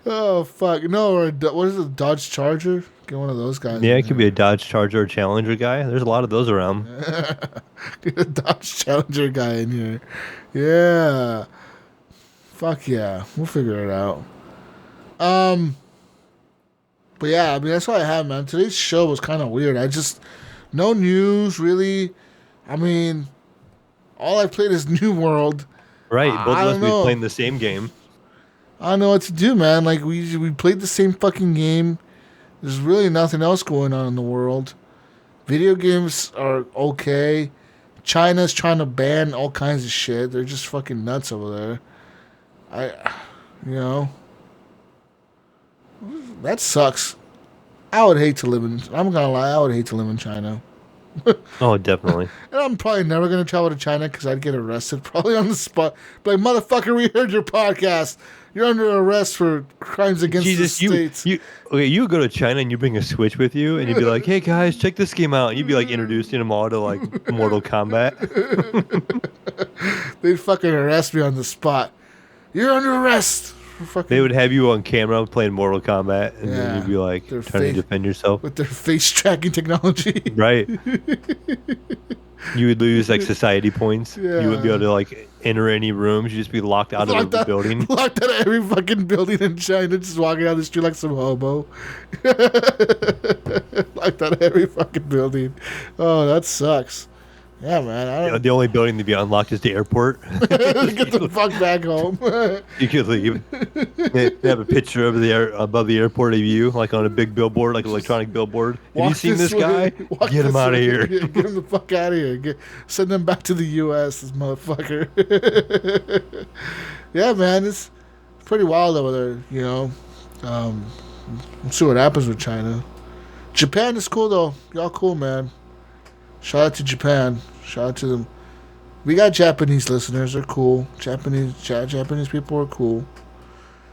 Oh fuck no! Or what is it? A Dodge Charger? Get one of those guys. Yeah, it could be a Dodge Charger or Challenger guy. There's a lot of those around. Get a Dodge Challenger guy in here. Yeah. Fuck yeah, we'll figure it out. But yeah, I mean, that's all I have, man. Today's show was kind of weird. No news, really. I mean, all I played is New World. Right, both of us be playing the same game. I don't know what to do, man. Like, we played the same fucking game. There's really nothing else going on in the world. Video games are okay. China's trying to ban all kinds of shit. They're just fucking nuts over there. That sucks. I would hate to live in... I'm gonna lie, I would hate to live in China. Oh, definitely. And I'm probably never gonna travel to China because I'd get arrested probably on the spot. But like, motherfucker, we heard your podcast. You're under arrest for crimes against the states. You go to China and you bring a Switch with you and you'd be like, hey guys, check this game out. And you'd be like introducing them all to like Mortal Kombat. They'd fucking arrest me on the spot. You're under arrest. They would have you on camera playing Mortal Kombat, and then you'd be like trying to defend yourself with their face tracking technology. Right. You would lose like society points. Yeah. You wouldn't be able to like enter any rooms. You'd just be locked out of the building. Locked out of every fucking building in China, just walking down the street like some hobo. Locked out of every fucking building. Oh, that sucks. Yeah, man. The only building to be unlocked is the airport. Get the fuck back home. You could leave. They have a picture of above the airport of you, like on a big billboard, like an electronic billboard. Have you seen this guy? Get him out of here. Get him the fuck out of here. Send him back to the U.S., this motherfucker. Yeah, man, it's pretty wild over there, you know. We'll see what happens with China. Japan is cool, though. Y'all cool, man. Shout out to Japan. Shout out to them. We got Japanese listeners. They're cool. Japanese people are cool.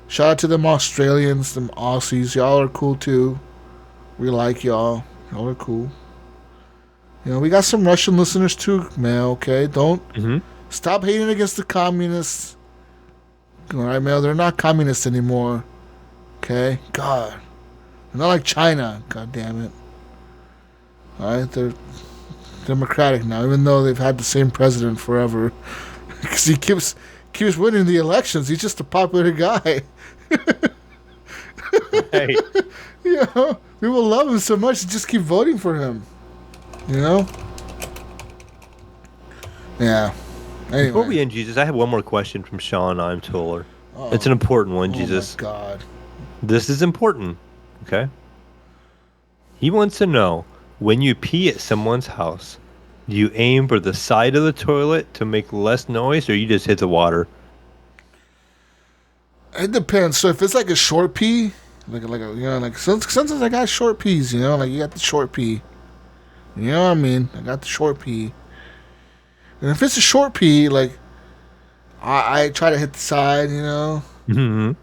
Shout out to them Australians, them Aussies. Y'all are cool too. We like y'all. Y'all are cool. You know, we got some Russian listeners too, man. Okay, don't stop hating against the communists. All right, man. They're not communists anymore. Okay, God, they're not like China. God damn it. All right, they're Democratic now, even though they've had the same president forever, because he keeps winning the elections. He's just a popular guy. Hey. You know, people love him so much, they just keep voting for him. You know? Yeah. Anyway. Before we end, Jesus, I have one more question from Sean I'm Toller. It's an important one, Jesus. Oh, my God. This is important, okay? He wants to know, when you pee at someone's house, do you aim for the side of the toilet to make less noise, or you just hit the water? It depends. So if it's like a short pee, sometimes I got short peas, you know, like you got the short pee. You know what I mean? I got the short pee. And if it's a short pee, like I try to hit the side, you know. Mm-hmm.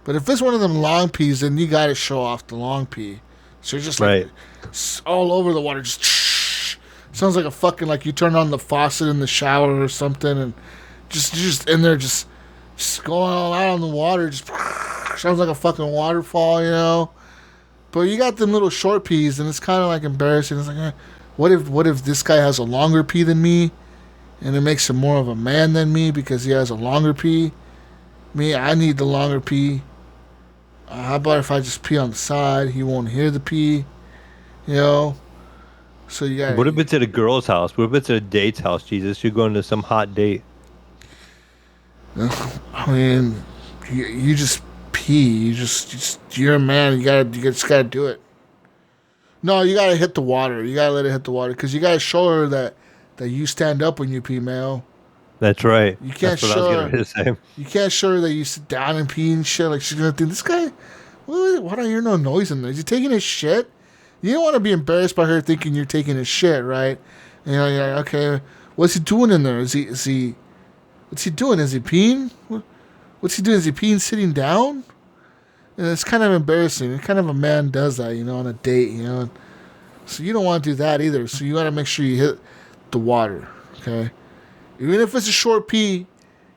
But if it's one of them long peas, then you got to show off the long pee. So you're just like all over the water, just sounds like a fucking, like you turn on the faucet in the shower or something, and just in there, just going all out on the water, just sounds like a fucking waterfall, you know. But you got them little short peas, and it's kind of like embarrassing. It's like, what if this guy has a longer pee than me, and it makes him more of a man than me because he has a longer pee? Me, I need the longer pee. How about if I just pee on the side? He won't hear the pee, you know. So you got. What if it's at a girl's house? What if it's at a date's house, Jesus? You're going to some hot date. I mean, you just pee. You're a man. You just gotta do it. No, you gotta hit the water. You gotta let it hit the water because you gotta show her that you stand up when you pee, Mayo. That's right. You can't show her. You can't show her that you sit down and pee and shit. Like she's gonna think, this guy. Why don't I hear no noise in there? Is he taking his shit? You don't want to be embarrassed by her thinking you're taking his shit, right? And you're like, okay, what's he doing in there? What's he doing? Is he peeing? What's he doing? Is he peeing sitting down? And it's kind of embarrassing. Kind of a man does that, you know, on a date, you know. So you don't want to do that either. So you got to make sure you hit the water, okay? Even if it's a short pee,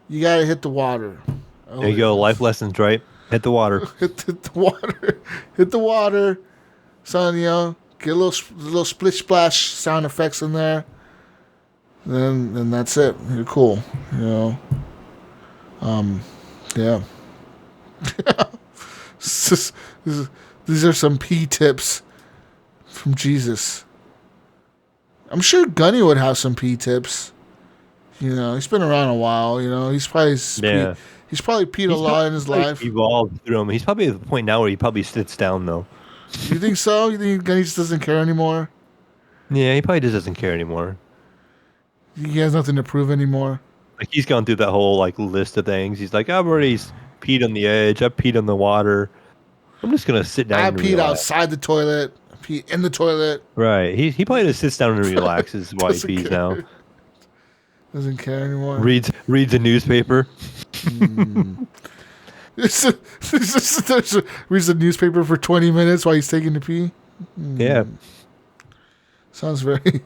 you got to hit the water. There you go. Life lessons, right? Hit the water. Hit the water. Hit the water. Son, you know, get a little split splash sound effects in there. Then that's it. You're cool. You know. Yeah. These are some pee tips from Jesus. I'm sure Gunny would have some pee tips. You know, he's been around a while. You know, he's probably peed a lot in his life. Evolved through him. He's probably at the point now where he probably sits down though. You think so? You think Gunny just doesn't care anymore? Yeah, he probably just doesn't care anymore. He has nothing to prove anymore. Like he's gone through that whole like list of things. He's like, I've already peed on the edge. I've peed on the water. I'm just gonna sit down. I peed outside the toilet. I peed in the toilet. Right. He probably just sits down and relaxes while he pees now. Doesn't care anymore. Reads a newspaper. Reads the newspaper for 20 minutes while he's taking the pee. Yeah. Sounds very,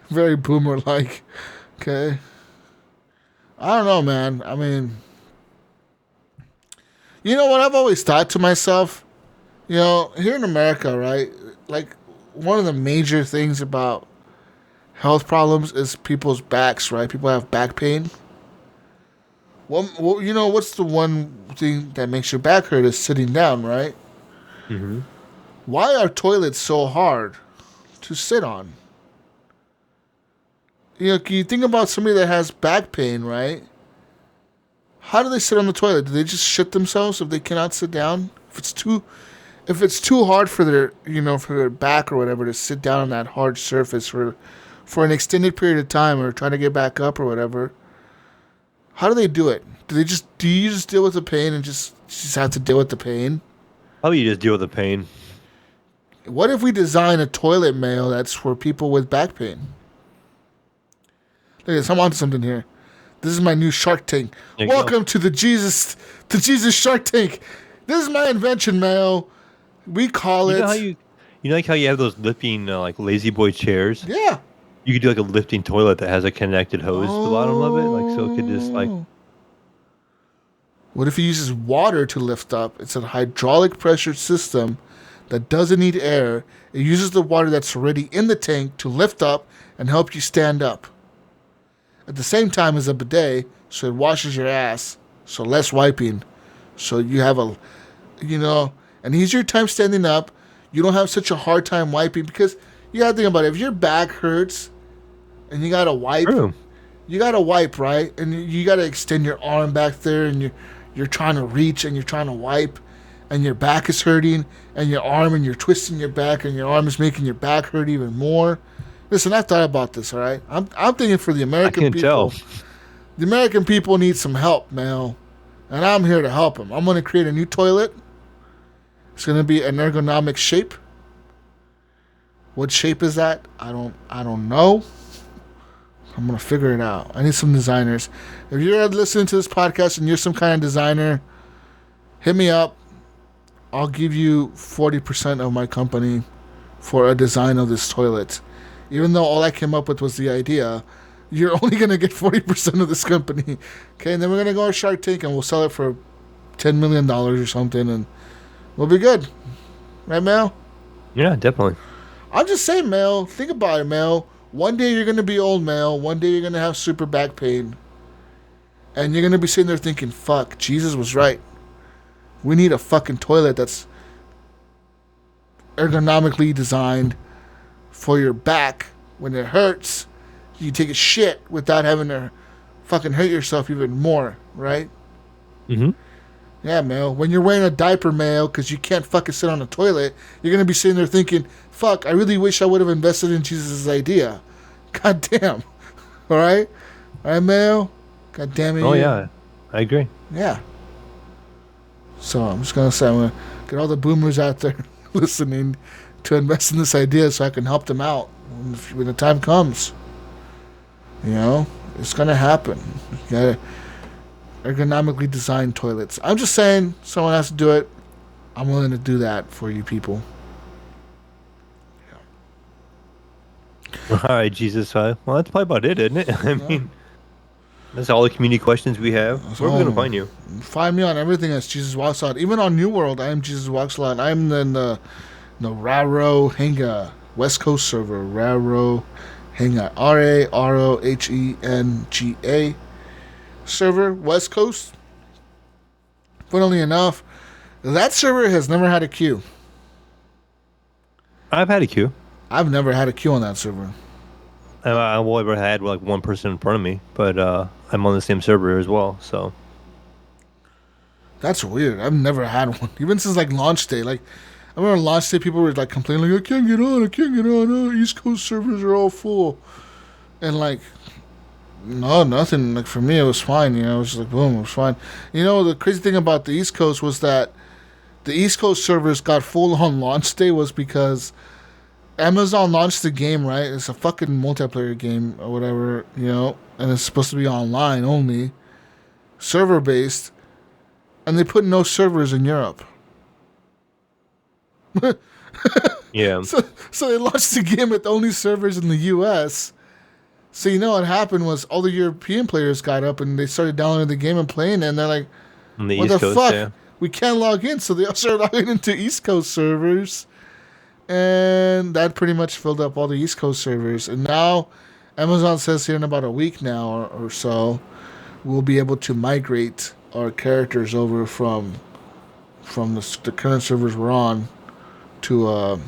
very boomer-like. Okay. I don't know, man. I mean, you know what I've always thought to myself? You know, here in America, right? Like, one of the major things about health problems is people's backs, right? People have back pain. Well, what's the one thing that makes your back hurt is sitting down, right? Mm-hmm. Why are toilets so hard to sit on? Can you think about somebody that has back pain, right? How do they sit on the toilet? Do they just shit themselves if they cannot sit down? If it's too hard for their, for their back or whatever to sit down on that hard surface for an extended period of time or trying to get back up or whatever, how do they do it? Do you just deal with the pain and just have to deal with the pain? How about you just deal with the pain? What if we design a toilet, Mayo, that's for people with back pain? Look at this, I'm onto something here. This is my new Shark Tank. Welcome to the Jesus Shark Tank. This is my invention, Mayo. We call it. Like how you have those lifting like lazy boy chairs? Yeah. You could do like a lifting toilet that has a connected hose to the bottom of it, like so it could just like. What if it uses water to lift up? It's a hydraulic pressure system that doesn't need air. It uses the water that's already in the tank to lift up and help you stand up. At the same time as a bidet, so it washes your ass, so less wiping. So you have an easier time standing up. You don't have such a hard time wiping because you gotta think about it. If your back hurts and you gotta wipe, right? And you gotta extend your arm back there and you're trying to reach and you're trying to wipe and your back is hurting and your arm and you're twisting your back and your arm is making your back hurt even more. Listen, I thought about this, all right? I'm thinking for the American people. I can tell. The American people need some help, man. And I'm here to help them. I'm going to create a new toilet. It's going to be an ergonomic shape. What shape is that? I don't know. I'm going to figure it out. I need some designers. If you're listening to this podcast and you're some kind of designer, hit me up. I'll give you 40% of my company for a design of this toilet. Even though all I came up with was the idea, you're only going to get 40% of this company. Okay, and then we're going to go on Shark Tank and we'll sell it for $10 million or something and we'll be good. Right, Mel? Yeah, definitely. I'm just saying, Mel, think about it, Mel. One day you're going to be old, Mel. One day you're going to have super back pain. And you're going to be sitting there thinking, fuck, Jesus was right. We need a fucking toilet that's ergonomically designed for your back when it hurts. You take a shit without having to fucking hurt yourself even more, right? Mm-hmm. Yeah, Mel. When you're wearing a diaper, Mel, because you can't fucking sit on a toilet, you're going to be sitting there thinking, fuck, I really wish I would have invested in Jesus' idea. God damn. All right? All right, Mel? God damn it. Oh, yeah. I agree. Yeah. So I'm just going to say, I'm going to get all the boomers out there listening to invest in this idea so I can help them out when the time comes. It's going to happen. You got to ergonomically designed toilets. I'm just saying, someone has to do it. I'm willing to do that for you people. Yeah. All right, Jesus. Well, that's probably about it, isn't it? I mean, that's all the community questions we have. Where are we going to find you? Find me on everything as Jesus Walks Out. Even on New World, I am Jesus Walks Alot. I'm in the Raro Henga West Coast server. Raro Henga. RAROHENGA server, West Coast. Funnily enough, that server has never had a queue. I've had a queue. I've never had a queue on that server. I've ever had like one person in front of me, but I'm on the same server as well, so. That's weird. I've never had one. Even since like launch day. Like, I remember launch day people were like complaining, like, I can't get on. Oh, East Coast servers are all full. And like, no, nothing. Like for me, it was fine. It was just like, boom, it was fine. The crazy thing about the East Coast was that the East Coast servers got full on launch day was because Amazon launched the game, right? It's a fucking multiplayer game or whatever, and it's supposed to be online only, server based, and they put no servers in Europe. Yeah. So they launched the game with only servers in the U.S. So what happened was all the European players got up and they started downloading the game and playing it, and they're like, on the what East the Coast, fuck? yeah. We can't log in. So they all started logging into East Coast servers. And that pretty much filled up all the East Coast servers. And now Amazon says here in about a week now or so, we'll be able to migrate our characters over from the current servers we're on to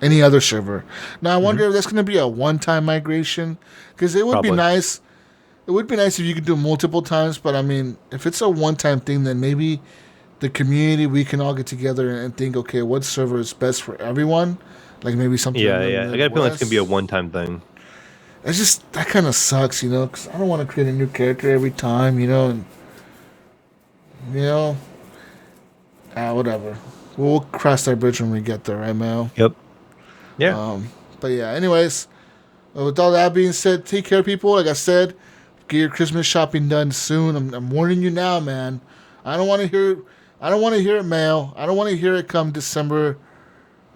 any other server. Now I wonder if that's going to be a one-time migration, because it would be nice. It would be nice if you could do it multiple times, but I mean, if it's a one-time thing, then maybe the community, we can all get together and think, okay, what server is best for everyone? Like maybe something. Yeah. I got a feeling it's gonna be a one-time thing. It's just that kind of sucks, because I don't want to create a new character every time, and whatever. We'll cross that bridge when we get there, right, Mel? Yep. Yeah. But yeah, anyways, with all that being said, take care, people. Like I said, get your Christmas shopping done soon. I'm warning you now, man. I don't want to hear it, Mel. I don't want to hear it come December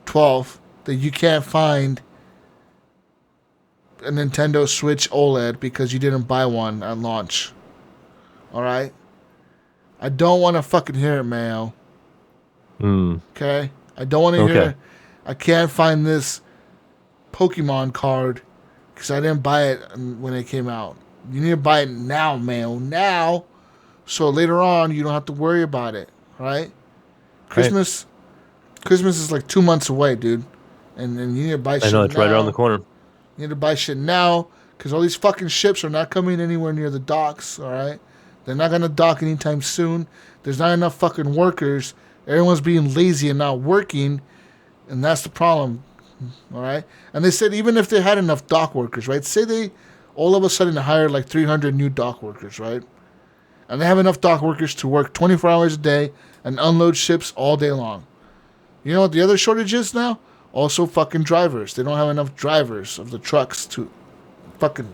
12th that you can't find a Nintendo Switch OLED because you didn't buy one at launch. All right? I don't want to fucking hear it, Mel. Okay? I don't want to hear it. I can't find this Pokemon card because I didn't buy it when it came out. You need to buy it now, Mel. Now. So later on, you don't have to worry about it. Right? Christmas is like 2 months away, dude. And you need to buy shit now. I know, it's right around the corner. You need to buy shit now because all these fucking ships are not coming anywhere near the docks, all right? They're not going to dock anytime soon. There's not enough fucking workers. Everyone's being lazy and not working, and that's the problem, all right? And they said even if they had enough dock workers, right? Say they all of a sudden hired like 300 new dock workers, right? And they have enough dock workers to work 24 hours a day and unload ships all day long. You know what the other shortage is now? Also fucking drivers. They don't have enough drivers of the trucks to fucking,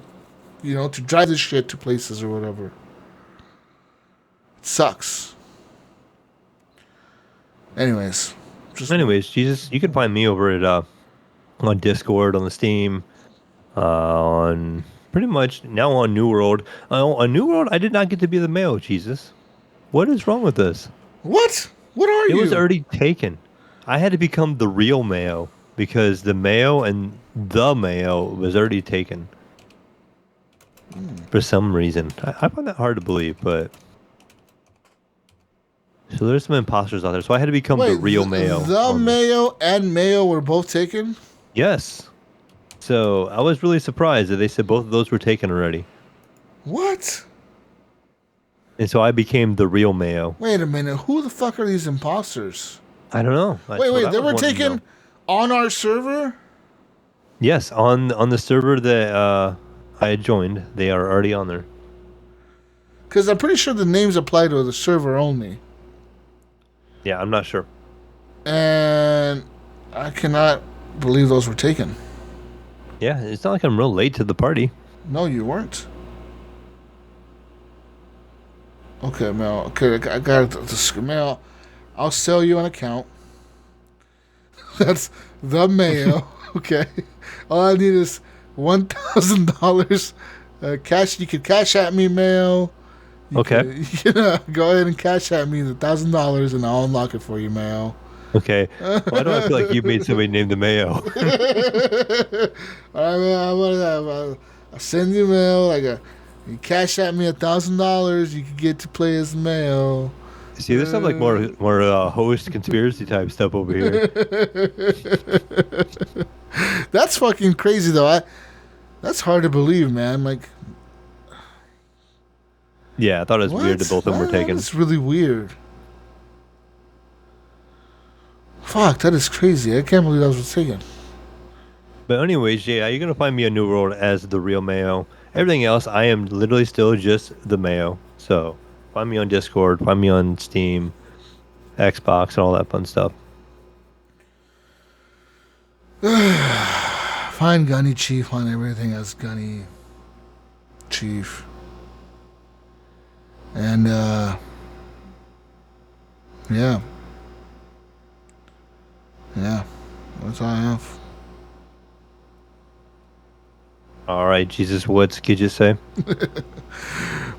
to drive this shit to places or whatever. It sucks. Anyways, Jesus, you can find me over at on Discord, on the Steam, on pretty much now on New World. On New World, I did not get to be the Mayo, Jesus. What is wrong with this? What? What are you? It was already taken. I had to become the real Mayo because the Mayo and the Mayo was already taken. For some reason. I find that hard to believe, but... So there's some imposters out there. So I had to become the real Mayo. The Mayo and Mayo were both taken? Yes. So I was really surprised that they said both of those were taken already. What? And so I became the real Mayo. Wait a minute. Who the fuck are these imposters? I don't know. Wait. They were taken on our server? Yes, on the server that I had joined. They are already on there. Because I'm pretty sure the names apply to the server only. Yeah, I'm not sure. And I cannot believe those were taken. Yeah, it's not like I'm real late to the party. No, you weren't. Okay, Mel. Okay, I got the Mel. I'll sell you an account. That's the Mayo. Okay. All I need is $1,000 cash. You can cash at me, Mayo. Okay. Go ahead and cash at me the $1,000 and I'll unlock it for you, Mayo. Okay. Why do I feel like you made somebody named the Mayo? All right, man. I'll send you Mayo. You cash at me $1,000, you can get to play as Mayo. See, this sounds like more host conspiracy type stuff over here. That's fucking crazy, though. That's hard to believe, man. Yeah, I thought it was weird that both of them were taken. That's really weird. Fuck, that is crazy. I can't believe that was taken. But anyways, yeah, you're going to find me on New World as the real Mayo. Everything else, I am literally still just the Mayo. So, find me on Discord, find me on Steam, Xbox, and all that fun stuff. Find Gunny Chief on everything as Gunny Chief. And, yeah. Yeah, that's all I have. All right, Jesus, what could you say?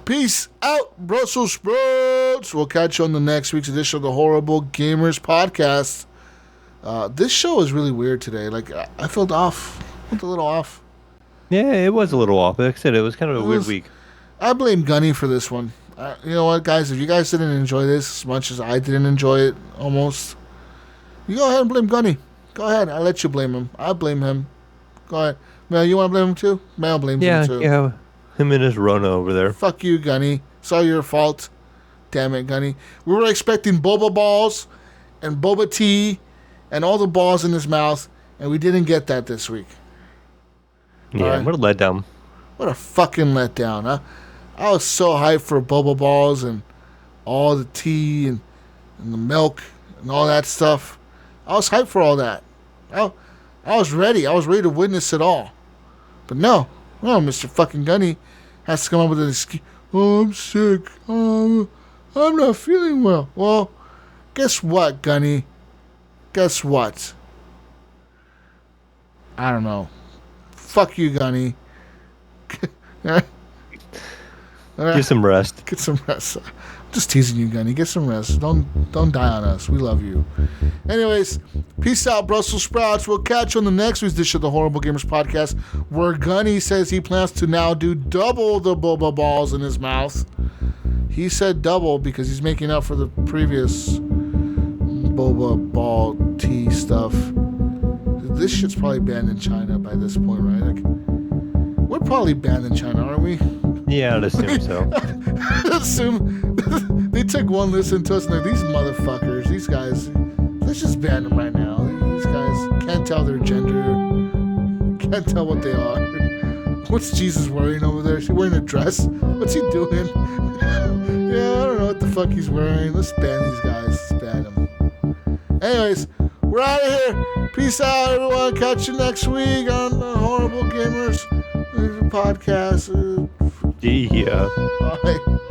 Peace out, Brussels sprouts. We'll catch you on the next week's edition of the Horrible Gamers Podcast. This show is really weird today. Like, I felt off. I felt a little off. Yeah, it was a little off. Like I said, it was kind of a weird week. I blame Gunny for this one. You know what, guys? If you guys didn't enjoy this as much as I didn't enjoy it, almost, you go ahead and blame Gunny. Go ahead. I'll let you blame him. I blame him. Go ahead. Mel, you want to blame him too? Mel blames him too. Yeah, him and his Rona over there. Fuck you, Gunny. It's all your fault. Damn it, Gunny. We were expecting boba balls and boba tea and all the balls in his mouth, and we didn't get that this week. Yeah, what a letdown. What a fucking letdown, huh? I was so hyped for boba balls and all the tea and the milk and all that stuff. I was hyped for all that. I was ready. I was ready to witness it all. But no, Mr. fucking Gunny has to come up with an excuse. Oh, I'm sick. I'm not feeling well. Well, guess what, Gunny? Guess what? I don't know. Fuck you, Gunny. Get some rest. Get some rest. I'm just teasing you, Gunny. Get some rest. Don't die on us. We love you. Anyways, peace out, Brussels sprouts. We'll catch you on the next week's edition of the Horrible Gamers Podcast, where Gunny says he plans to now do double the boba balls in his mouth. He said double because he's making up for the previous boba ball tea stuff. This shit's probably banned in China by this point, right? Like, we're probably banned in China, aren't we? Yeah, I'd assume so. Assume they took one listen to us and they're these motherfuckers, these guys, let's just ban them right now. These guys can't tell their gender, can't tell what they are. What's Jesus wearing over there? Is he wearing a dress? What's he doing? Yeah, I don't know what the fuck he's wearing. Let's ban these guys. Let's ban them. Anyways, we're out of here. Peace out, everyone. Catch you next week on the Horrible Gamers podcast. Yeah. Bye.